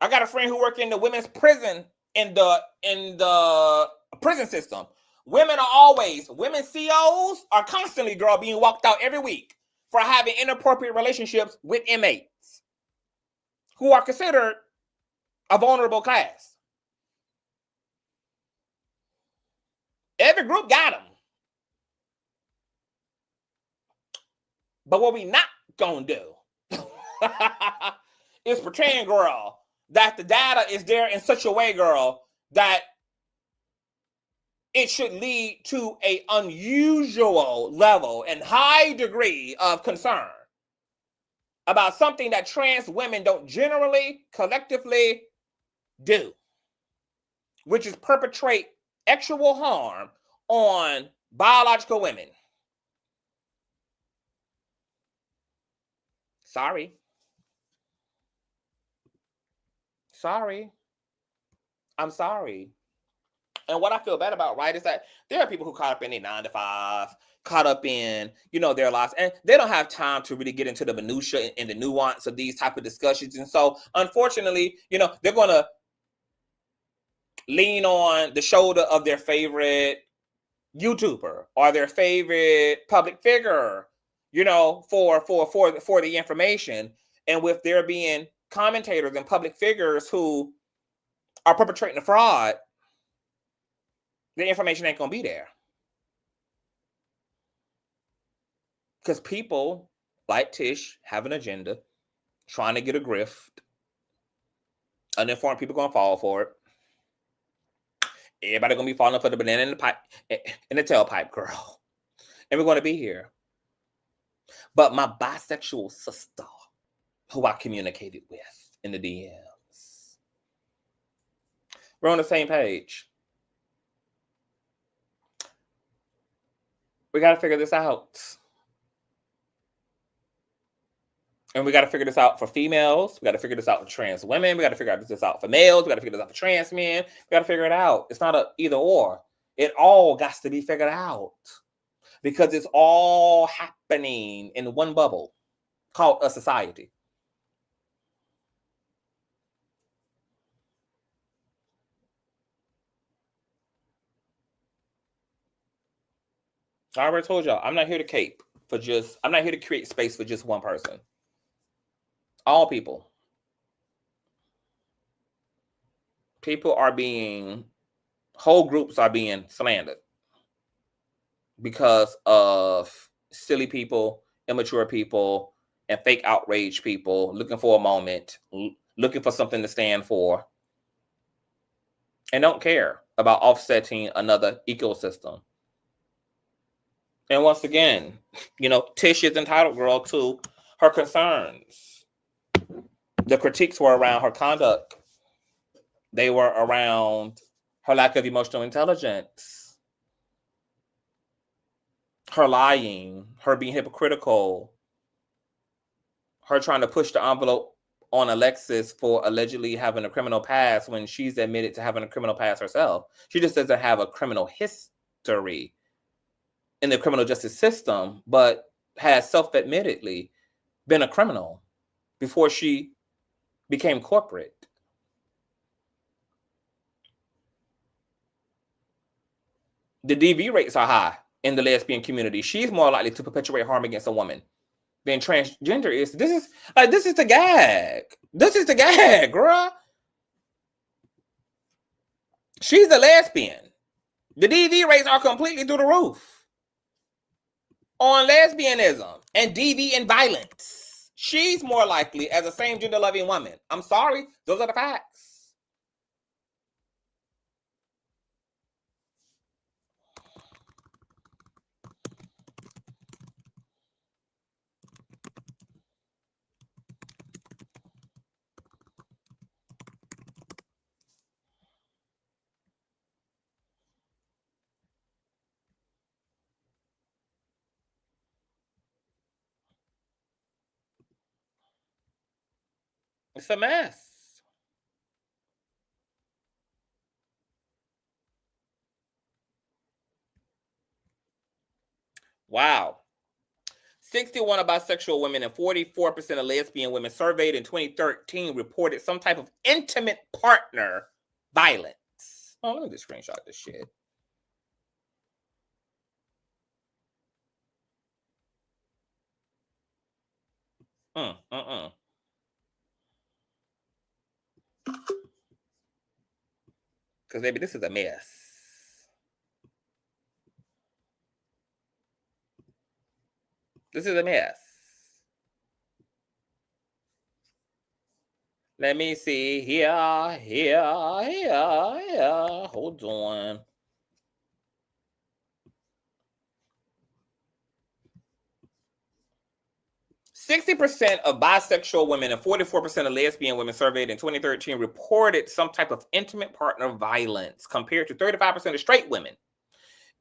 I got a friend who worked in the women's prison in the prison system. Women COs are constantly, girl, being walked out every week for having inappropriate relationships with inmates who are considered a vulnerable class. Every group got them. But what we not gonna do is pretend, girl, that the data is there in such a way, girl, that it should lead to an unusual level and high degree of concern about something that trans women don't generally, collectively do, which is perpetrate actual harm on biological women. Sorry. I'm sorry. And what I feel bad about, right, is that there are people who caught up in a 9 to 5, caught up in, their lives, and they don't have time to really get into the minutia and the nuance of these type of discussions. And so, unfortunately, they're going to lean on the shoulder of their favorite YouTuber or their favorite public figure, for the information. And with there being commentators and public figures who are perpetrating a fraud, the information ain't gonna be there. Because people like Tish have an agenda, trying to get a grift. Uninformed people gonna fall for it. Everybody gonna be falling for the banana in the pipe, in the tailpipe, girl. And we're gonna be here. But my bisexual sister, who I communicated with in the DMs, we're on the same page. We got to figure this out. And we got to figure this out for females. We got to figure this out for trans women. We got to figure this out for males. We got to figure this out for trans men. We got to figure it out. It's not a either or. It all got to be figured out. Because it's all happening in one bubble called a society. I already told y'all, I'm not here to cape for I'm not here to create space for just one person. All people. Whole groups are being slandered because of silly people, immature people, and fake outrage people looking for a moment, looking for something to stand for, and don't care about offsetting another ecosystem. And once again, Tish is entitled, girl, to her concerns. The critiques were around her conduct. They were around her lack of emotional intelligence, her lying, her being hypocritical, her trying to push the envelope on Alexis for allegedly having a criminal past when she's admitted to having a criminal past herself. She just doesn't have a criminal history in the criminal justice system, but has self-admittedly been a criminal before she became corporate. The DV rates are high in the lesbian community. She's more likely to perpetuate harm against a woman than transgender is. This is the gag. This is the gag, girl. She's a lesbian. The DV rates are completely through the roof on lesbianism and DV and violence. She's more likely as a same gender loving woman. I'm sorry, those are the facts. It's a mess. Wow. 61% of bisexual women and 44% of lesbian women surveyed in 2013 reported some type of intimate partner violence. Oh, let me just screenshot this shit. Because, baby, this is a mess. This is a mess. Let me see. Here. Hold on. %60 of bisexual women and 44% of lesbian women surveyed in 2013 reported some type of intimate partner violence, compared to 35% of straight women.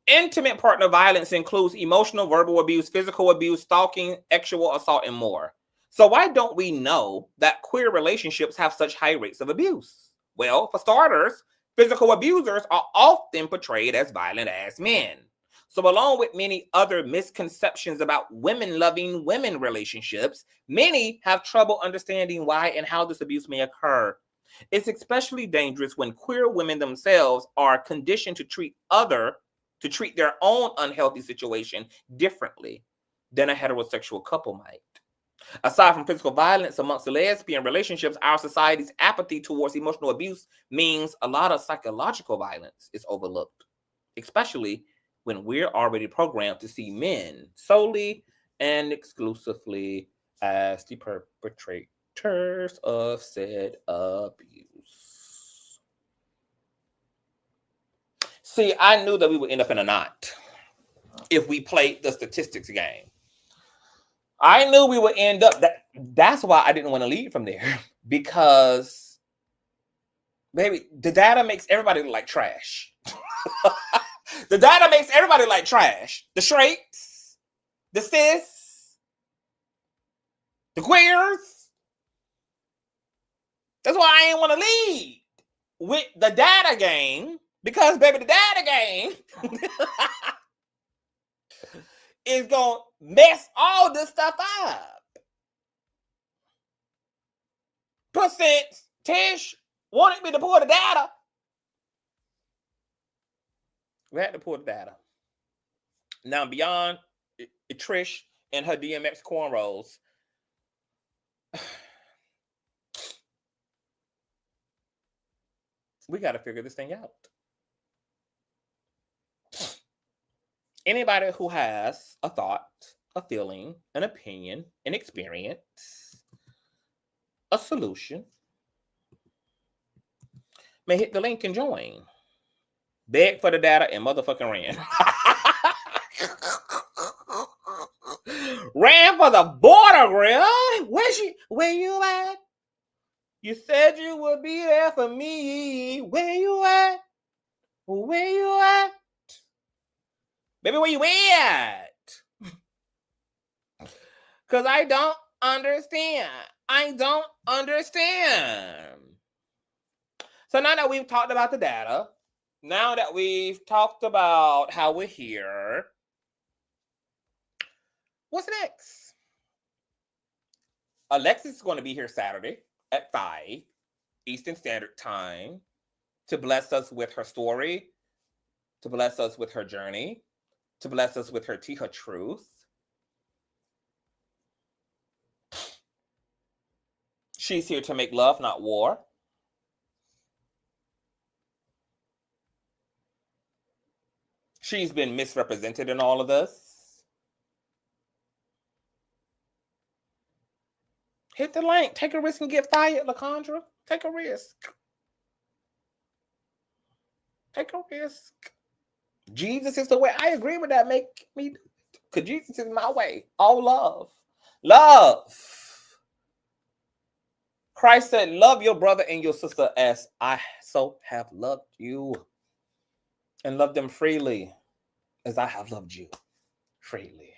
Intimate partner violence includes emotional, verbal abuse, physical abuse, stalking, sexual assault, and more. So why don't we know that queer relationships have such high rates of abuse? Well, for starters, physical abusers are often portrayed as violent ass men. So along with many other misconceptions about women-loving women relationships, many have trouble understanding why and how this abuse may occur. It's especially dangerous when queer women themselves are conditioned to treat their own unhealthy situation differently than a heterosexual couple might. Aside from physical violence amongst the lesbian relationships, our society's apathy towards emotional abuse means a lot of psychological violence is overlooked, especially when we're already programmed to see men solely and exclusively as the perpetrators of said abuse. See, I knew that we would end up in a knot if we played the statistics game. I knew we would end up that's why I didn't want to lead from there, because baby, the data makes everybody look like trash. The data makes everybody like trash. The straights, the cis, the queers. That's why I ain't want to lead with the data game, because baby, the data game is going to mess all this stuff up. But since Tish wanted me to pull the data, we had to pull the data. Now, beyond Trish and her DMX cornrows, we got to figure this thing out. Anybody who has a thought, a feeling, an opinion, an experience, a solution, may hit the link and join. Beg for the data and motherfucking ran. Ran for the border, girl. Where you at? You said you would be there for me. Where you at? Where you at? Baby, where you at? Because I don't understand. So now that we've talked about the data, now that we've talked about how we're here, what's next? Alexis is going to be here Saturday at 5 Eastern Standard Time to bless us with her story, to bless us with her journey, to bless us with her tea, her truth. She's here to make love, not war. She's been misrepresented in all of this. Hit the link. Take a risk and get fired, LaCondra. Take a risk. Take a risk. Jesus is the way. I agree with that. Make me, because Jesus is my way. All love. Love. Christ said, love your brother and your sister as I so have loved you. And love them freely as I have loved you freely.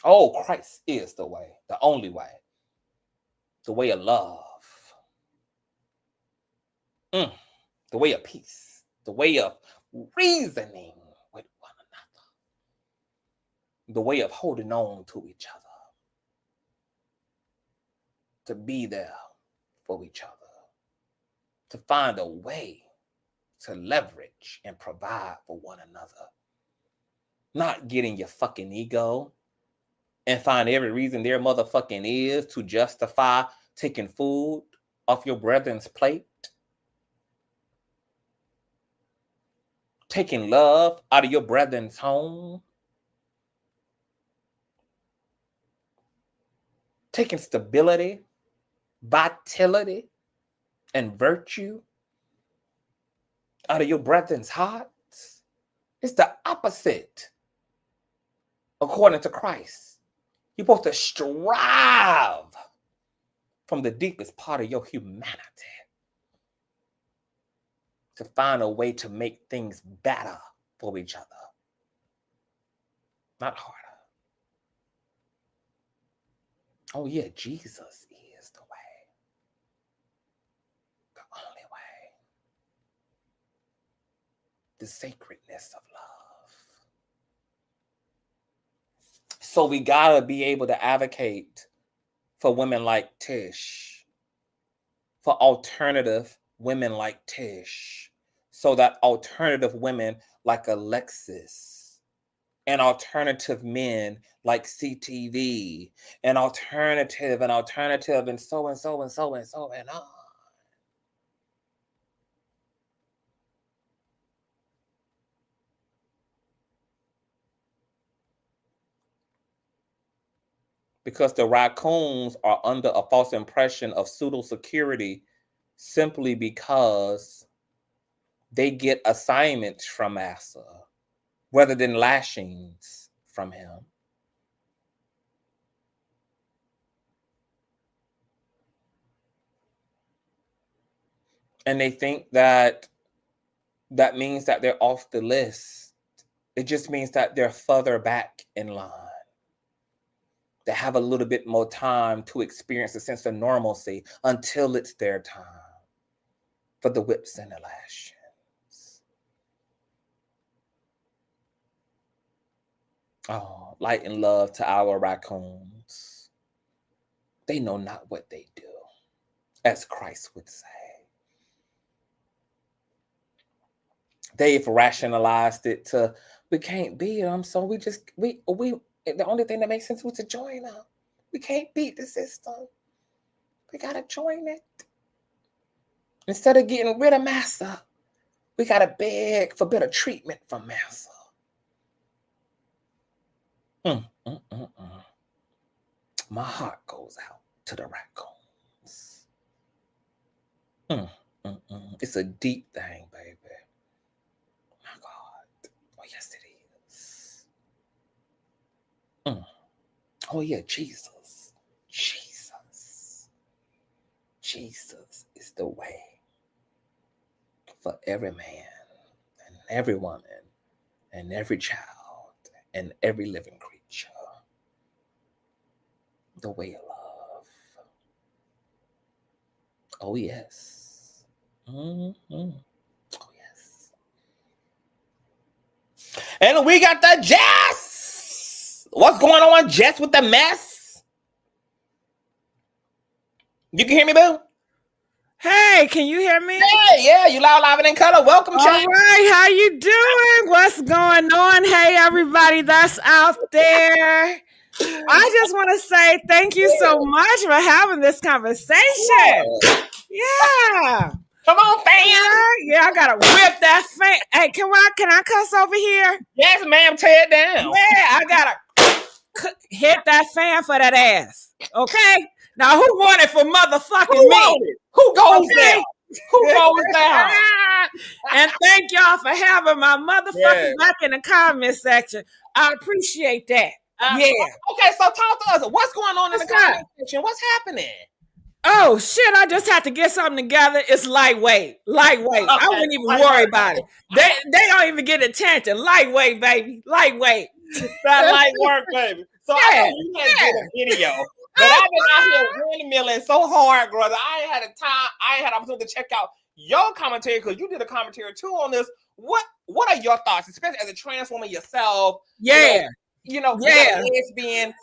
Oh, Christ is the way, the only way, the way of love, the way of peace, the way of reasoning with one another, the way of holding on to each other, to be there for each other, to find a way to leverage and provide for one another. Not getting your fucking ego and find every reason there motherfucking is to justify taking food off your brethren's plate, taking love out of your brethren's home, taking stability, vitality, and virtue out of your brethren's hearts. It's the opposite, according to Christ. You're supposed to strive from the deepest part of your humanity to find a way to make things better for each other, not harder. Oh yeah, Jesus is the way, the only way, the sacredness of love. So we gotta be able to advocate for women like Tish, for alternative women like Tish, so that alternative women like Alexis, and alternative men like CTV, and alternative, and so on. Because the raccoons are under a false impression of pseudo security simply because they get assignments from Massa rather than lashings from him. And they think that that means that they're off the list. It just means that they're further back in line. They have a little bit more time to experience a sense of normalcy until it's their time for the whips and the lashings. Oh, light and love to our raccoons. They know not what they do, as Christ would say. They've rationalized it to, we can't beat them, so we the only thing that makes sense was to join them. We can't beat the system. We gotta join it. Instead of getting rid of Massa, we gotta beg for better treatment from Massa. My heart goes out to the raccoons. It's a deep thing, baby. My God. Oh, yes, it is. Oh, yeah, Jesus. Jesus is the way for every man and every woman and every child and every living creature. The way of love. Oh, yes. Oh, yes. And we got the Jess. What's going on, Jess, with the mess? You can hear me, boo? Hey, can you hear me? Hey, yeah, you loud, live, and in color. Welcome, All right, how you doing? What's going on? Hey, everybody that's out there. I just want to say thank you so much for having this conversation. Yeah. Come on, fam. Yeah, I gotta whip that fan. Hey, can I cuss over here? Yes, ma'am. Tear it down. Yeah, I gotta hit that fan for that ass. Okay? Now, who won it for motherfucking me? Who goes there? Who goes down? And thank y'all for having my motherfucking back in the comment section. I appreciate that. Yeah. Okay, so talk to us. What's going on in the comment section? What's happening? Oh shit! I just had to get something together. It's lightweight. Okay, I wouldn't even worry about it. They don't even get attention. Lightweight, baby. Lightweight. That light work, baby. So I know you can't get a video, but I've been out here windmilling so hard, brother. I ain't had a time. I ain't had opportunity to check out your commentary because you did a commentary too on this. What are your thoughts, especially as a trans woman yourself? You know, lesbian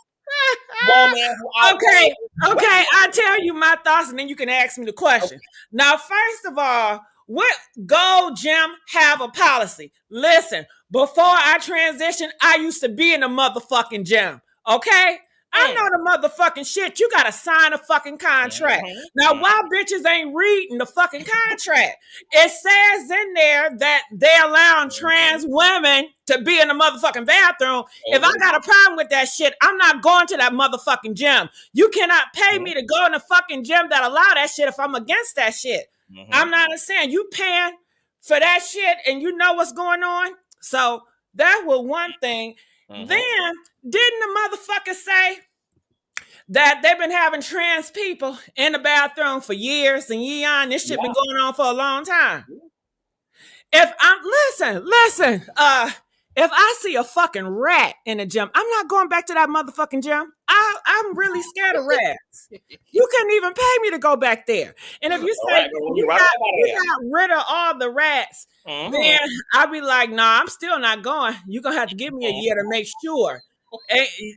woman. Okay. I'll tell you my thoughts and then you can ask me the question. Okay. Now, first of all, what Gold Gym have a policy? Listen, before I transitioned, I used to be in the motherfucking gym. Okay? I know the motherfucking shit. You gotta sign a fucking contract. Now, why bitches ain't reading the fucking contract? It says in there that they allowing trans women to be in the motherfucking bathroom. If I got a problem with that shit, I'm not going to that motherfucking gym. You cannot pay me to go in the fucking gym that allow that shit if I'm against that shit. I'm not understanding. You paying for that shit and you know what's going on? So that was one thing. Then, didn't the motherfucker say that they've been having trans people in the bathroom for years and years? This shit been going on for a long time. If I'm listen, if I see a fucking rat in the gym, I'm not going back to that motherfucking gym. I'm really scared of rats. You couldn't even pay me to go back there. And if you say you got rid of all the rats, then I'll be like, nah, I'm still not going. You're going to have to give me a year to make sure.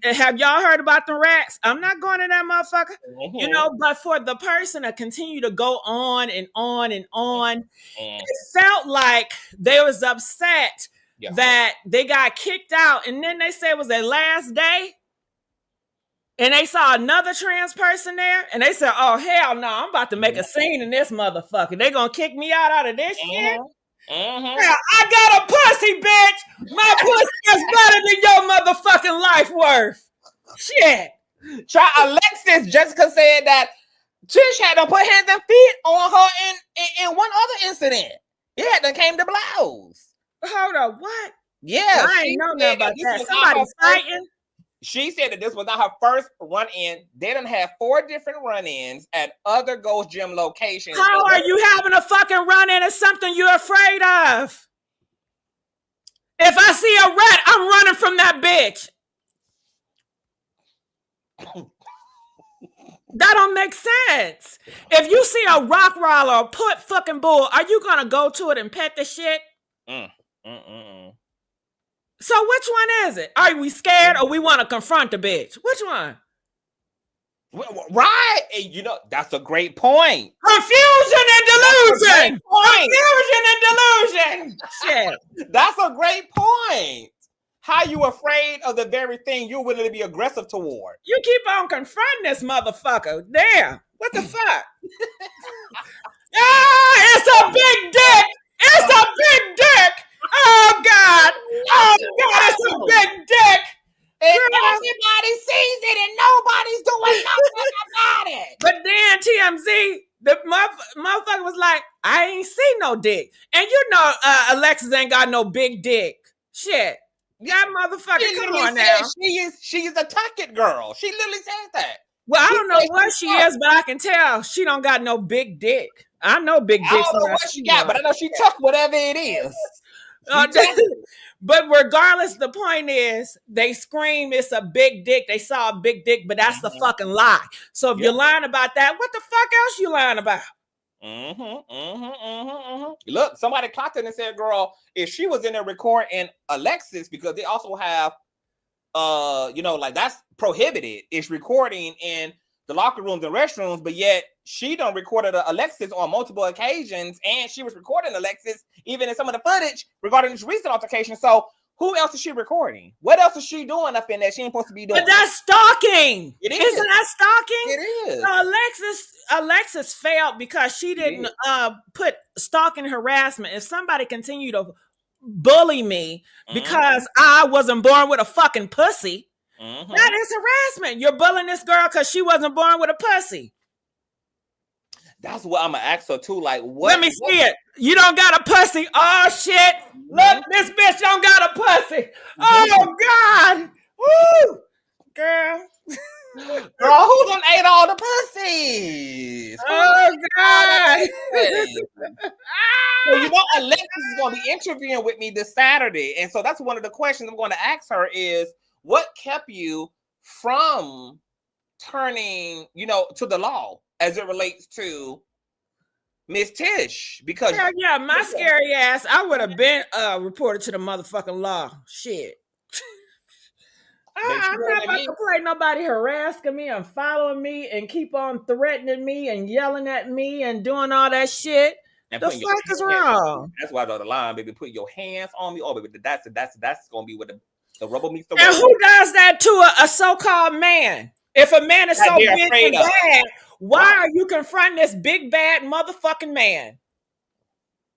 Have y'all heard about the rats? I'm not going to that motherfucker. You know, but for the person to continue to go on and on and on, it felt like they was upset that they got kicked out. And then they said it was their last day. And they saw another trans person there. And they said, oh, hell no, I'm about to make a scene in this motherfucker. They going to kick me out of this shit? Yeah, I got a pussy, bitch. My pussy is better than your motherfucking life worth. Shit. Try Alexis. Jessica said that Tish had to put hands and feet on her in one other incident. Yeah, that came to blows. Hold up, what? Yeah, I ain't know nothing about that. Somebody fighting. She said that this was not her first run-in. They done had 4 different run-ins at other Ghost Gym locations. How are you having a fucking run-in of something you're afraid of? If I see a rat, I'm running from that bitch. That don't make sense. If you see a rock roller or put fucking bull, are you gonna go to it and pet the shit? So which one is it? Are we scared or we want to confront the bitch? Which one? Right. You know, that's a great point. Confusion and delusion. Confusion and delusion. Shit. That's a great point. How you afraid of the very thing you're willing to be aggressive toward? You keep on confronting this motherfucker. There. What the fuck? It's a big dick. It's a big dick. Oh God! Oh God! It's a big dick. And everybody sees it, and nobody's doing nothing about it. But then TMZ, the motherfucker was like, "I ain't seen no dick," and you know, Alexis ain't got no big dick. Shit, that motherfucker. Come on now. She is a tucket girl. She literally said that. Well, I don't know what she is, but I can tell she don't got no big dick. I know big dicks. I don't know what she got, but I know she tuck whatever it is. But regardless, the point is they scream it's a big dick. They saw a big dick, but that's the fucking lie. So if you're lying about that, what the fuck else you lying about? Look, somebody clocked it and said, girl, if she was in there recording Alexis, because they also have you know, like that's prohibited. It's recording in the locker rooms and restrooms, but yet she done recorded Alexis on multiple occasions, and she was recording Alexis even in some of the footage regarding this recent altercation. So who else is she recording? What else is she doing up in there she ain't supposed to be doing? But that's stalking. It is. Isn't that stalking? It is. So Alexis failed because she didn't put stalking harassment. If somebody continued to bully me because I wasn't born with a fucking pussy, that is harassment. You're bullying this girl because she wasn't born with a pussy. That's what I'm gonna ask her too. Like, what? Let me see it. You don't got a pussy. Oh shit! Look, this bitch don't got a pussy. Oh God! Woo, girl. Girl, who done ate all the pussies? Oh God! Well, you know, Alexis is gonna be interviewing with me this Saturday, and so that's one of the questions I'm going to ask her is, what kept you from turning, you know, to the law as it relates to Miss Tish? Because yeah, my scary ass, I would have been reported to the motherfucking law. Shit. I'm not about to play nobody harassing me and following me and keep on threatening me and yelling at me and doing all that shit. And the fuck is wrong? That's why I draw the line, baby. Put your hands on me. Oh, baby, that's gonna be what the The rubber meets the And road. who does that to a so-called man? If a man is so they're big afraid and of. bad, why Right. are you confronting this big bad motherfucking man?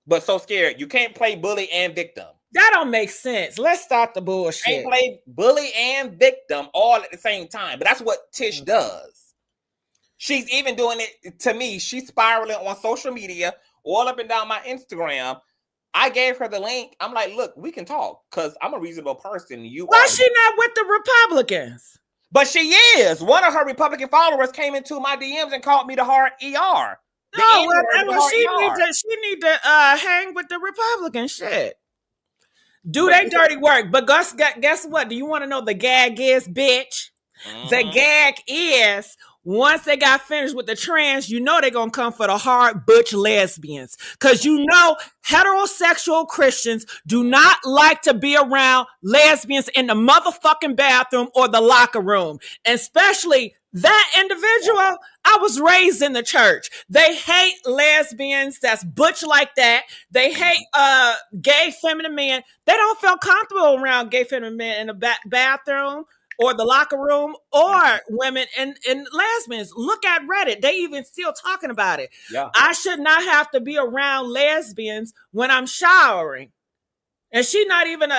But so scared. You can't play bully and victim. That don't make sense. Let's stop the Can't bullshit. play bully and victim all at the same time. But that's what Tish does. She's even doing it to me. She's spiraling on social media, all up and down my Instagram. I gave her the link. I'm like, look, we can talk because I'm a reasonable person. Why she not with the Republicans? But she is. One of her Republican followers came into my DMs and called me the hard ER. She need to hang with the Republican shit. Do they dirty work. But guess what? Do you want to know the gag is, bitch? Mm-hmm. The gag is once they got finished with the trans, you know they're going to come for the hard butch lesbians. Because you know heterosexual Christians do not like to be around lesbians in the motherfucking bathroom or the locker room. Especially that individual, I was raised in the church. They hate lesbians that's butch like that. They hate gay feminine men. They don't feel comfortable around gay feminine men in the bathroom or the locker room, or women and lesbians. Look at Reddit. They even still talking about it. Yeah. I should not have to be around lesbians when I'm showering. And she not even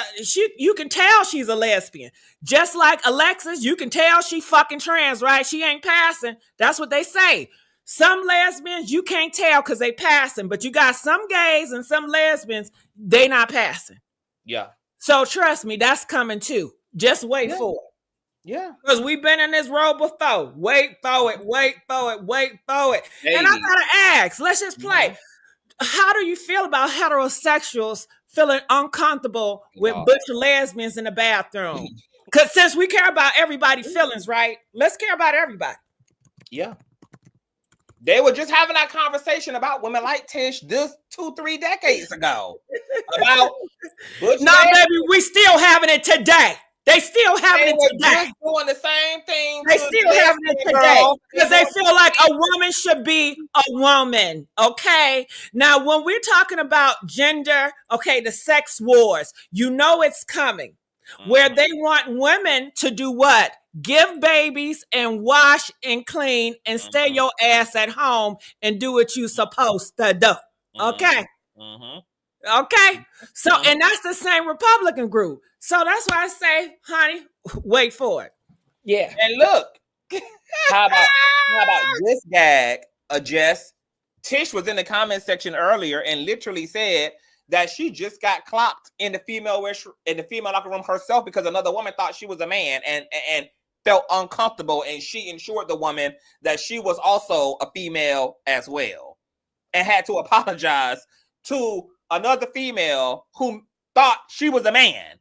you can tell she's a lesbian. Just like Alexis, you can tell she fucking trans, right? She ain't passing. That's what they say. Some lesbians, you can't tell because they passing, but you got some gays and some lesbians, they not passing. Yeah. So trust me, that's coming too. Just wait for it. Yeah. Because we've been in this road before. Wait for it. Hey. And I gotta ask, let's just play. How do you feel about heterosexuals feeling uncomfortable with butch lesbians in the bathroom? Because since we care about everybody's feelings, right? Let's care about everybody. Yeah. They were just having that conversation about women like Tish this 2-3 decades ago. About butch lesbians. Baby, we still having it today. They still having it today. Just doing the same thing. They still having it today because they feel like a woman should be a woman. Okay. Now, when we're talking about gender, okay, the sex wars, you know it's coming. Where they want women to do what? Give babies and wash and clean and stay your ass at home and do what you supposed to do. Okay. Okay. So, and that's the same Republican group. So that's why I say, honey, wait for it. Yeah. And look, how about this gag? Jess, Tish was in the comment section earlier and literally said that she just got clocked in the female locker room herself because another woman thought she was a man and felt uncomfortable, and she assured the woman that she was also a female as well, and had to apologize to another female who thought she was a man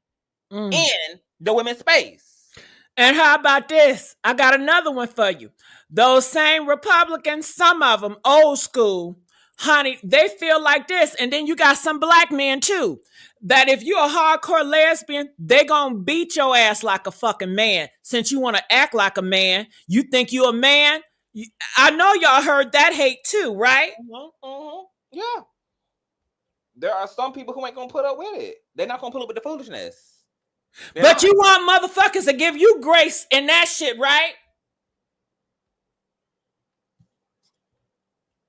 in the women's space. And how about this? I got another one for you. Those same Republicans, some of them old school, honey, they feel like this. And then you got some black men too, that if you're a hardcore lesbian, they gonna beat your ass like a fucking man. Since you want to act like a man, you think you a man. I know y'all heard that hate too, right? Yeah. There are some people who ain't gonna put up with it. They're not gonna put up with the foolishness. But you want motherfuckers to give you grace in that shit, right?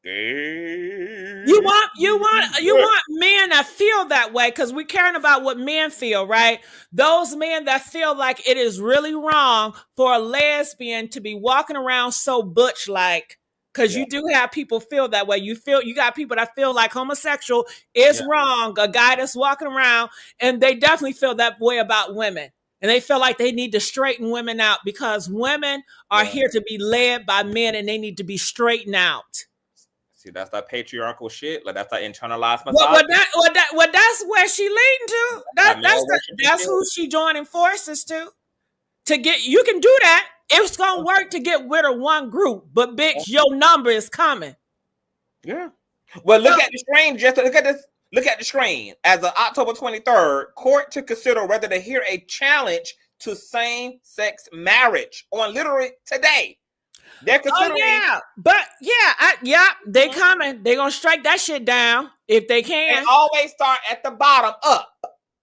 You want men that feel that way, because we're caring about what men feel, right? Those men that feel like it is really wrong for a lesbian to be walking around so butch like. Because you do have people feel that way. You got people that feel like homosexual is wrong. A guy that's walking around, and they definitely feel that way about women. And they feel like they need to straighten women out because women are here to be led by men, and they need to be straightened out. See, that's that patriarchal shit. Like that's that internalized misogyny. Well, that's where she leading to. That's who she joining forces to get. You can do that. It's gonna work to get rid of one group, but bitch, your number is coming. Yeah. Well, look at the screen. Just look at this. Look at the screen. As of October 23rd, court to consider whether to hear a challenge to same-sex marriage on literally today. They're considering. They coming. They gonna strike that shit down if they can. They always start at the bottom up.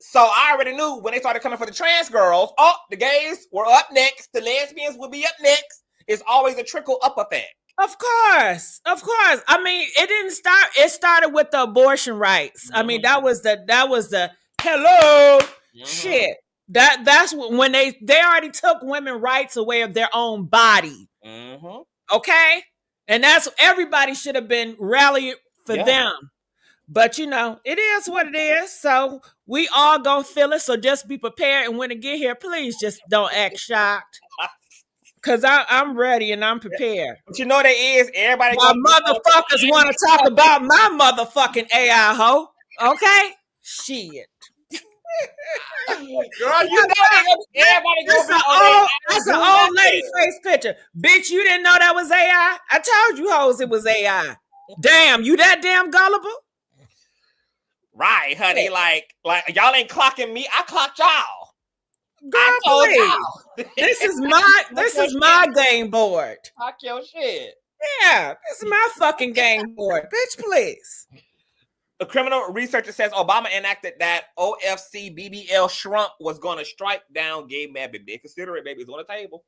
So I already knew when they started coming for the trans girls, the gays were up next, the lesbians would be up next. It's always a trickle up effect. Of course. I mean, it didn't start. It started with the abortion rights. I mean, that was the hello shit. That's when they already took women rights away of their own body. Okay, and that's everybody should have been rallying for them. But it is what it is. So we all gonna feel it. So just be prepared, and when it get here, please just don't act shocked. Cause I'm ready and I'm prepared. But they is everybody. My motherfuckers want to talk about my motherfucking AI hoe. Okay, shit. Girl, everybody that's an old lady face picture. Bitch, you didn't know that was AI? I told you hoes it was AI. Damn, you that damn gullible? Right, honey. Like y'all ain't clocking me. I clocked y'all. Girl, please. This is my game board. Clock your shit. Yeah, this is my fucking game board. Bitch, please. The criminal researcher says Obama enacted that OFC BBL Trump was going to strike down gay men. Baby, consider it, baby. It's on the table.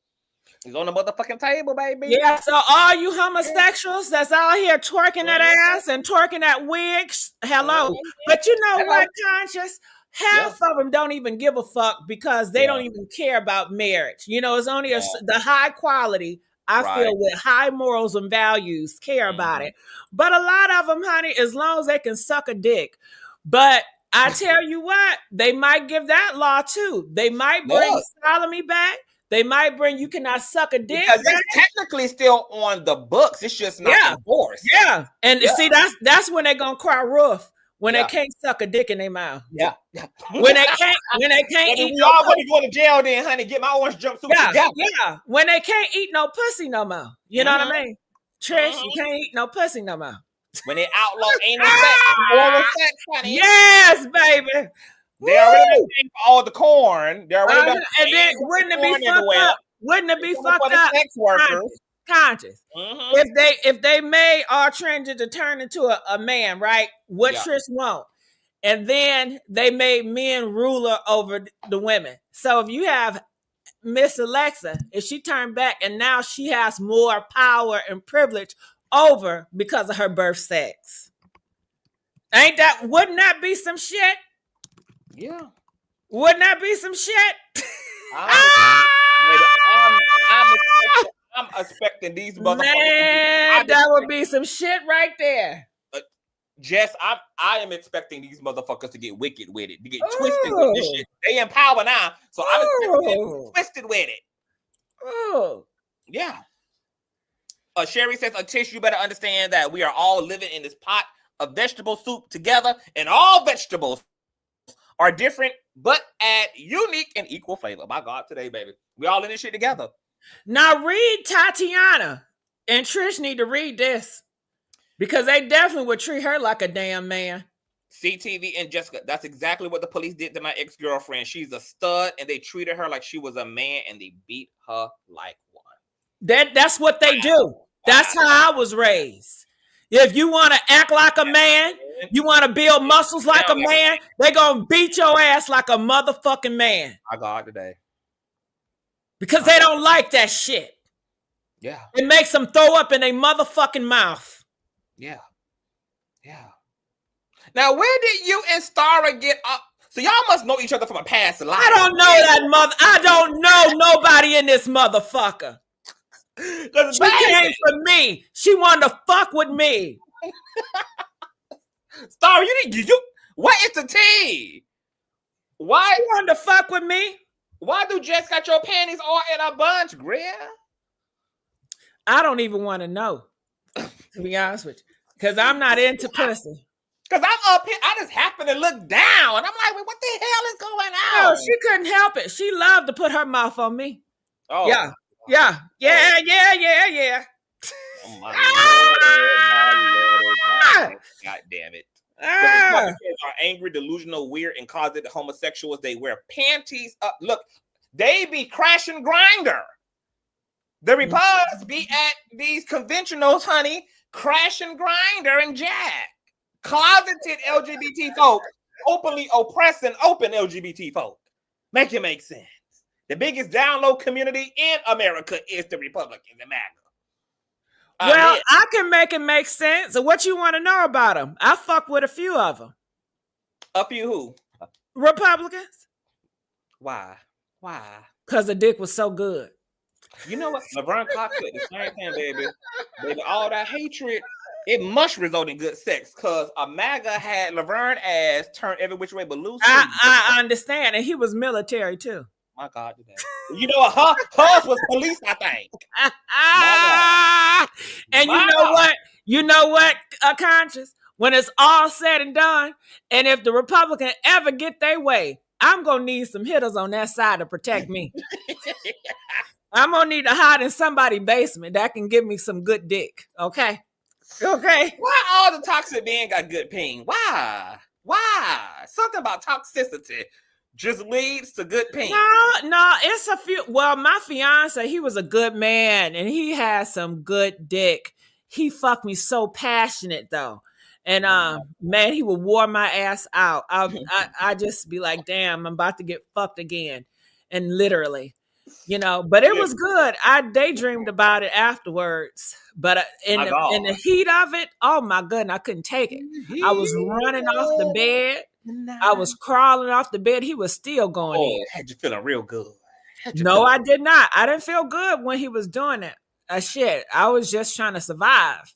It's on the motherfucking table, baby. Yeah, so all you homosexuals that's out here twerking that ass and twerking that wigs, hello. But you know what, Conscious? Half of them don't even give a fuck because they don't even care about marriage. It's only the high quality, I feel, with high morals and values care about it. But a lot of them, honey, as long as they can suck a dick. But I tell you what, they might give that law too. They might bring sodomy back. They might bring you cannot suck a dick. Because it's technically still on the books. It's just not enforced. Yeah. And see, that's when they're gonna cry roof. When they can't suck a dick in their mouth. Yeah. When they can't eat we all want to go to jail then, honey. Get my orange jumpsuit together. Yeah. When they can't eat no pussy no more. You know what I mean? Trish, you can't eat no pussy no more. When they outlaw anal sex, oral sex, honey. Yes, baby. They already been paying for all the corn. They already been and then wouldn't it be fucked up? Wouldn't it be fucked up? Sex workers. Conscious. If they made all transgender turn into a man, right? What Trish want, and then they made men ruler over the women. So if you have Miss Alexa, if she turned back and now she has more power and privilege over because of her birth sex, wouldn't that be some shit? Yeah. Wouldn't that be some shit? I'm expecting these motherfuckers. Man, that would be some shit right there. Jess, I am expecting these motherfuckers to get wicked with it, to get twisted with this shit. They in power now, so I'm expecting them to get twisted with it. Oh. Yeah. Sherry says, Tish, you better understand that we are all living in this pot of vegetable soup together, and all vegetables are different, but add unique and equal flavor. My God, today, baby. We all in this shit together. Now read Tatiana, and Trish need to read this because they definitely would treat her like a damn man. CTV and Jessica, that's exactly what the police did to my ex-girlfriend. She's a stud, and they treated her like she was a man, and they beat her like one. That's what they do. That's how I was raised. If you want to act like a man, you want to build muscles like a man, they're going to beat your ass like a motherfucking man. I got today. Because they don't like that shit. Yeah. It makes them throw up in their motherfucking mouth. Yeah. Yeah. Now, where did you and Starra get up? So y'all must know each other from a past life. I don't know that mother. I don't know nobody in this motherfucker. She came for me. She wanted to fuck with me. Starra, you what is the tea? Why you wanted to fuck with me? Why do Jess got your panties all in a bunch, Greer? I don't even want to know, to be honest with you, because I'm not into pussy. Because I'm up here, I just happen to look down, and I'm like, what the hell is going on? Oh, she couldn't help it. She loved to put her mouth on me. Oh, yeah. Oh my Lord. God damn it. The Republicans are angry, delusional, weird, and closeted homosexuals. They wear panties up. Look, they be crashing grinder. The Republicans be at these conventionals, honey, crashing grinder and jack. Closeted LGBT folk openly oppressing open LGBT folk. Make it make sense. The biggest download community in America is the Republicans and MAGA. Well, I can make it make sense. So what you want to know about them? I fuck with a few of them. A few who? Republicans. Why? Because the dick was so good. You know what? Laverne Cox said the same thing, baby. Baby, all that hatred, it must result in good sex. Because a MAGA had Laverne ass turned every which way but loose. I understand. And he was military too. My God, you know what? Hers was police, I think. And you know what, Conscious? When it's all said and done, and if the Republican ever get their way, I'm gonna need some hitters on that side to protect me. I'm gonna need to hide in somebody's basement that can give me some good dick. Okay. Why all the toxic men got good ping? Why? Something about toxicity just leads to good ping. No, it's a few. Well, my fiance, he was a good man and he had some good dick. He fucked me so passionate though. And man, he would wore my ass out. I just be like, damn, I'm about to get fucked again. And literally, but it was good. I daydreamed about it afterwards. But in the heat of it, oh my goodness, I couldn't take it. I was running off the bed. I was crawling off the bed. He was still going in. Had you feeling real good? No, I did not. I didn't feel good when he was doing it. Shit, I was just trying to survive.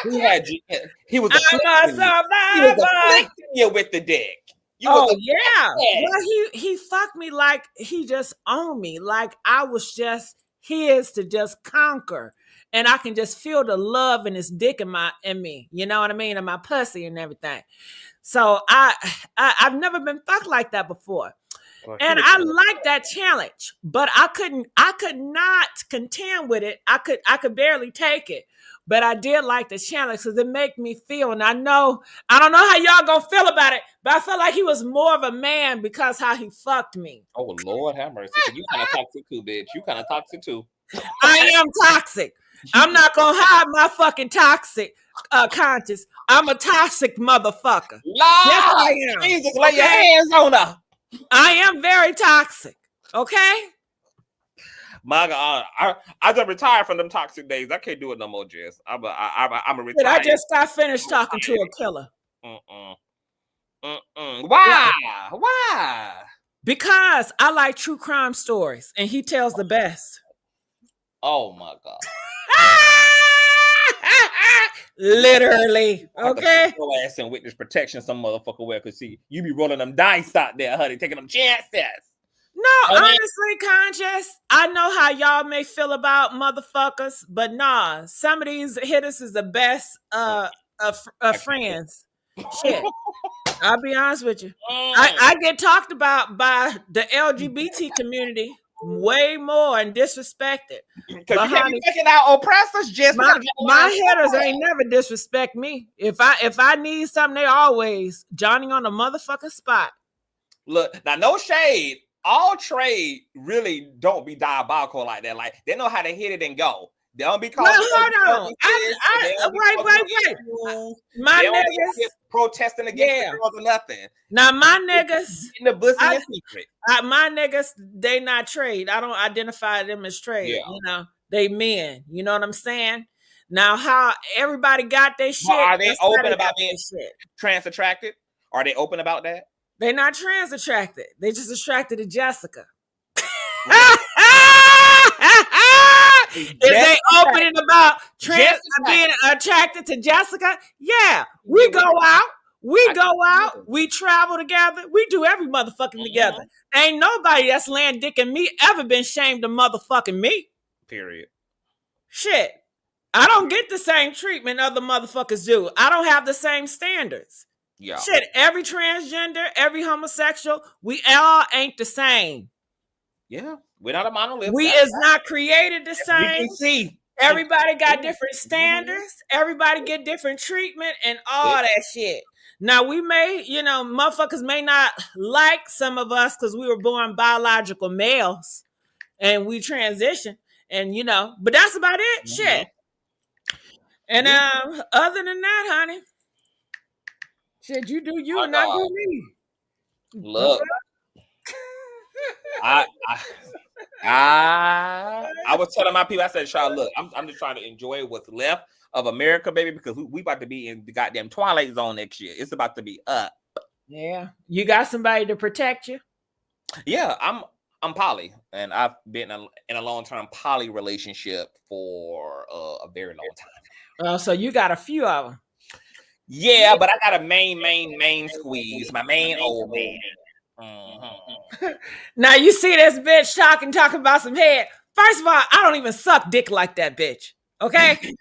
He had you. He was afflicting you with the dick. Well, he fucked me like he just owned me. Like I was just his to just conquer. And I can just feel the love in his dick in me. You know what I mean? And my pussy and everything. So I've never been fucked like that before. Well, and I like that challenge, but I could not contend with it. I could barely take it. But I did like the challenge because it made me feel, and I don't know how y'all gonna feel about it, but I felt like he was more of a man because how he fucked me. Oh, Lord have mercy. You kind of toxic too, bitch. You kind of toxic too. I am toxic. I'm not gonna hide my fucking toxic conscience. I'm a toxic motherfucker. Yes, I am. Jesus, lay your hands on her. I am very toxic. Okay? My God, I just retired from them toxic days. I can't do it no more, Jess. I'm a retired. I just got finished talking to a killer. Why? Why? Because I like true crime stories, and he tells the best. Oh my God. Literally. Okay. Your ass in witness protection, some motherfucker way. Cause see, you be rolling them dice out there, honey, taking them chances. No, honestly, Conscious, I know how y'all may feel about motherfuckers, but nah, some of these hitters is the best of friends. Shit. I'll be honest with you. I get talked about by the LGBT community way more and disrespected. Because you can't be picking out oppressors, just my hitters ain't never disrespect me. If I need something, they always Johnny on the motherfucking spot. Look, now no shade. All trade really don't be diabolical like that. Like they know how to hit it and go. They don't be called. Hold on. Wait. My niggas protesting against the girls or nothing. Now my niggas in the pussy and secret. My niggas, they not trade. I don't identify them as trade. Yeah. You know, they men. You know what I'm saying? Now, how everybody got their shit. Are they open about being trans attracted? Are they open about that? They're not trans attracted. They just attracted to Jessica. Is they opening about trans being attracted to Jessica? Yeah. We go out. We travel together. We do every motherfucking together. Ain't nobody that's laying dick in me ever been shamed of motherfucking me. Period. Shit. I don't get the same treatment other motherfuckers do. I don't have the same standards. Yeah. Shit, every transgender, every homosexual, we all ain't the same. Yeah, we're not a monolith. We is not created the same. You can see. Everybody got different standards. Everybody get different treatment and all that shit. Now, we may, motherfuckers may not like some of us because we were born biological males and we transition and, but that's about it. Mm-hmm. Shit. And other than that, honey, Shit, you do you My and not dog. do me. Look, I was telling my people, I said, "Child, look, I'm just trying to enjoy what's left of America, baby, because we about to be in the goddamn Twilight Zone next year. It's about to be up." Yeah, you got somebody to protect you. Yeah, I'm poly, and I've been in a long-term poly relationship for a very long time. Oh, so you got a few of them. Yeah, but I got a main squeeze, my main old man. Mm-hmm. Now you see this bitch talking about some head. First of all, I don't even suck dick like that bitch. Okay,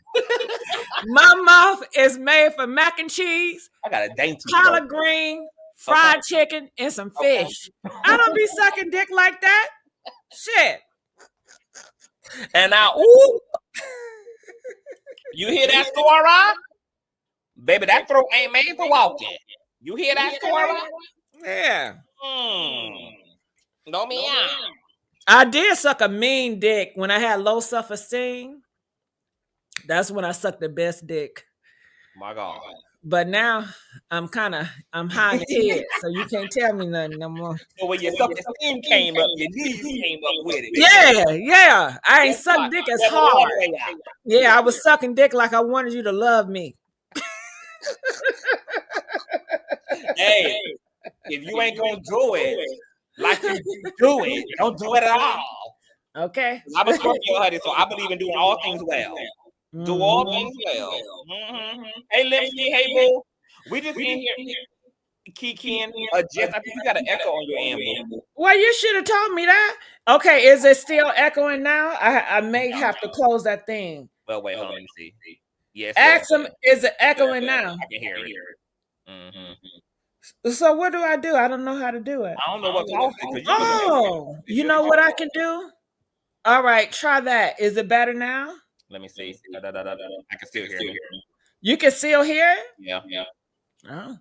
my mouth is made for mac and cheese, I got a dainty collard green, fried chicken, and some fish. I don't be sucking dick like that. Shit. And now, ooh, you hear that story? Baby, that throat ain't made for walking. You hear that story? Yeah. No meow. I did suck a mean dick when I had low self-esteem. That's when I sucked the best dick. My God. But now I'm high in the head, so you can't tell me nothing no more. So when your self-esteem came up, your knees came up with it. Yeah. I ain't sucked dick as hard. Yeah, I was sucking dick like I wanted you to love me. Hey, if you ain't gonna do it like you do it, don't do it at all. Okay. I'm a Scorpio, honey, so I believe in doing all things well. Do all things well. Mm-hmm. Hey, Lipsky, hey, boo. We just in here. Kikiing, Jess, I think you got an echo on your end, boo. Well, you should have told me that. Okay, is it still echoing now? I may have to close that thing. Well, wait, hold on, let me see. Yes. Ask him, is it echoing now? I can hear it. Mm-hmm. So what do? I don't know how to do it. I don't know what to do. Oh, you know what I can do? All right, try that. Is it better now? Let me see. I can still hear it. You can still hear it? Yeah. Oh.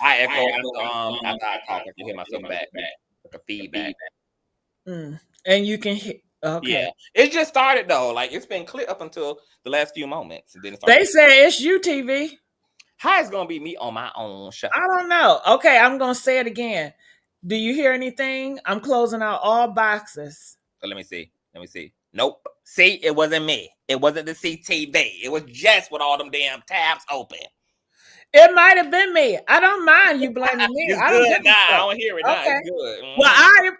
I echo after I talk. I can hear myself back. Like a feedback. And you can hear. Okay. Yeah. It just started though. Like it's been clear up until the last few moments. And then they say it's you, TV. How it's gonna be me on my own show? I don't know. Okay, I'm gonna say it again. Do you hear anything? I'm closing out all boxes. So let me see. Nope. See, it wasn't me. It wasn't the CTV. It was just with all them damn tabs open. It might have been me. I don't mind you blaming me. It's good now. I don't hear it now. Okay. It's good. Mm-hmm. Well,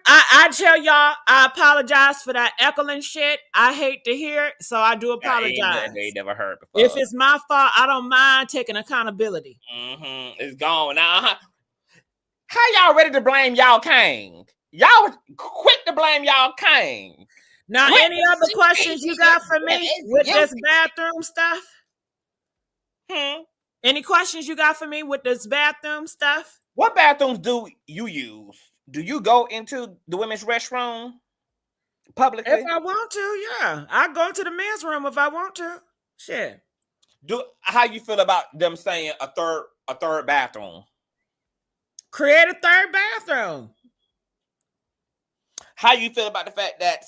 I tell y'all, I apologize for that echoing shit. I hate to hear it, so I do apologize. They never heard before. If it's my fault, I don't mind taking accountability. Mm-hmm. It's gone now. How y'all ready to blame y'all king? Y'all quick to blame y'all king. Now, any other questions you got for me with this bathroom stuff? Any questions you got for me with this bathroom stuff? What bathrooms do you use? Do you go into the women's restroom publicly? If I want to, yeah. I go to the men's room if I want to. Shit. How you feel about them saying a third bathroom? Create a third bathroom. How you feel about the fact that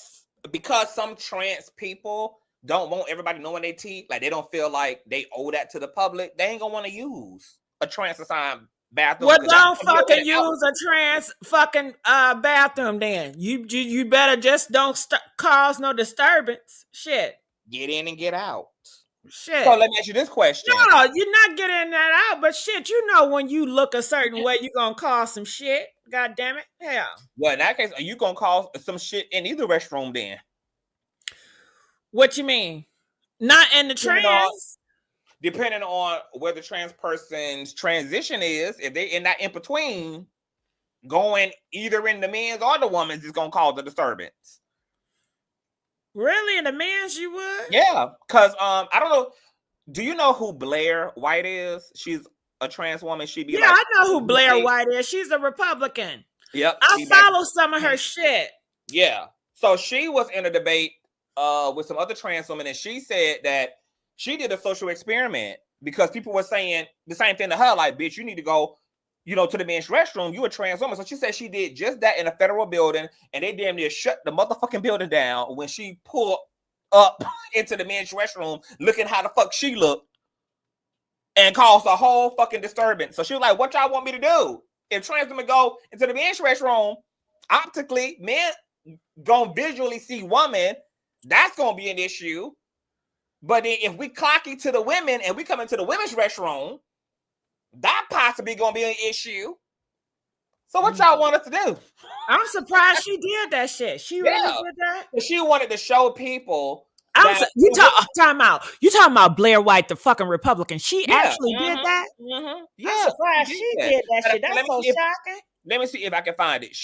because some trans people don't want everybody knowing their teeth, like they don't feel like they owe that to the public, they ain't gonna want to use a trans assigned bathroom. Well, don't fucking use a trans fucking bathroom then. You better just don't cause no disturbance. Shit. Get in and get out. Shit. So let me ask you this question. No, you're not getting that out, but shit, you know when you look a certain way, you're gonna cause some shit. God damn it. Hell. Well, in that case, are you gonna cause some shit in either restroom then? What you mean? Not in the trans? Depending on where the trans person's transition is, if they in that in between, going either in the men's or the woman's is gonna cause a disturbance. Really? In the men's you would? Yeah, because I don't know. Do you know who Blair Whyte is? She's a trans woman. She be I know who Blair Whyte is. She's a Republican. Yep. I follow some of her shit. Yeah. So she was in a debate with some other trans women, and she said that she did a social experiment because people were saying the same thing to her, like, bitch, you need to go, to the men's restroom. You a trans woman. So she said she did just that in a federal building, and they damn near shut the motherfucking building down when she pulled up into the men's restroom looking how the fuck she looked. and caused a whole fucking disturbance. So she was like, what y'all want me to do? If trans women go into the men's restroom, optically, men gonna visually see women, that's gonna be an issue. But then if we clock it to the women and we come into the women's restroom, that possibly gonna be an issue. So what y'all want us to do? I'm surprised she did that shit. She really did that? She wanted to show people. You talking about Blair Whyte, the fucking Republican. She actually did that? Mm-hmm. Yeah. I'm surprised she did that shit. That's so shocking. Let me see if I can find it.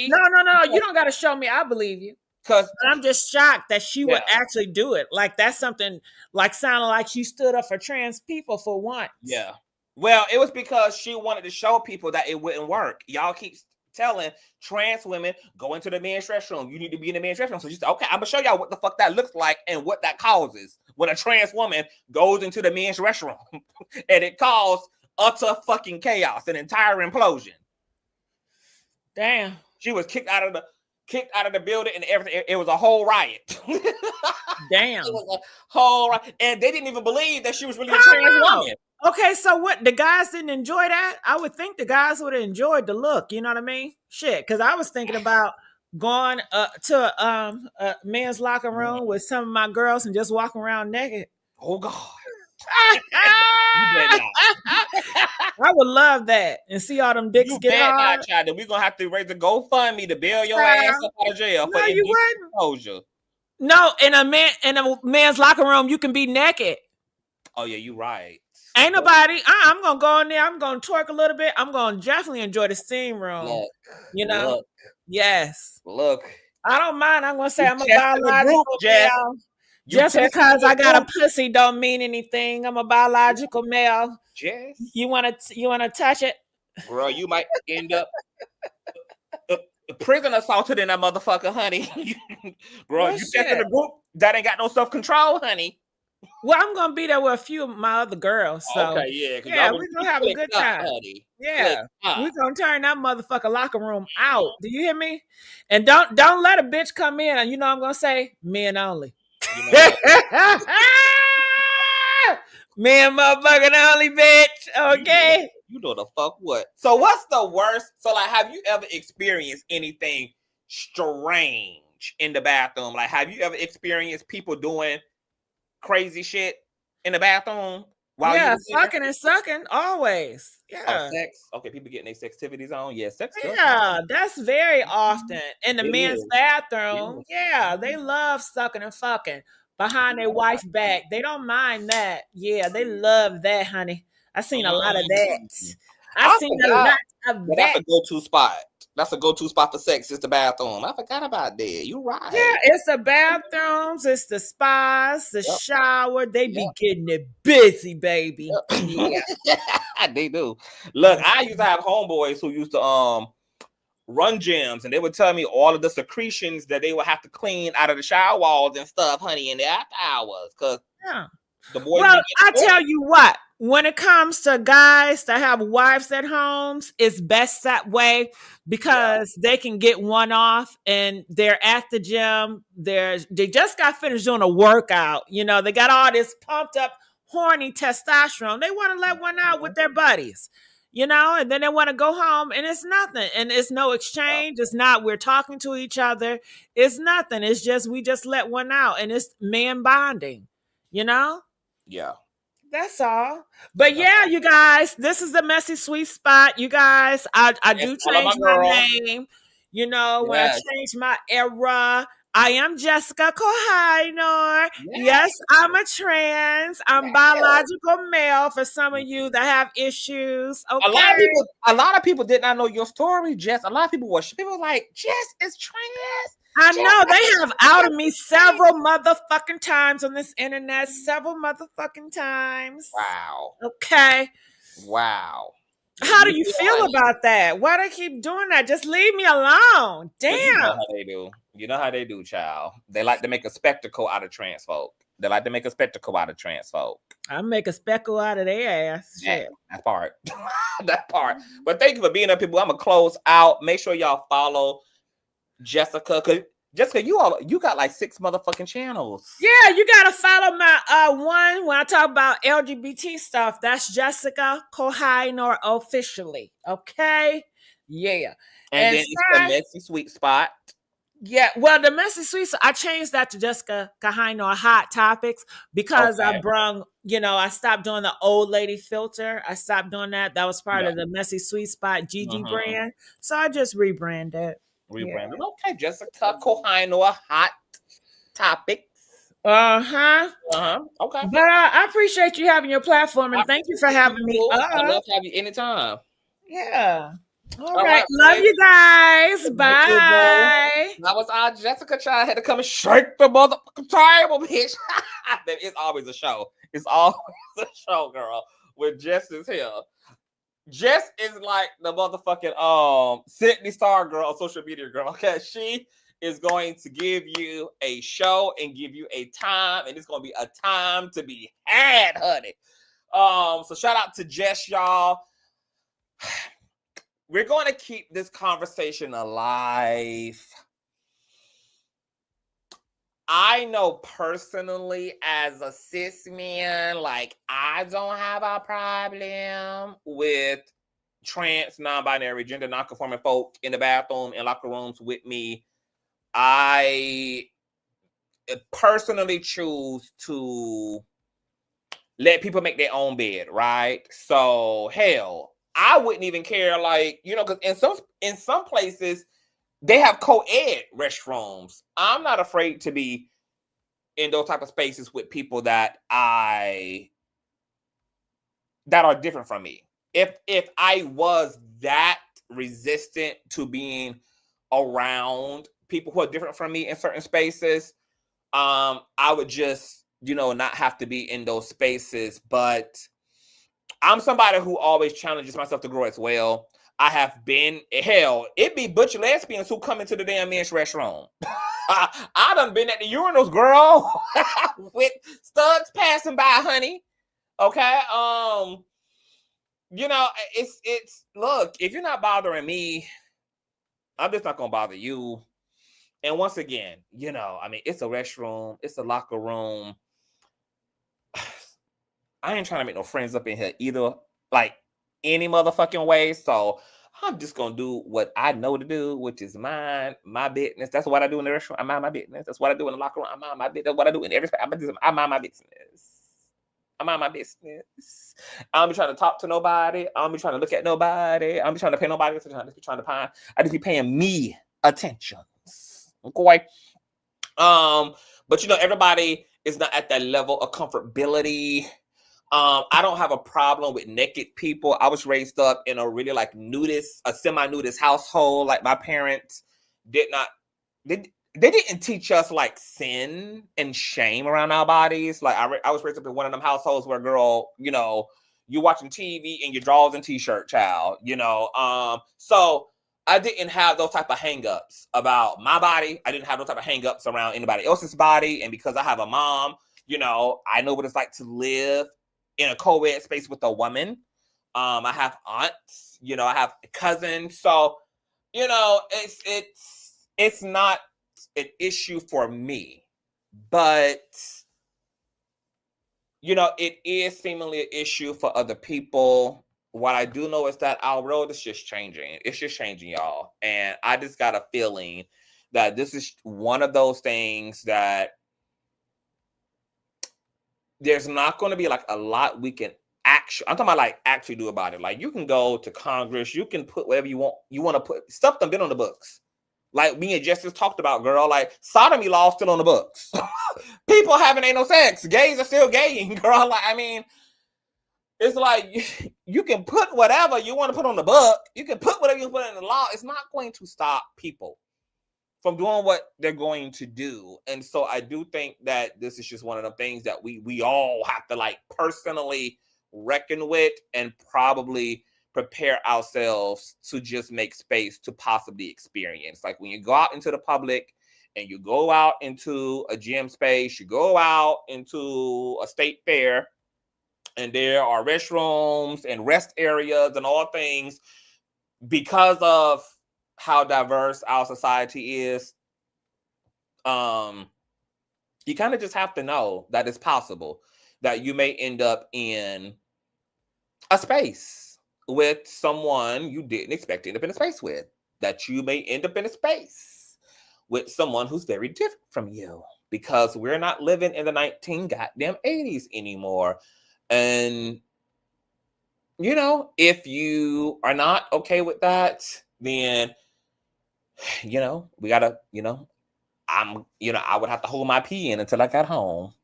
No. You don't got to show me. I believe you. But I'm just shocked that she would actually do it. Like, that's something, like, sounded like she stood up for trans people for once. Yeah. Well, it was because she wanted to show people that it wouldn't work. Y'all keep telling trans women, go into the men's restroom. You need to be in the men's restroom. So she said, okay, I'm going to show y'all what the fuck that looks like and what that causes when a trans woman goes into the men's restroom. And it caused utter fucking chaos, an entire implosion. Damn. She was kicked out of the building and everything. It was a whole riot. Damn. It was a whole riot. And they didn't even believe that she was really a trans woman. Okay, so what? The guys didn't enjoy that? I would think the guys would have enjoyed the look. You know what I mean? Shit, because I was thinking about going to a men's locker room with some of my girls and just walking around naked. Oh, God. I would love that and see all them dicks get hard. We're gonna have to raise a GoFundMe to bail your ass up out of jail for exposure. No, in a man's locker room, you can be naked. Oh yeah, you right. Ain't nobody. I'm gonna go in there. I'm gonna twerk a little bit. I'm gonna definitely enjoy the steam room. Look, yes. Look. I don't mind. I'm gonna say I'm a biological male. Just because I got a pussy don't mean anything. I'm a biological male. Jess, you wanna touch it, bro? You might end up prison assaulted in that motherfucker, honey. Bro, you tested the group that ain't got no self-control, honey. Well, I'm gonna be there with a few of my other girls. So okay, we're gonna have a good time. Honey. Yeah, we're gonna turn that motherfucker locker room out. Do you hear me? And don't let a bitch come in. And you know I'm gonna say men only. You know men motherfucking only, bitch. Okay. You know the fuck what? So what's the worst? So like, have you ever experienced anything strange in the bathroom? Like, have you ever experienced people doing crazy shit in the bathroom? Fucking and sucking always. Yeah. Sex. Okay, people getting their sextivities on. Yeah, sex. Yeah, that's very often in the men's bathroom. Yeah, they love sucking and fucking behind their wife's back. They don't mind that. Yeah, they love that, honey. I've seen a lot of that. I've seen a lot of that. That's a go-to spot. That's a go-to spot for sex. Is the bathroom. I forgot about that. You're right. Yeah, it's the bathrooms. It's the spas, the shower. They be getting it busy, baby. Yeah, they do. Look, I used to have homeboys who used to run gyms, and they would tell me all of the secretions that they would have to clean out of the shower walls and stuff, honey, in the after hours. Because the boys. Well, I tell you what. When it comes to guys that have wives at homes, it's best that way because they can get one off and they're at the gym. They just got finished doing a workout. You know, they got all this pumped up, horny testosterone. They want to let one out with their buddies, you know, and then they want to go home and it's nothing. And it's no exchange. It's not we're talking to each other. It's nothing. It's just we just let one out and it's man bonding, you know? Yeah. That's all. But yeah, you guys, this is the Messy Sweet Spot. You guys, I do change my name. You know, when I change my era, I am Jessica Kohainor. Yes, I'm a trans. I'm biological male for some of you that have issues. Okay. A lot of people did not know your story, Jess. A lot of people were like, Jess is trans. I know they have outed me several motherfucking times on this internet. Several motherfucking times. Wow. Okay. Wow. How do you feel about that? Why do they keep doing that? Just leave me alone. Damn. You know how they do. You know how they do, child. They like to make a spectacle out of trans folk. They like to make a spectacle out of trans folk. I make a speckle out of their ass. Yeah, that part. That part. But thank you for being up, people. I'm going to close out. Make sure y'all follow Jessica, because Jessica, you got like 6 motherfucking channels. Yeah, you gotta follow my one when I talk about LGBT stuff. That's Jessica Kohainor officially. Okay. Yeah. And And then it's the Messy Sweet Spot. yeah, well, the Messy Sweets, I changed that to Jessica Kahaino Hot Topics because I Okay. brung, I stopped doing the old lady filter. I stopped doing that. That was part Yeah. of the Messy Sweet Spot Gigi Mm-hmm. brand. So I just rebranded. Rebranded. Okay, Jessica Kohainoa Hot Topics. Uh-huh. Okay. But I appreciate you having your platform I and thank you for appreciate having me too. I up. love to have you anytime. Yeah. All All right. right, Love babe. you guys. Love you, boo. Bye. That was our Jessica child. Had to come and shake the motherfucking table, bitch. It's always a show. It's always a show, girl. When Jess is here. Jess is like the motherfucking Sydney Star girl on social media, girl. Okay, she is going to give you a show and give you a time, and it's gonna be a time to be had, honey. So shout out to Jess, y'all. We're going to keep this conversation alive. I know personally, as a cis man, like I don't have a problem with trans, non-binary, gender non-conforming folk in the bathroom and locker rooms with me. I personally choose to let people make their own bed, right? So hell, I wouldn't even care, like, because in some places they have co-ed restrooms. I'm not afraid to be in those type of spaces with people that are different from me. If I was that resistant to being around people who are different from me in certain spaces, I would just, not have to be in those spaces. But I'm somebody who always challenges myself to grow as well. I have been, hell, it be butch lesbians who come into the damn men's restroom. I done been at the urinals, girl, with studs passing by, honey. Okay. It's look, if you're not bothering me, I'm just not gonna bother you. And once again, it's a restroom, it's a locker room. I ain't trying to make no friends up in here either, like any motherfucking way. So I'm just gonna do what I know to do, which is mind my business. That's what I do in the restaurant. I mind my business. That's what I do in the locker room. I mind my business. That's what I do in every space. I mind my business. I mind my business. I don't be trying to talk to nobody. I don't be trying to look at nobody. I don't be trying to pay nobody attention. I just be trying to find. I just be paying me attention. Okay. But everybody is not at that level of comfortability. I don't have a problem with naked people. I was raised up in a really like a semi-nudist household. Like my parents they didn't teach us like sin and shame around our bodies. Like I was raised up in one of them households where, girl, you watching TV and your drawers and t-shirt, child. So I didn't have those type of hang-ups about my body. I didn't have those type of hang-ups around anybody else's body. And because I have a mom, I know what it's like to live in a co-ed space with a woman. I have aunts, I have cousins. So, it's not an issue for me, but it is seemingly an issue for other people. What I do know is that our world is just changing. It's just changing, y'all. And I just got a feeling that this is one of those things that there's not going to be like a lot we can I'm talking about like actually do about it. Like you can go to Congress, you can put whatever you want to put stuff that's been on the books. Like me and Justice talked about, girl, like sodomy law still on the books. People having anal sex. Gays are still gaying, girl. Like, I mean, it's like you can put whatever you want to put on the book. You can put whatever you put in the law. It's not going to stop people from doing what they're going to do. And so I do think that this is just one of the things that we all have to like personally reckon with and probably prepare ourselves to just make space to possibly experience. Like when you go out into the public and you go out into a gym space, you go out into a state fair, and there are restrooms and rest areas and all things, because of how diverse our society is, you kind of just have to know that it's possible that you may end up in a space with someone you didn't expect to end up in a space with, that you may end up in a space with someone who's very different from you, because we're not living in the 1980s anymore. And, you know, if you are not okay with that, then, you know, we gotta, you know, I would have to hold my pee in until I got home.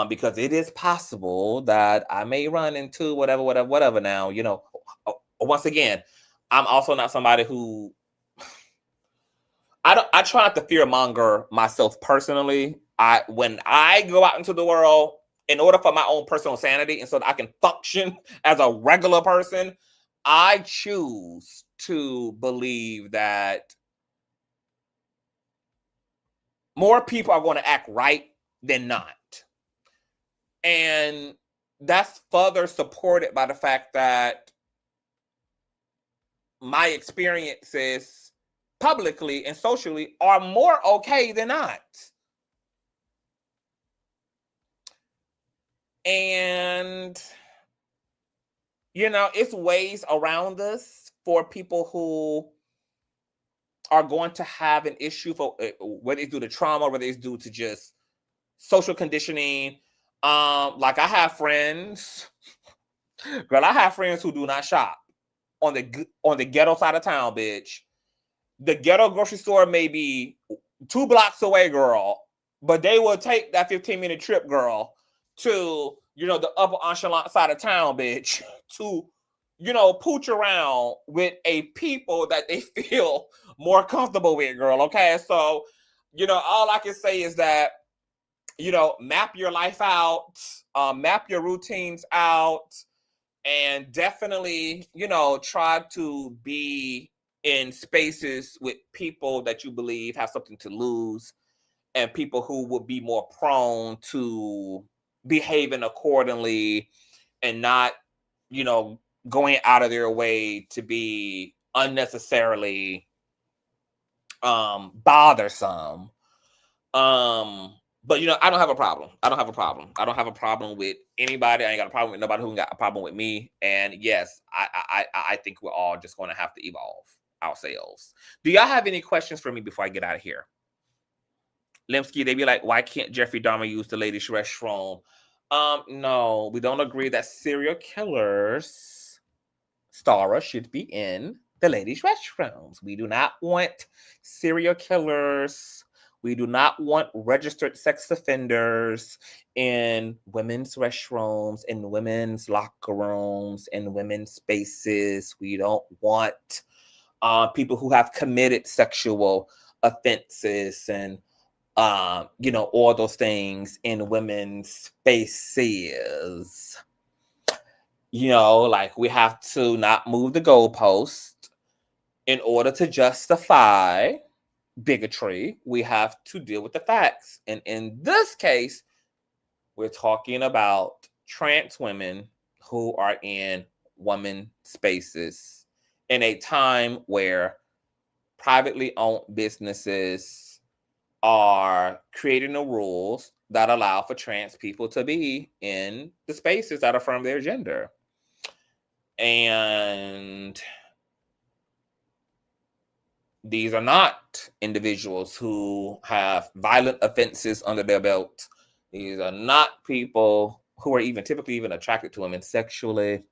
Because it is possible that I may run into whatever. Now, you know, once again, I'm also not somebody who I try not to fear monger myself personally. When I go out into the world, in order for my own personal sanity and so that I can function as a regular person, I choose to believe that more people are going to act right than not. And that's further supported by the fact that my experiences publicly and socially are more okay than not. And, you know, it's ways around us for people who are going to have an issue, for whether it's due to trauma, whether it's due to just social conditioning. Like I have friends, girl, I have friends who do not shop on the ghetto side of town, bitch. The ghetto grocery store may be 2 blocks away, girl, but they will take that 15-minute trip, girl, to, you know, the upper echelon side of town, bitch, to, you know, pooch around with a people that they feel more comfortable with, girl. Okay, so, you know, all I can say is that, you know, map your life out, map your routines out, and definitely, you know, try to be in spaces with people that you believe have something to lose, and people who would be more prone to behaving accordingly and not, you know, going out of their way to be unnecessarily bothersome. But, you know, I don't have a problem. I don't have a problem with anybody. I ain't got a problem with nobody who got a problem with me. And yes, I think we're all just going to have to evolve ourselves. Do y'all have any questions for me before I get out of here? Limsky, they be like, why can't Jeffrey Dahmer use the ladies' restroom? No, we don't agree that serial killers, Stara, should be in the ladies' restrooms. We do not want serial killers. We do not want registered sex offenders in women's restrooms, in women's locker rooms, in women's spaces. We don't want people who have committed sexual offenses and, you know, all those things in women's spaces. You know, like, we have to not move the goalpost in order to justify bigotry. We have to deal with the facts. And in this case, we're talking about trans women who are in women spaces in a time where privately owned businesses are creating the rules that allow for trans people to be in the spaces that affirm their gender. And these are not individuals who have violent offenses under their belt. These are not people who are even typically even attracted to women sexually.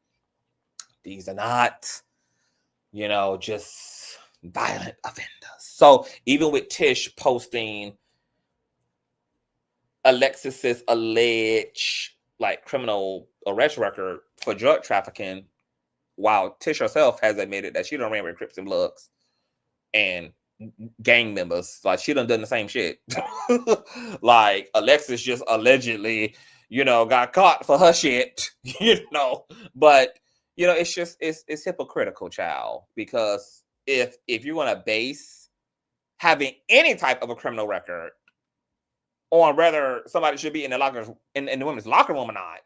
These are not, you know, just violent offenders. So even with Tish posting Alexis's alleged like criminal arrest record for drug trafficking, while Tish herself has admitted that she done ran with Crips and Bloods and gang members, like she done the same shit. Like Alexis just allegedly, you know, got caught for her shit, you know. But, you know, it's just it's hypocritical, child, because if you want to base having any type of a criminal record on whether somebody should be in the women's locker room or not,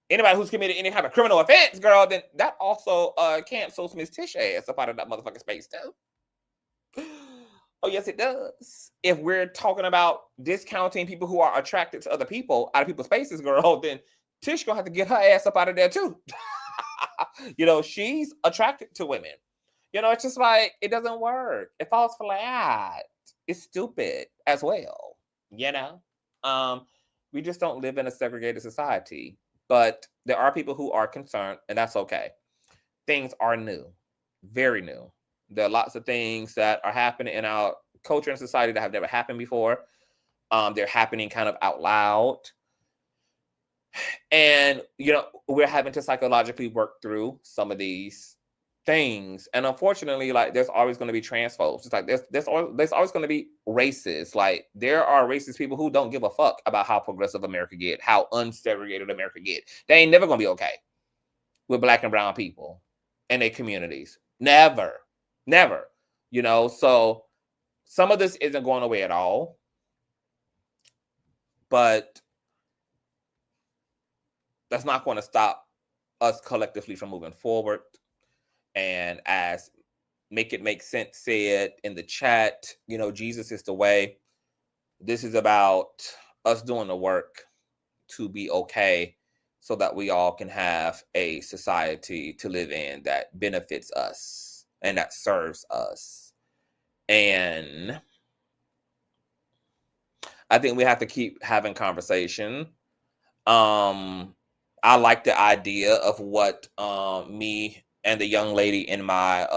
anybody who's committed any type of criminal offense, girl, then that also cancels Miss Tish ass up out of that motherfucking space too. Oh, yes, it does. If we're talking about discounting people who are attracted to other people out of people's spaces, girl, then Tish gonna have to get her ass up out of there too. She's attracted to women. It's just like, it doesn't work. It falls flat. It's stupid as well. We just don't live in a segregated society. But there are people who are concerned, and that's okay. Things are new, very new. There are lots of things that are happening in our culture and society that have never happened before. They're happening kind of out loud. And, we're having to psychologically work through some of these things. And unfortunately, like, there's always going to be transphobes. It's like there's always going to be racists. Like, there are racist people who don't give a fuck about how progressive America get, how unsegregated America get. They ain't never going to be okay with Black and brown people and their communities. Never. So some of this isn't going away at all. But that's not going to stop us collectively from moving forward. And as Make It Make Sense said in the chat, Jesus is the way. This is about us doing the work to be okay so that we all can have a society to live in that benefits us and that serves us. And I think we have to keep having conversation. I like the idea of what me and the young lady in my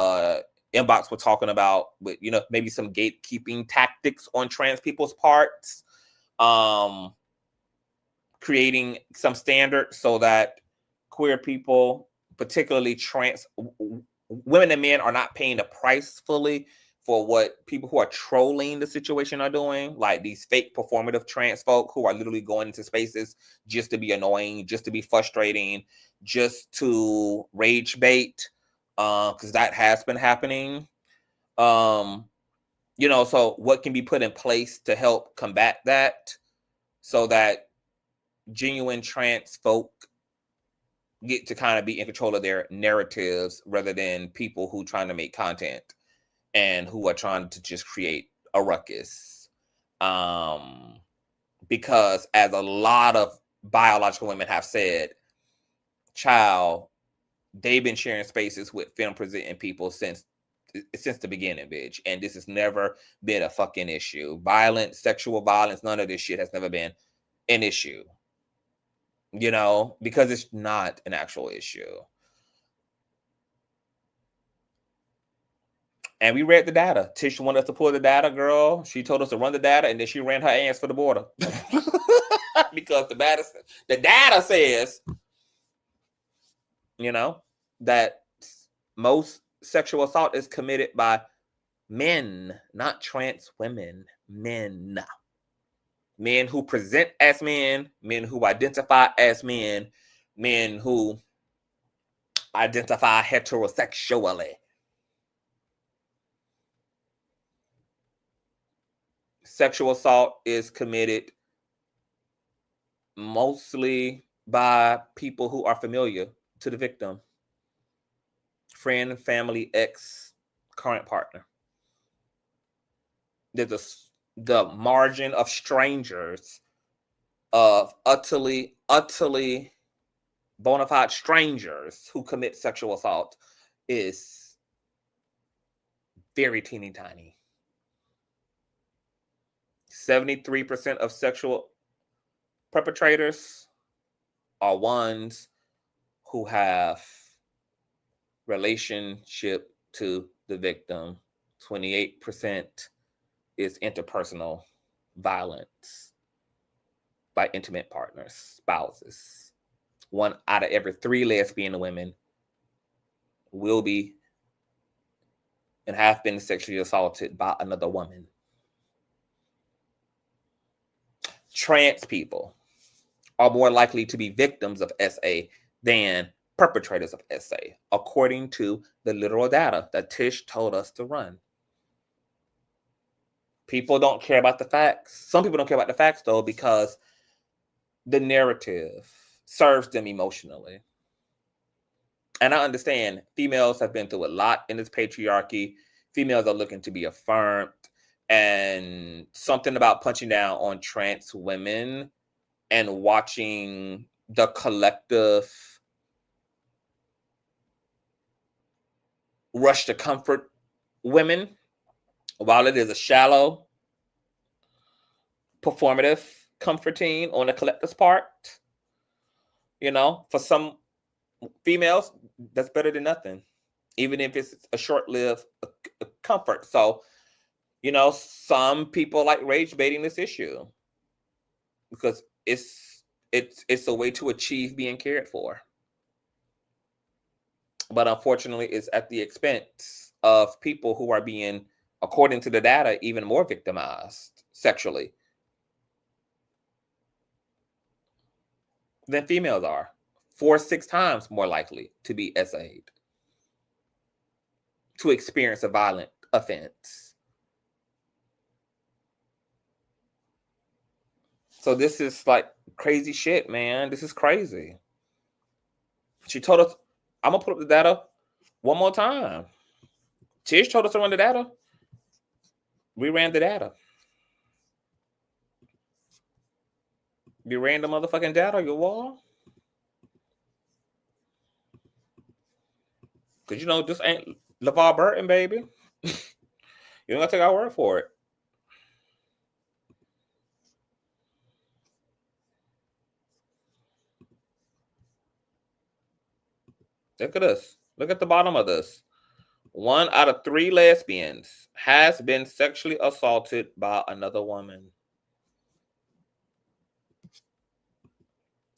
inbox were talking about with, maybe some gatekeeping tactics on trans people's parts, creating some standards so that queer people, particularly trans women and men, are not paying the price fully for what people who are trolling the situation are doing, like these fake performative trans folk who are literally going into spaces just to be annoying, just to be frustrating, just to rage bait, because that has been happening. So what can be put in place to help combat that so that genuine trans folk get to kind of be in control of their narratives rather than people who trying to make content and who are trying to just create a ruckus. Because as a lot of biological women have said, they've been sharing spaces with film presenting people since the beginning, bitch. And this has never been a fucking issue. Violence, sexual violence, none of this shit has never been an issue. Because it's not an actual issue. And we read the data. Tish wanted us to pull the data, girl. She told us to run the data, and then she ran her ass for the border. Because the data says, that most sexual assault is committed by men, not trans women. Men who present as men who identify as men who identify heterosexually. Sexual assault is committed mostly by people who are familiar to the victim. Friend, family, ex, current partner. There's the margin of strangers, of utterly bona fide strangers who commit sexual assault is very teeny tiny. 73% of sexual perpetrators are ones who have relationship to the victim. 28% is interpersonal violence by intimate partners, spouses. 1 out of every 3 lesbian women will be and have been sexually assaulted by another woman. Trans people are more likely to be victims of SA than perpetrators of SA, according to the literal data that Tish told us to run. People don't care about the facts. Some people don't care about the facts, though, because the narrative serves them emotionally. And I understand females have been through a lot in this patriarchy. Females are looking to be affirmed. and something about punching down on trans women and watching the collective rush to comfort women, while it is a shallow, performative comforting on the collective's part. You know, for some females, that's better than nothing, even if it's a short-lived comfort. So, you know, some people like rage baiting this issue because it's a way to achieve being cared for. But unfortunately, it's at the expense of people who are being, according to the data, even more victimized sexually than females are. 4-6 times more likely to be SA'd, to experience a violent offense. So this is like crazy shit, man. This is crazy. She told us, I'm going to put up the data one more time. Tish told us to run the data. We ran the data. We ran the motherfucking data, you all. Because, you know, this ain't LeVar Burton, baby. You don't got to take our word for it. Look at this. Look at the bottom of this. 1 out of 3 lesbians has been sexually assaulted by another woman,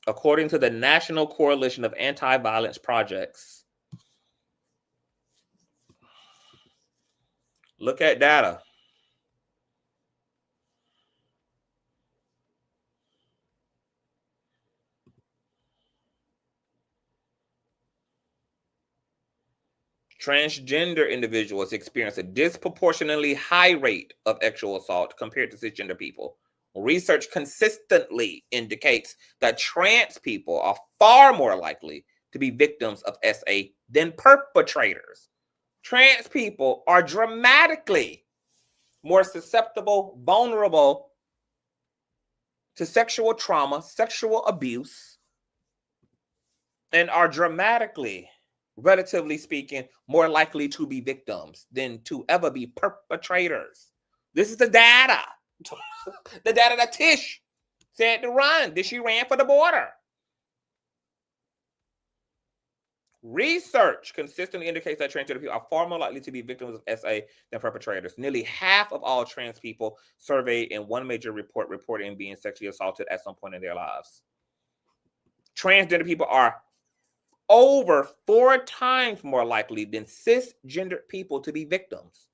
according to the National Coalition of Anti-Violence Projects. Look at data. Transgender individuals experience a disproportionately high rate of sexual assault compared to cisgender people. Research consistently indicates that trans people are far more likely to be victims of SA than perpetrators. Trans people are dramatically more susceptible, vulnerable to sexual trauma, sexual abuse, and are dramatically, relatively speaking, more likely to be victims than to ever be perpetrators. This is the data. The data that Tish said to run. That she ran for the border. Research consistently indicates that transgender people are far more likely to be victims of SA than perpetrators. Nearly half of all trans people surveyed in one major report reporting being sexually assaulted at some point in their lives. Transgender people are over 4 times more likely than cisgendered people to be victims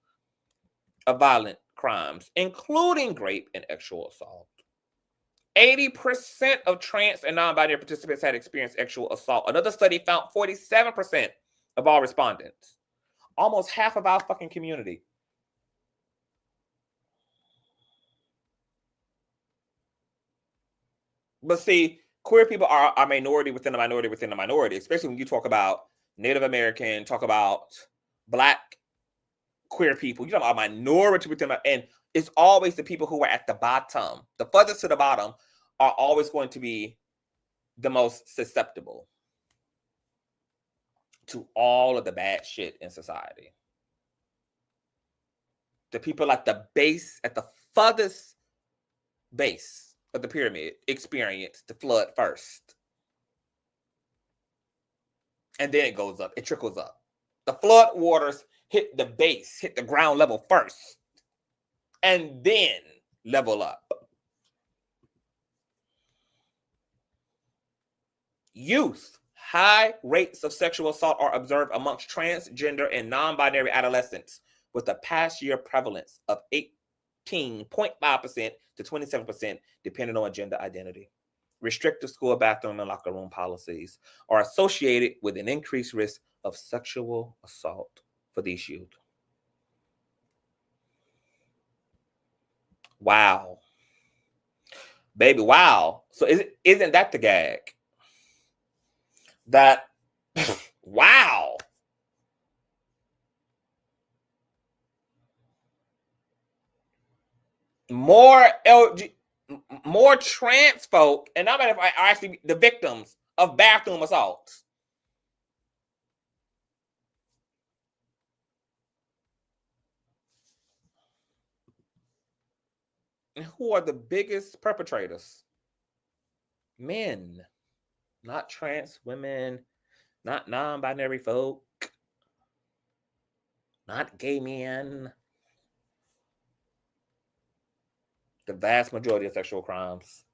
of violent crimes, including rape and sexual assault. 80% of trans and non-binary participants had experienced sexual assault. Another study found 47% of all respondents, almost half of our fucking community. But see, queer people are a minority within a minority within a minority, especially when you talk about Native American, talk about Black queer people. You talk about a minority within, and it's always the people who are at the bottom. The furthest to the bottom are always going to be the most susceptible to all of the bad shit in society. The people at the base, at the furthest base of the pyramid, experience the flood first. And then it goes up, it trickles up. The flood waters hit the base, hit the ground level first, and then level up. Youth. High rates of sexual assault are observed amongst transgender and non-binary adolescents, with a past year prevalence of 18.5% to 27%, depending on gender identity. Restrictive school bathroom and locker room policies are associated with an increased risk of sexual assault for these youth. Wow. Baby, wow. So isn't that the gag? That, wow. more more trans folk, and not if I actually the victims of bathroom assaults. And who are the biggest perpetrators? Men, not trans women, not non-binary folk, not gay men. The vast majority of sexual crimes.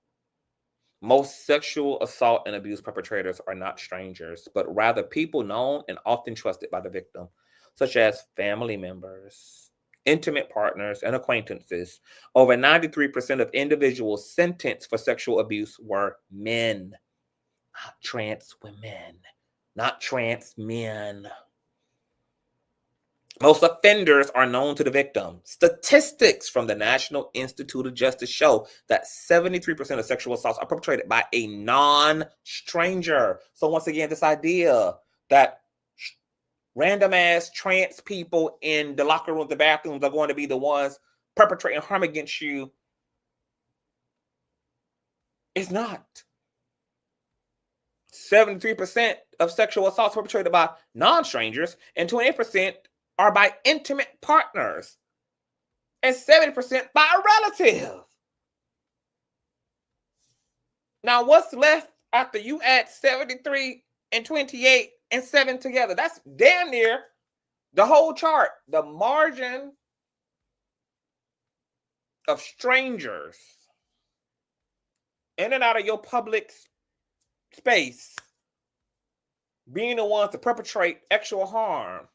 Most sexual assault and abuse perpetrators are not strangers, but rather people known and often trusted by the victim, such as family members, intimate partners, and acquaintances. Over 93% of individuals sentenced for sexual abuse were men, not trans women, not trans men. Most offenders are known to the victim. Statistics from the National Institute of Justice show that 73% of sexual assaults are perpetrated by a non-stranger. So once again, this idea that random ass trans people in the locker rooms, the bathrooms are going to be the ones perpetrating harm against you is not. 73% of sexual assaults perpetrated by non-strangers and 28% are by intimate partners, and 70% by a relative. Now, what's left after you add 73 and 28 and 7 together? That's damn near the whole chart. The margin of strangers in and out of your public space being the ones to perpetrate actual harm,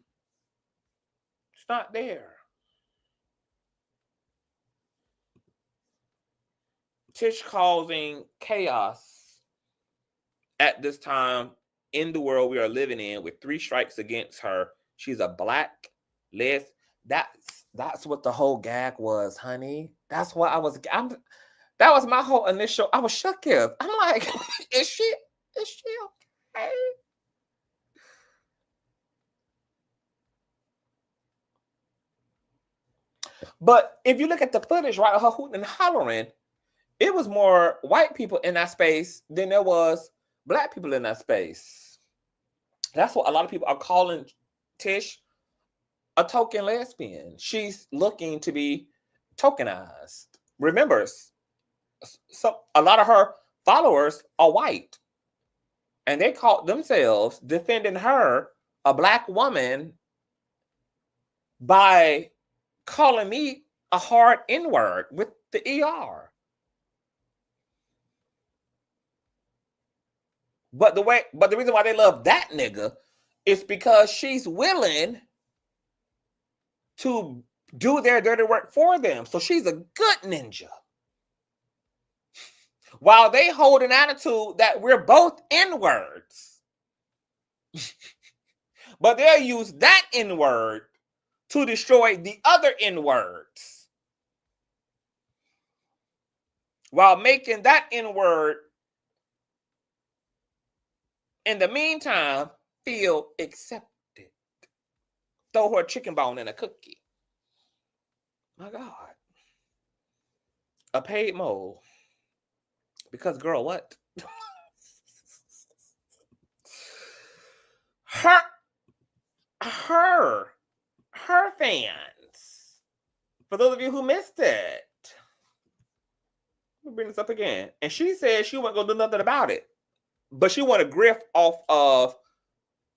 it's not there. Tish causing chaos at this time in the world we are living in with 3 strikes against her. She's a black lesbian. That's what the whole gag was, honey. That's what that was my whole initial. I was shook. I'm like, is she okay? But if you look at the footage, right, her hooting and hollering, it was more white people in that space than there was black people in that space. That's what a lot of people are calling Tish a token lesbian. She's looking to be tokenized. Remember, a lot of her followers are white, and they called themselves defending her, a black woman, by calling me a hard N-word with the ER. But the reason why they love that nigga is because she's willing to do their dirty work for them. So she's a good ninja. While they hold an attitude that we're both N-words. But they'll use that N-word to destroy the other N-words, while making that N-word in the meantime feel accepted. Throw her a chicken bone in a cookie. My God. A paid mole. Because, girl, what? Her fans, for those of you who missed it, let me bring this up again. And she said she wasn't going to do nothing about it, but she wanted to grift off of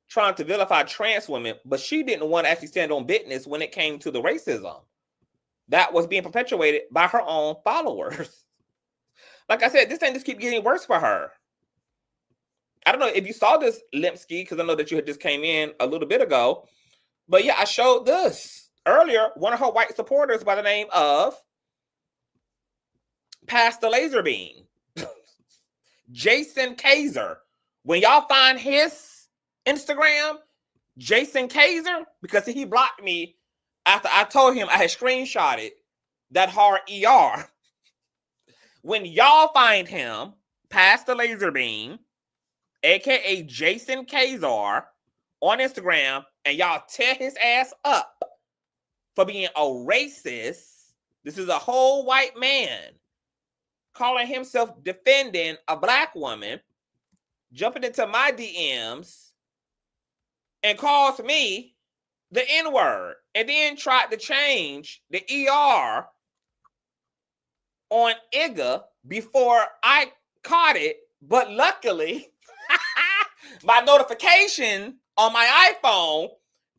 trying to vilify trans women, but she didn't want to actually stand on business when it came to the racism that was being perpetuated by her own followers. Like I said, this thing just keeps getting worse for her. I don't know if you saw this, Limpsky, because I know that you had just came in a little bit ago. But yeah, I showed this earlier. One of her white supporters by the name of Pastor Laserbeam, Jason Kaiser. When y'all find his Instagram, Jason Kaiser, because he blocked me after I told him I had screenshotted that hard ER. When y'all find him, Pastor Laserbeam, aka Jason Kaiser, on Instagram, and y'all tear his ass up for being a racist, This is a whole white man calling himself defending a black woman, jumping into my DMs and calls me the N-word, and then tried to change the ER on Igga before I caught it. But luckily, my notification on my iPhone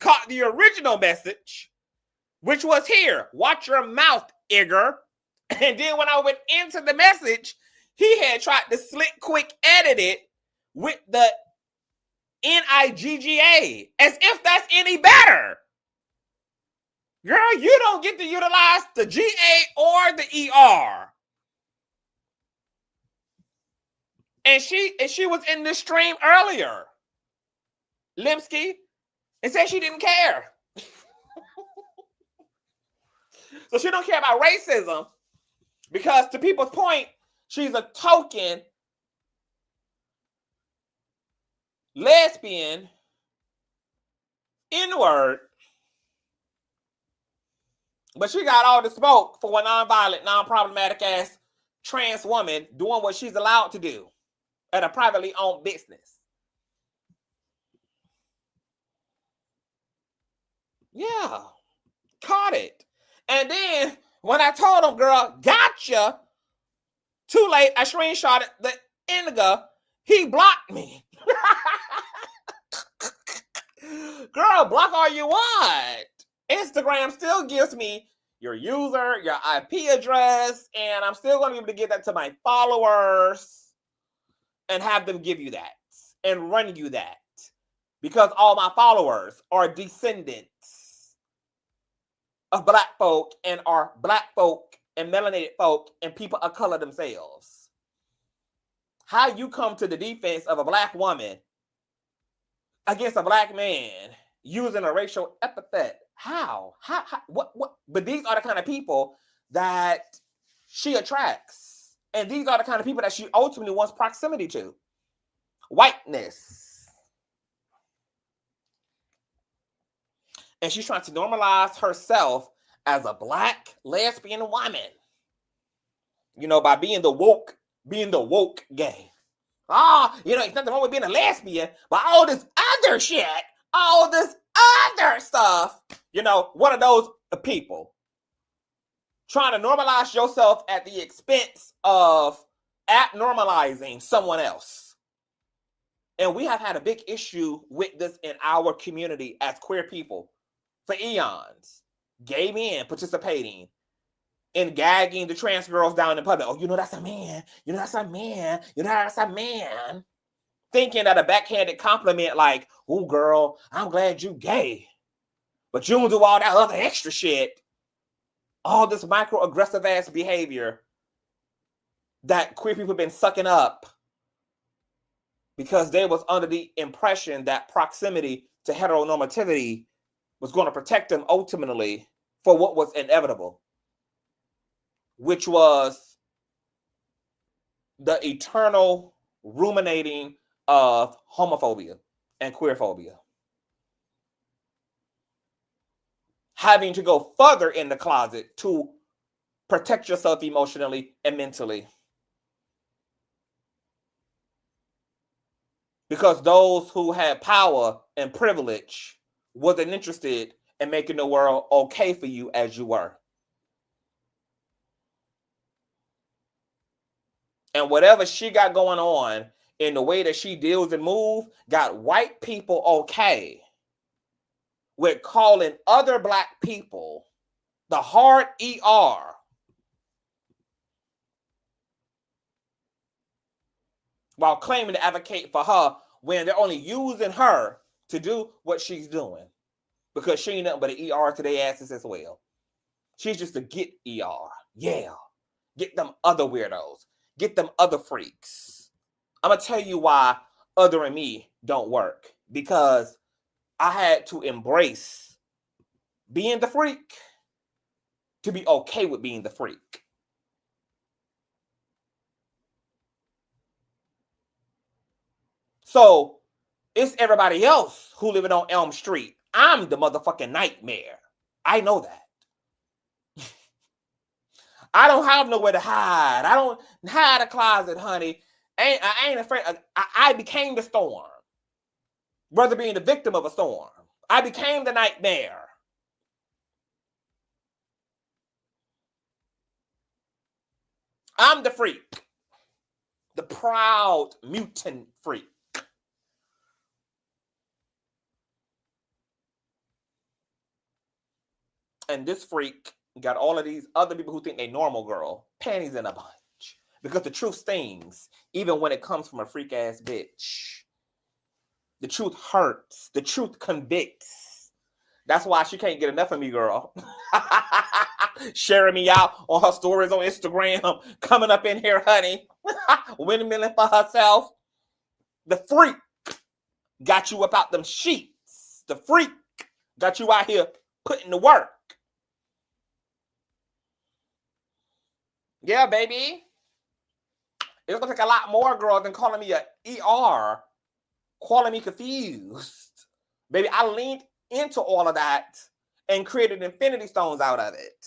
caught the original message, which was here. Watch your mouth, Igger. And then when I went into the message, he had tried to slick quick edit it with the N-I-G-G-A, as if that's any better. Girl, you don't get to utilize the G-A or the E-R. And she was in this stream earlier, Limsky, and said she didn't care. So she don't care about racism because, to people's point, she's a token lesbian, N-word, but she got all the smoke for a non-violent, non-problematic ass trans woman doing what she's allowed to do at a privately owned business. Yeah, caught it. And then when I told him, girl, gotcha, too late, I screenshotted the Indigo, he blocked me. Girl, block all you want. Instagram still gives me your user, your IP address, and I'm still going to be able to give that to my followers and have them give you that and run you that, because all my followers are descendants of black folk and are black folk and melanated folk and people of color themselves. How you come to the defense of a black woman against a black man using a racial epithet? How? What? But these are the kind of people that she attracts. And these are the kind of people that she ultimately wants proximity to. Whiteness. And she's trying to normalize herself as a black lesbian woman. You know, by being the woke gay. It's nothing wrong with being a lesbian, but all this other shit, all this other stuff, one of those people trying to normalize yourself at the expense of abnormalizing someone else. And we have had a big issue with this in our community as queer people for eons. Gay men participating in gagging the trans girls down in public. Oh, that's a man. That's a man. That's a man. Thinking that a backhanded compliment like, oh, girl, I'm glad you gay. But you don't do all that other extra shit. All this microaggressive ass behavior that queer people have been sucking up because they was under the impression that proximity to heteronormativity was going to protect them ultimately for what was inevitable, which was the eternal ruminating of homophobia and queerphobia. Having to go further in the closet to protect yourself emotionally and mentally. Because those who had power and privilege wasn't interested in making the world okay for you as you were. And whatever she got going on in the way that she deals and moves got white people okay with calling other black people the hard ER. While claiming to advocate for her when they're only using her to do what she's doing. Because she ain't nothing but an ER to their asses as well. She's just a get ER. Yeah. Get them other weirdos. Get them other freaks. I'm going to tell you why other and me don't work. Because I had to embrace being the freak to be okay with being the freak. So it's everybody else who living on Elm Street. I'm the motherfucking nightmare. I know that. I don't have nowhere to hide. I don't hide a closet, honey. I ain't afraid. I became the storm. Rather being the victim of a storm. I became the nightmare. I'm the freak. The proud mutant freak. And this freak got all of these other people who think they normal girl, panties in a bunch. Because the truth stings, even when it comes from a freak ass bitch. The truth hurts. The truth convicts. That's why she can't get enough of me, girl. Sharing me out on her stories on Instagram. Coming up in here, honey. Windmilling for herself. The freak got you up out them sheets. The freak got you out here putting the work. Yeah, baby. It's gonna take a lot more, girl, than calling me a ER, calling me confused. Baby, I leaned into all of that and created infinity stones out of it.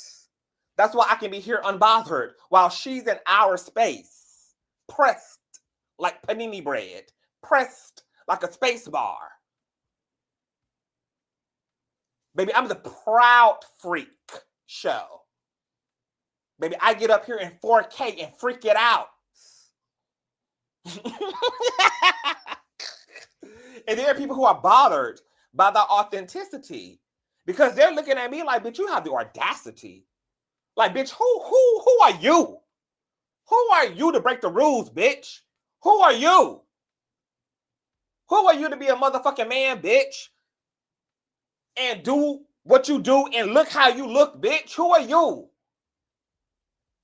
That's why I can be here unbothered while she's in our space, pressed like panini bread, pressed like a space bar. Baby, I'm the proud freak show. Baby, I get up here in 4K and freak it out. And there are people who are bothered by the authenticity because they're looking at me like, bitch, you have the audacity. Like, bitch, who are you? Who are you to break the rules, bitch? Who are you? Who are you to be a motherfucking man, bitch? And do what you do and look how you look, bitch? Who are you?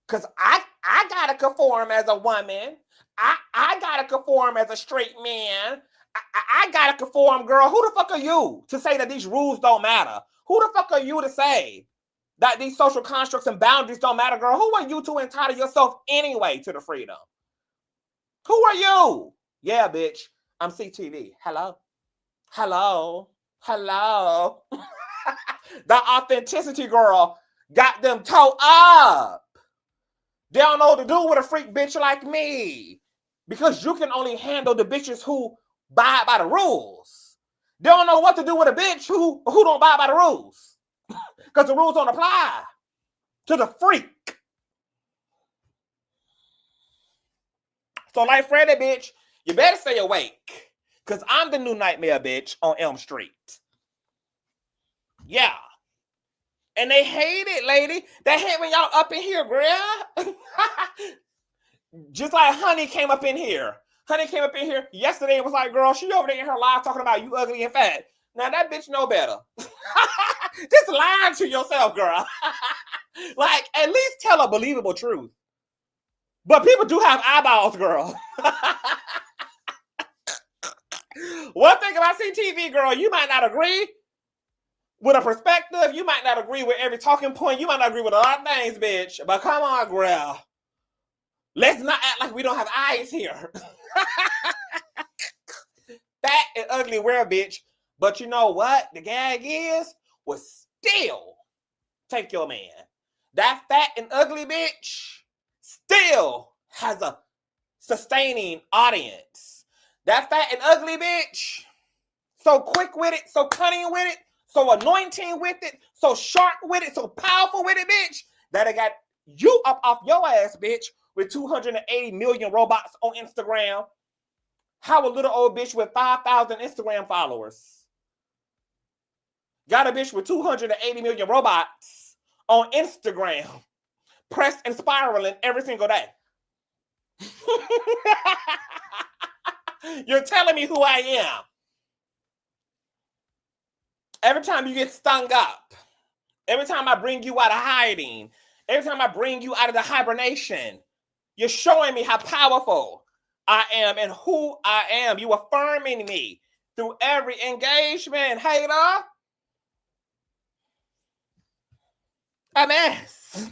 Because I gotta conform as a woman. I gotta conform as a straight man. I gotta conform, girl. Who the fuck are you to say that these rules don't matter? Who the fuck are you to say that these social constructs and boundaries don't matter, girl? Who are you to entitle yourself anyway to the freedom? Who are you? Yeah, bitch. I'm CTV. Hello? Hello? Hello? The authenticity, girl, got them toe up. They don't know what to do with a freak bitch like me. Because you can only handle the bitches who abide by the rules. They don't know what to do with a bitch who don't abide by the rules. Because the rules don't apply to the freak. So like Freddy, bitch, you better stay awake. Because I'm the new nightmare, bitch, on Elm Street. Yeah. And they hate it, lady. They hate when y'all up in here, girl. Just like Honey came up in here. Honey came up in here yesterday and was like, girl, she over there in her live talking about you ugly and fat. Now that bitch know better. Just lie to yourself, girl. Like, at least tell a believable truth. But people do have eyeballs, girl. One thing about CTV, girl, you might not agree with a perspective. You might not agree with every talking point. You might not agree with a lot of things, bitch. But come on, girl. Let's not act like we don't have eyes here. Fat and ugly, wear, bitch. But you know what? The gag is, was still take your man. That fat and ugly bitch still has a sustaining audience. That fat and ugly bitch, so quick with it, so cunning with it, so anointing with it, so sharp with it, so powerful with it, bitch, that it got you up off your ass, bitch, with 280 million robots on Instagram. How a little old bitch with 5,000 Instagram followers got a bitch with 280 million robots on Instagram, pressed and spiraling every single day. You're telling me who I am. Every time you get stung up, every time I bring you out of hiding, every time I bring you out of the hibernation, you're showing me how powerful I am and who I am. You affirming me through every engagement, hater. A mess.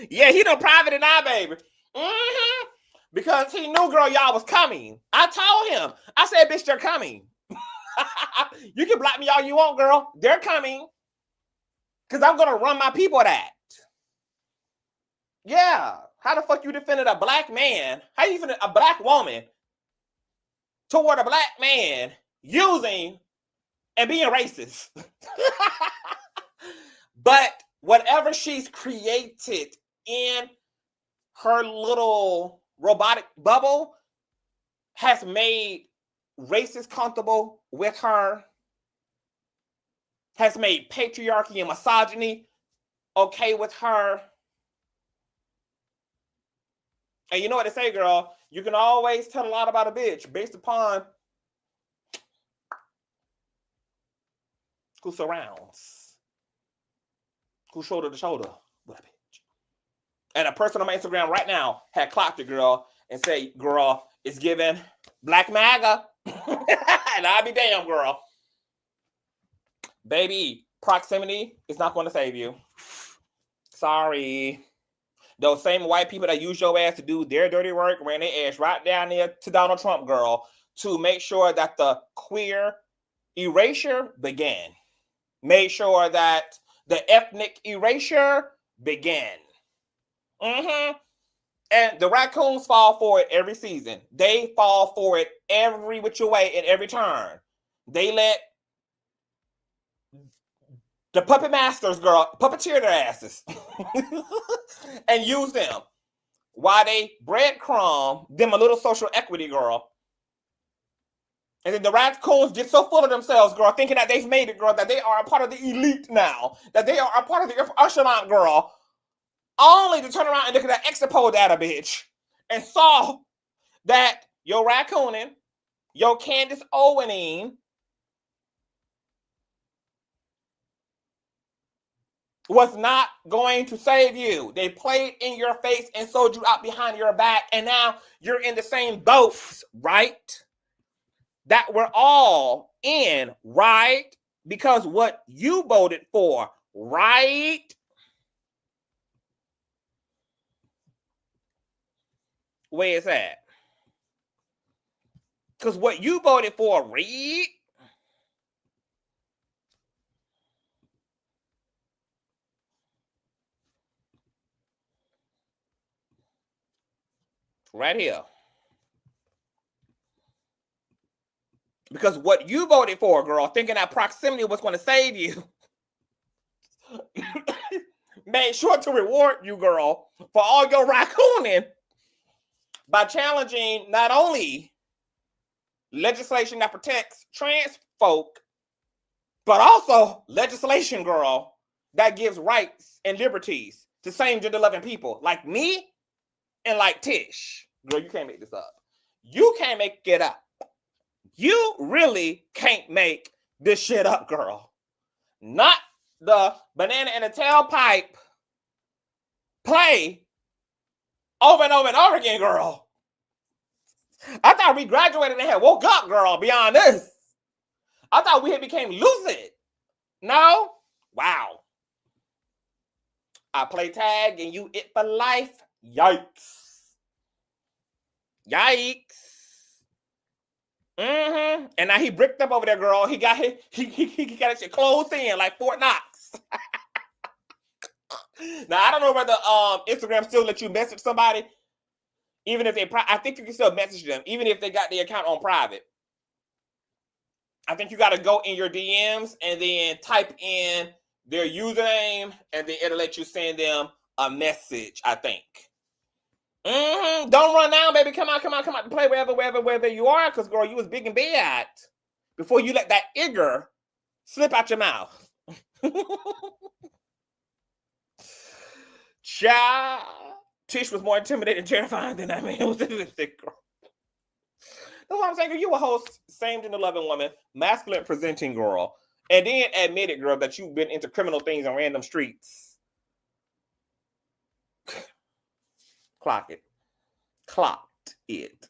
Yeah, he done private and I, baby. Mm-hmm. Because he knew, girl, y'all was coming. I told him. I said, bitch, they're coming. You can block me all you want, girl. They're coming. Because I'm gonna run my people that. Yeah. How the fuck you defended a black man? How you defended a black woman toward a black man using and being racist? But whatever she's created in her little robotic bubble has made racists comfortable with her, has made patriarchy and misogyny okay with her. And you know what they say, girl? You can always tell a lot about a bitch based upon who surrounds, who's shoulder to shoulder with a bitch. And a person on my Instagram right now had clocked the girl and say, girl, it's giving Black MAGA. And I'll be damn, girl. Baby, proximity is not going to save you. Sorry. Those same white people that use your ass to do their dirty work ran their ass right down there to Donald Trump, girl, to make sure that the queer erasure began. Made sure that the ethnic erasure began. And the raccoons fall for it every season. They fall for it every which way and every turn. They let the puppet masters, girl, puppeteer their asses and use them while they breadcrumb them a little social equity, girl. And then the raccoons get so full of themselves, girl, thinking that they've made it, girl, that they are a part of the elite now, that they are a part of the echelon, girl, only to turn around and look at that Exapol data, bitch, and saw that your raccooning, your Candace Owening, was not going to save you. They played in your face and sold you out behind your back, and now you're in the same boats, right? That we're all in, right? Because what you voted for, right? Where is that? Because what you voted for, read. Right here. Because what you voted for, girl, thinking that proximity was going to save you, made sure to reward you, girl, for all your raccooning by challenging not only legislation that protects trans folk, but also legislation, girl, that gives rights and liberties to same gender loving people like me and like Tish. Girl, you can't make this up. You can't make it up. You really can't make this shit up, girl. Not the banana and the tailpipe play over and over and over again, girl. I thought we graduated and had woke up, girl, beyond this. I thought we had became lucid. No? Wow. I play tag and you it for life. Yikes. Yikes. And now he bricked up over there, girl. He got his, he got his shit closed in like Fort Knox. Now I don't know whether Instagram still let you message somebody, even if they. I think you can still message them, even if they got the account on private. I think you got to go in your DMs and then type in their username, and then it'll let you send them a message. I think. Don't run now, baby. Come on to play wherever you are, because girl, you was big and bad before you let that igger slip out your mouth. Child, Tish was more intimidating and terrifying than that man was. Girl. That's what I'm saying. You a whole same gender loving woman, masculine presenting girl, and then admit it, girl, that you've been into criminal things on random streets. Clock it. Clocked it.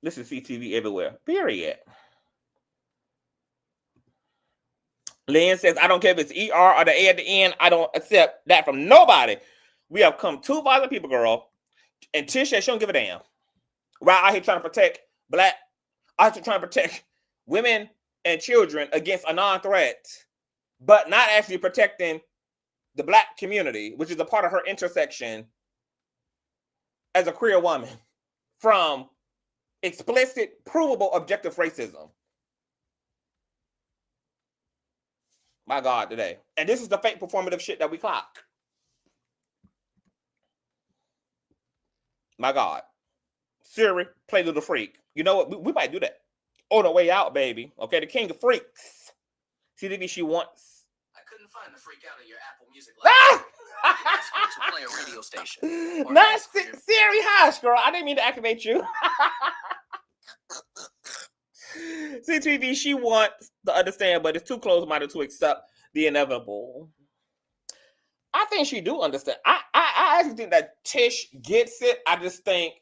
This is CTV everywhere. Period. Lynn says, I don't care if it's ER or the A at the end. I don't accept that from nobody. We have come too far as people, girl. And Tish says she don't give a damn. While out here trying to protect out here trying to protect women and children against a non-threat but not actually protecting the Black community, which is a part of her intersection as a queer woman, from explicit, provable, objective racism. My God, today. And this is the fake performative shit that we clock. My God. Siri, play Little Freak. You know what? We might do that. On the way out, baby. Okay, the king of freaks. CTV, she wants. I couldn't find the freak out in your Apple Music library. To play a radio station. Not Siri, hush, girl. I didn't mean to activate you. CTV, she wants to understand, but it's too close-minded to accept the inevitable. I think she do understand. I actually think that Tish gets it. I just think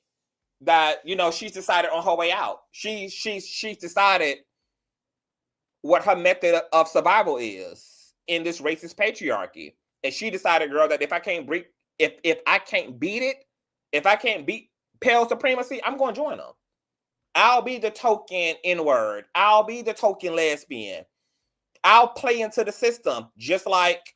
that, you know, she's decided on her way out. She's decided what her method of survival is in this racist patriarchy. And she decided, girl, that if I can't beat it, if I can't beat pale supremacy, I'm going to join them. I'll be the token N-word. I'll be the token lesbian. I'll play into the system just like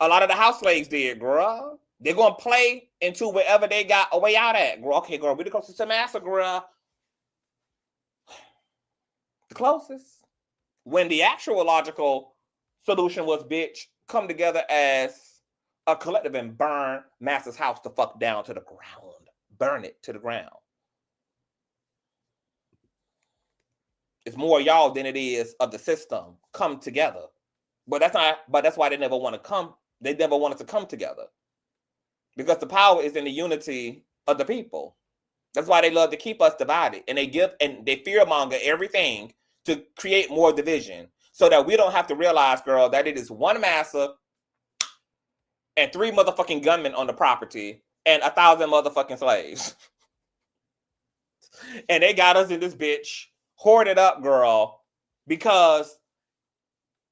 a lot of the house slaves did, girl. They're going to play into wherever they got a way out at, girl. Okay, girl, we the closest to massa, girl. The closest. When the actual logical solution was, bitch, come together as a collective and burn massa's house the fuck down to the ground. Burn it to the ground. It's more y'all than it is of the system. Come together. But that's why they never want to come. They never wanted to come together. Because the power is in the unity of the people. That's why they love to keep us divided. And they fearmonger everything to create more division. So that we don't have to realize, girl, that it is one massa and 3 motherfucking gunmen on the property and 1,000 motherfucking slaves. And they got us in this bitch hoarded up, girl, because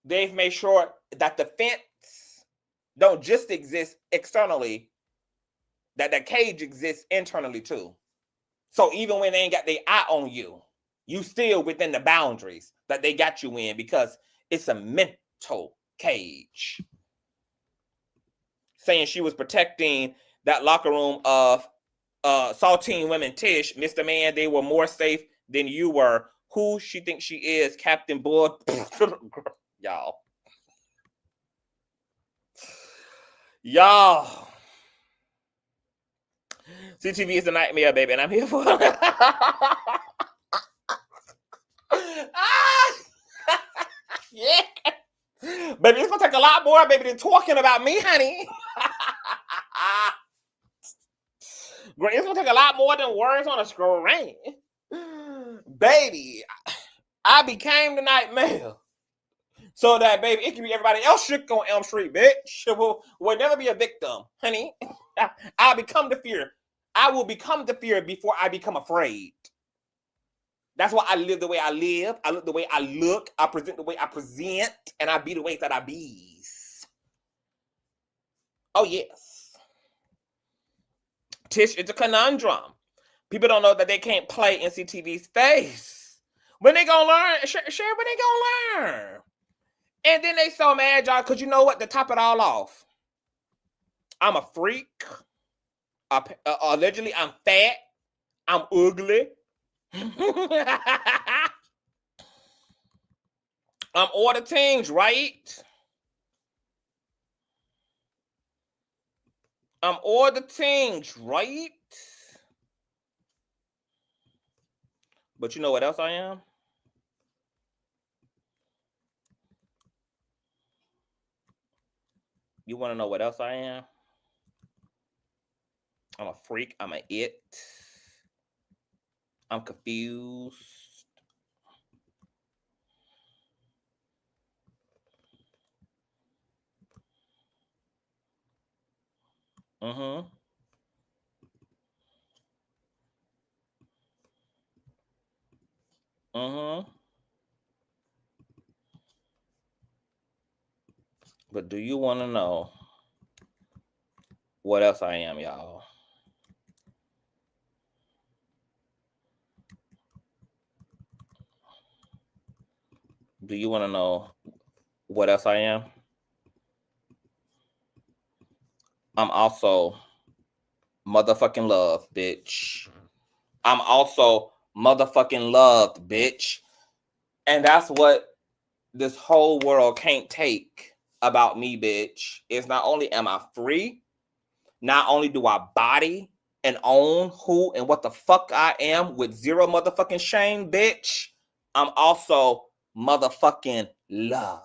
they've made sure that the fence don't just exist externally, that the cage exists internally too. So even when they ain't got their eye on you, you still within the boundaries that they got you in, because it's a mental cage. Saying she was protecting that locker room of saltine women, Tish, Mr. Man, they were more safe than you were. Who she thinks she is, Captain Bull? Y'all. CTV is a nightmare, baby, and I'm here for it. Yeah. Baby, it's gonna take a lot more, baby, than talking about me, honey. It's gonna take a lot more than words on a screen. Baby, I became the nightmare. So that, baby, it can be everybody else shook on Elm Street, bitch. Will never be a victim, honey. I'll become the fear. I will become the fear before I become afraid. That's why I live the way I live. I look the way I look. I present the way I present. And I be the way that I be. Oh, yes. Tish is a conundrum. People don't know that they can't play NCTV's face. When they gonna learn? Share when they gonna learn. And then they so mad, y'all, because you know what? To top it all off, I'm a freak. Allegedly, I'm fat. I'm ugly. I'm all the things, right? I'm all the things, right? But you know what else I am? You want to know what else I am? I'm a freak. I'm an it. I'm confused. Mm-hmm. Mm-hmm. But do you want to know what else I am, y'all? Do you want to know what else I am? I'm also motherfucking loved, bitch. I'm also motherfucking loved, bitch. And that's what this whole world can't take about me, bitch. Is not only am I free, not only do I body and own who and what the fuck I am with zero motherfucking shame, bitch, I'm also motherfucking loved.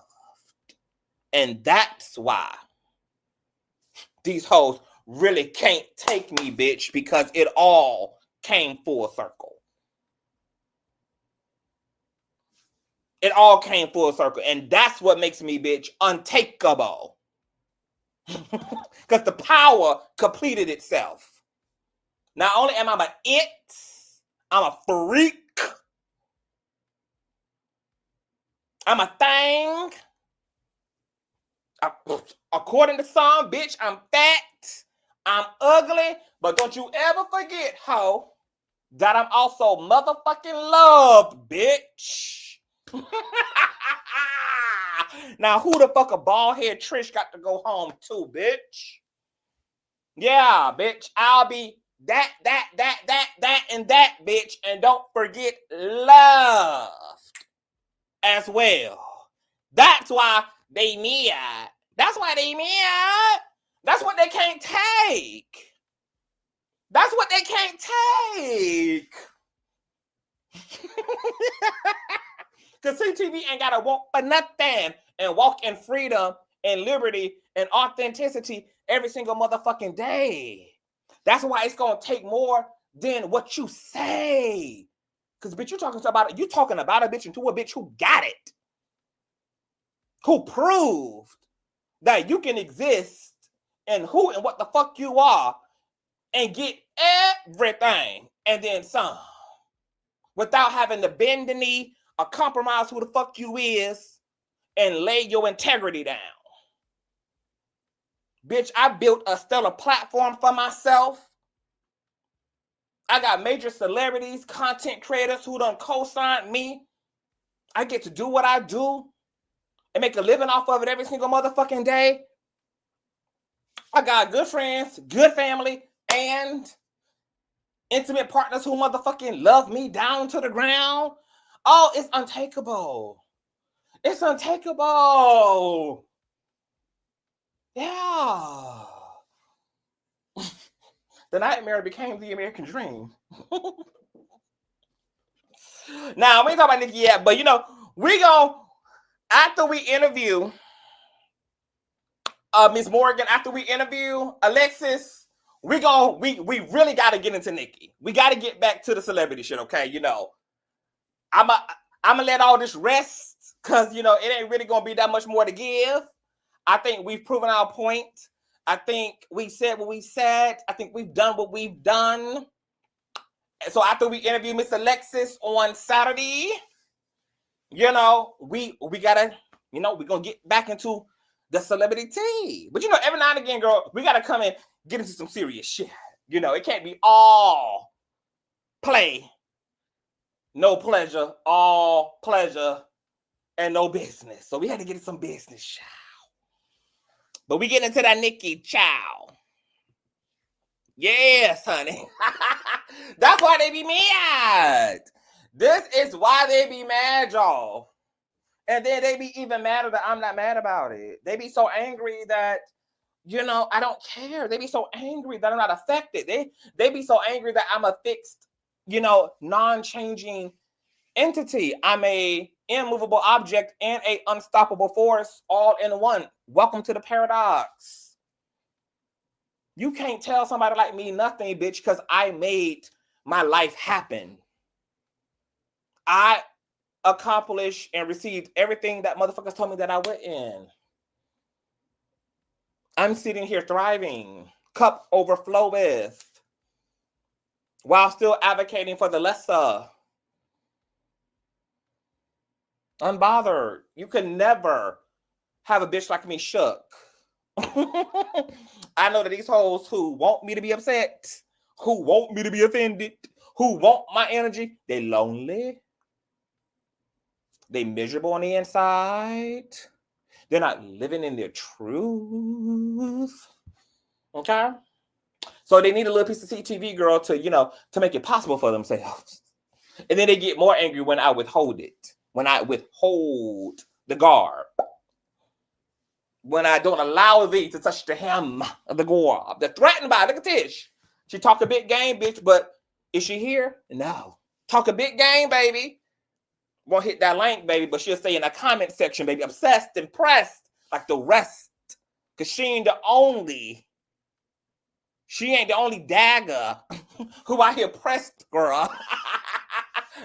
And that's why these hoes really can't take me, bitch, because it all came full circle. It all came full circle. And that's what makes me, bitch, untakeable. Because the power completed itself. Not only am I an it, I'm a freak. I'm a thing. According to some, bitch, I'm fat. I'm ugly. But don't you ever forget, ho, that I'm also motherfucking loved, bitch. Now, who the fuck a bald head Trish got to go home to, bitch? Yeah, bitch. I'll be that, and that, bitch. And don't forget love as well. That's why they mad. That's why they mad. That's what they can't take. That's what they can't take. Because CTV ain't got to walk for nothing and walk in freedom and liberty and authenticity every single motherfucking day. That's why it's going to take more than what you say. Because, bitch, you're talking about a bitch into a bitch who got it. Who proved that you can exist and who and what the fuck you are and get everything and then some without having to bend the knee or compromise who the fuck you is and lay your integrity down. Bitch, I built a stellar platform for myself. I got major celebrities, content creators who done co-signed me. I get to do what I do and make a living off of it every single motherfucking day. I got good friends, good family, and intimate partners who motherfucking love me down to the ground. Oh, it's untakeable. It's untakeable. Yeah. The nightmare became the American dream. Now, we ain't talking about Nikki yet, but we go after we interview Miss Morgan, after we interview Alexis, we really got to get into Nikki. We got to get back to the celebrity shit, okay? I'm gonna let all this rest because it ain't really gonna be that much more to give. I think we've proven our point. I think we said what we said. I think we've done what we've done. So after we interview Miss Alexis on Saturday, we gotta, we're gonna get back into the celebrity tea. But every now and again, girl, we gotta come and get into some serious shit. It can't be all play, no pleasure, all pleasure, and no business. So we had to get into some business, child. But we get into that Nikki, child. Yes, honey. That's why they be mad. This is why they be mad, y'all. And then they be even madder that I'm not mad about it. They be so angry that, I don't care. They be so angry that I'm not affected. They be so angry that I'm a fixed, non-changing entity. I'm a immovable object and a unstoppable force all in one. Welcome to the paradox. You can't tell somebody like me nothing, bitch, because I made my life happen. I accomplished and received everything that motherfuckers told me that I wouldn't. I'm sitting here thriving, cup overfloweth, while still advocating for the lesser. Unbothered. You can never have a bitch like me shook. I know that these hoes who want me to be upset, who want me to be offended, who want my energy, they lonely. They miserable on the inside. They're not living in their truth. Okay? So they need a little piece of CTV, girl, to, to make it possible for themselves. And then they get more angry when I withhold it. When I withhold the garb. When I don't allow thee to touch the hem of the garb. They're threatened by it. Look at Tish. She talk a big game, bitch, but is she here? No. Talk a big game, baby. Won't hit that link, baby, but she'll stay in the comment section, baby. Obsessed, impressed, like the rest. Because she ain't the only dagger who out here pressed, girl.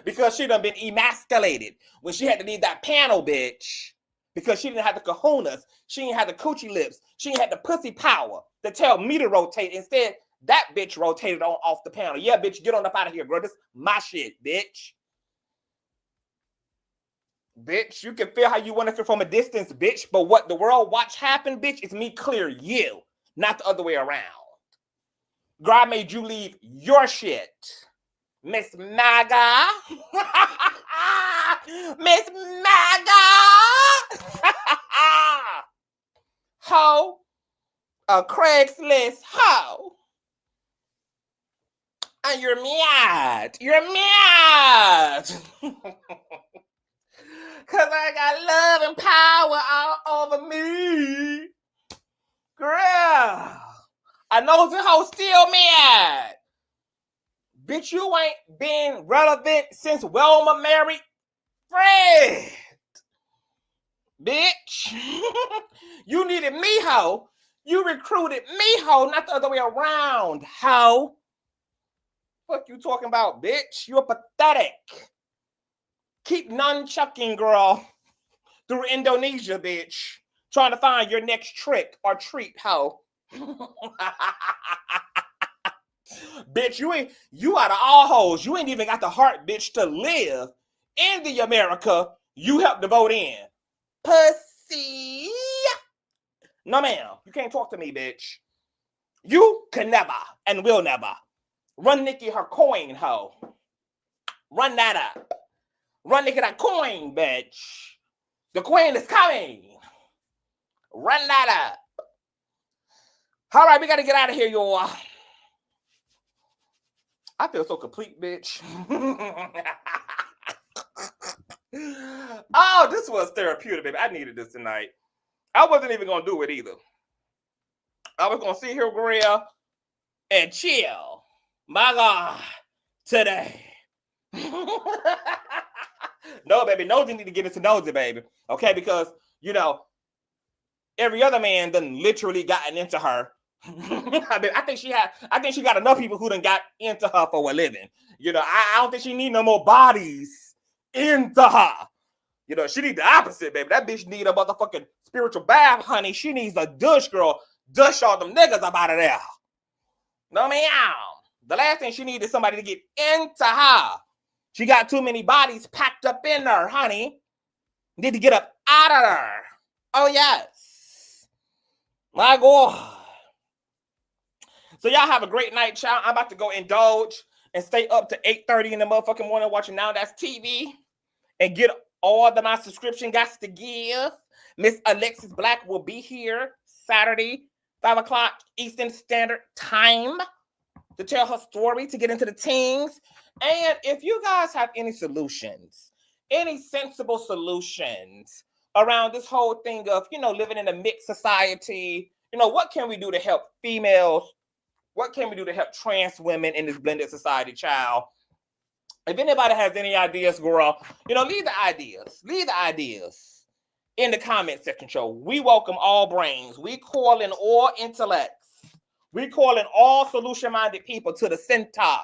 Because she done been emasculated when she had to leave that panel, bitch. Because she didn't have the kahunas. She didn't have the coochie lips. She didn't have the pussy power to tell me to rotate. Instead, that bitch rotated off the panel. Yeah, bitch, get on up out of here, girl. This is my shit, bitch. Bitch, you can feel how you want to feel from a distance, bitch. But what the world watch happen, bitch, is me clear you, not the other way around. God made you leave your shit. Miss MAGA. Miss MAGA. Ho. A Craigslist ho. And you're mad. You're mad. Because I got love and power all over me. Girl. I know the hoe still mad. Bitch, you ain't been relevant since Wilma married Fred. Bitch. You needed me, hoe. You recruited me, hoe, not the other way around, hoe. What you talking about, bitch? You're pathetic. Keep nunchucking, girl, through Indonesia, bitch. Trying to find your next trick or treat, hoe. Bitch, you out of all hoes. You ain't even got the heart, bitch, to live in the America you helped to vote in. Pussy. No, ma'am. You can't talk to me, bitch. You can never and will never run Nikki her coin, hoe. Run that up. Run Nikki that coin, bitch. The queen is coming. Run that up. All right, we got to get out of here, y'all. I feel so complete, bitch. Oh, this was therapeutic, baby. I needed this tonight. I wasn't even going to do it either. I was going to sit here, girl, and chill. My God, today. No, baby, Nosy need to get into Nosy, baby. Okay, because, every other man done literally gotten into her. I think she got enough people who done got into her for a living. I don't think she need no more bodies into her. She need the opposite, baby. That bitch need a motherfucking spiritual bath, honey. She needs a douche, girl. Douche all them niggas up out of there. No, meow. The last thing she needs is somebody to get into her. She got too many bodies packed up in her, honey. Need to get up out of her. Oh, yes. My God. So y'all have a great night, child. I'm about to go indulge and stay up to 8:30 in the motherfucking morning watching Now That's TV and get all that my subscription got to give. Miss Alexis Black will be here Saturday, 5 o'clock Eastern Standard Time to tell her story, to get into the teens. And if you guys have any solutions, any sensible solutions around this whole thing of, living in a mixed society, what can we do to help females? What can we do to help trans women in this blended society, child? If anybody has any ideas, girl, leave the ideas. Leave the ideas in the comment section, show. We welcome all brains. We call in all intellects. We call in all solution-minded people to the center.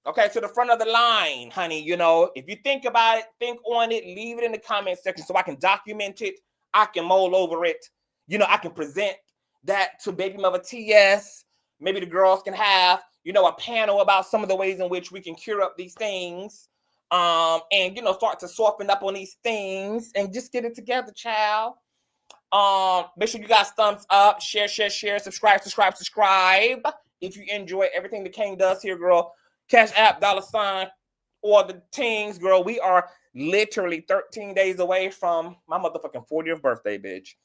Okay, to the front of the line, honey. If you think about it, think on it, leave it in the comment section so I can document it. I can mull over it. I can present that to baby mother TS. Maybe the girls can have, a panel about some of the ways in which we can cure up these things. And, start to soften up on these things and just get it together, child. Make sure you guys thumbs up, share, subscribe. If you enjoy everything the King does here, girl, Cash App, $, or the teens, girl, we are literally 13 days away from my motherfucking 40th birthday, bitch.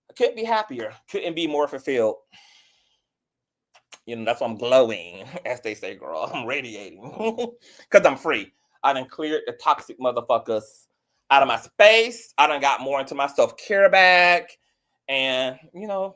I couldn't be happier. Couldn't be more fulfilled. You know, that's why I'm glowing, as they say, girl. I'm radiating. Because I'm free. I done cleared the toxic motherfuckers out of my space. I done got more into my self-care bag. And, you know,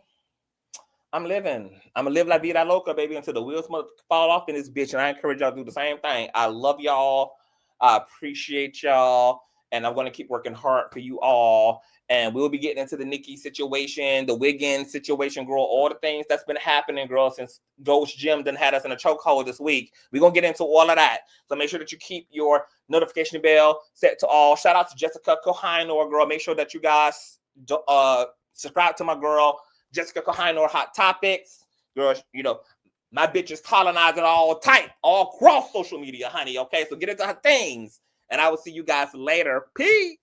I'm living. I'm going to live la vida loca, baby, until the wheels fall off in this bitch. And I encourage y'all to do the same thing. I love y'all. I appreciate y'all. And I'm going to keep working hard for you all. And we'll be getting into the Nikki situation, the Wiggins situation, girl, all the things that's been happening, girl, since Ghost Jim done had us in a chokehold this week. We're going to get into all of that. So make sure that you keep your notification bell set to all. Shout out to Jessica Kohainor, girl. Make sure that you guys subscribe to my girl, Jessica Kohainor Hot Topics. Girl, you know, my bitch is colonizing all type, all across social media, honey, okay? So get into her things. And I will see you guys later. Peace.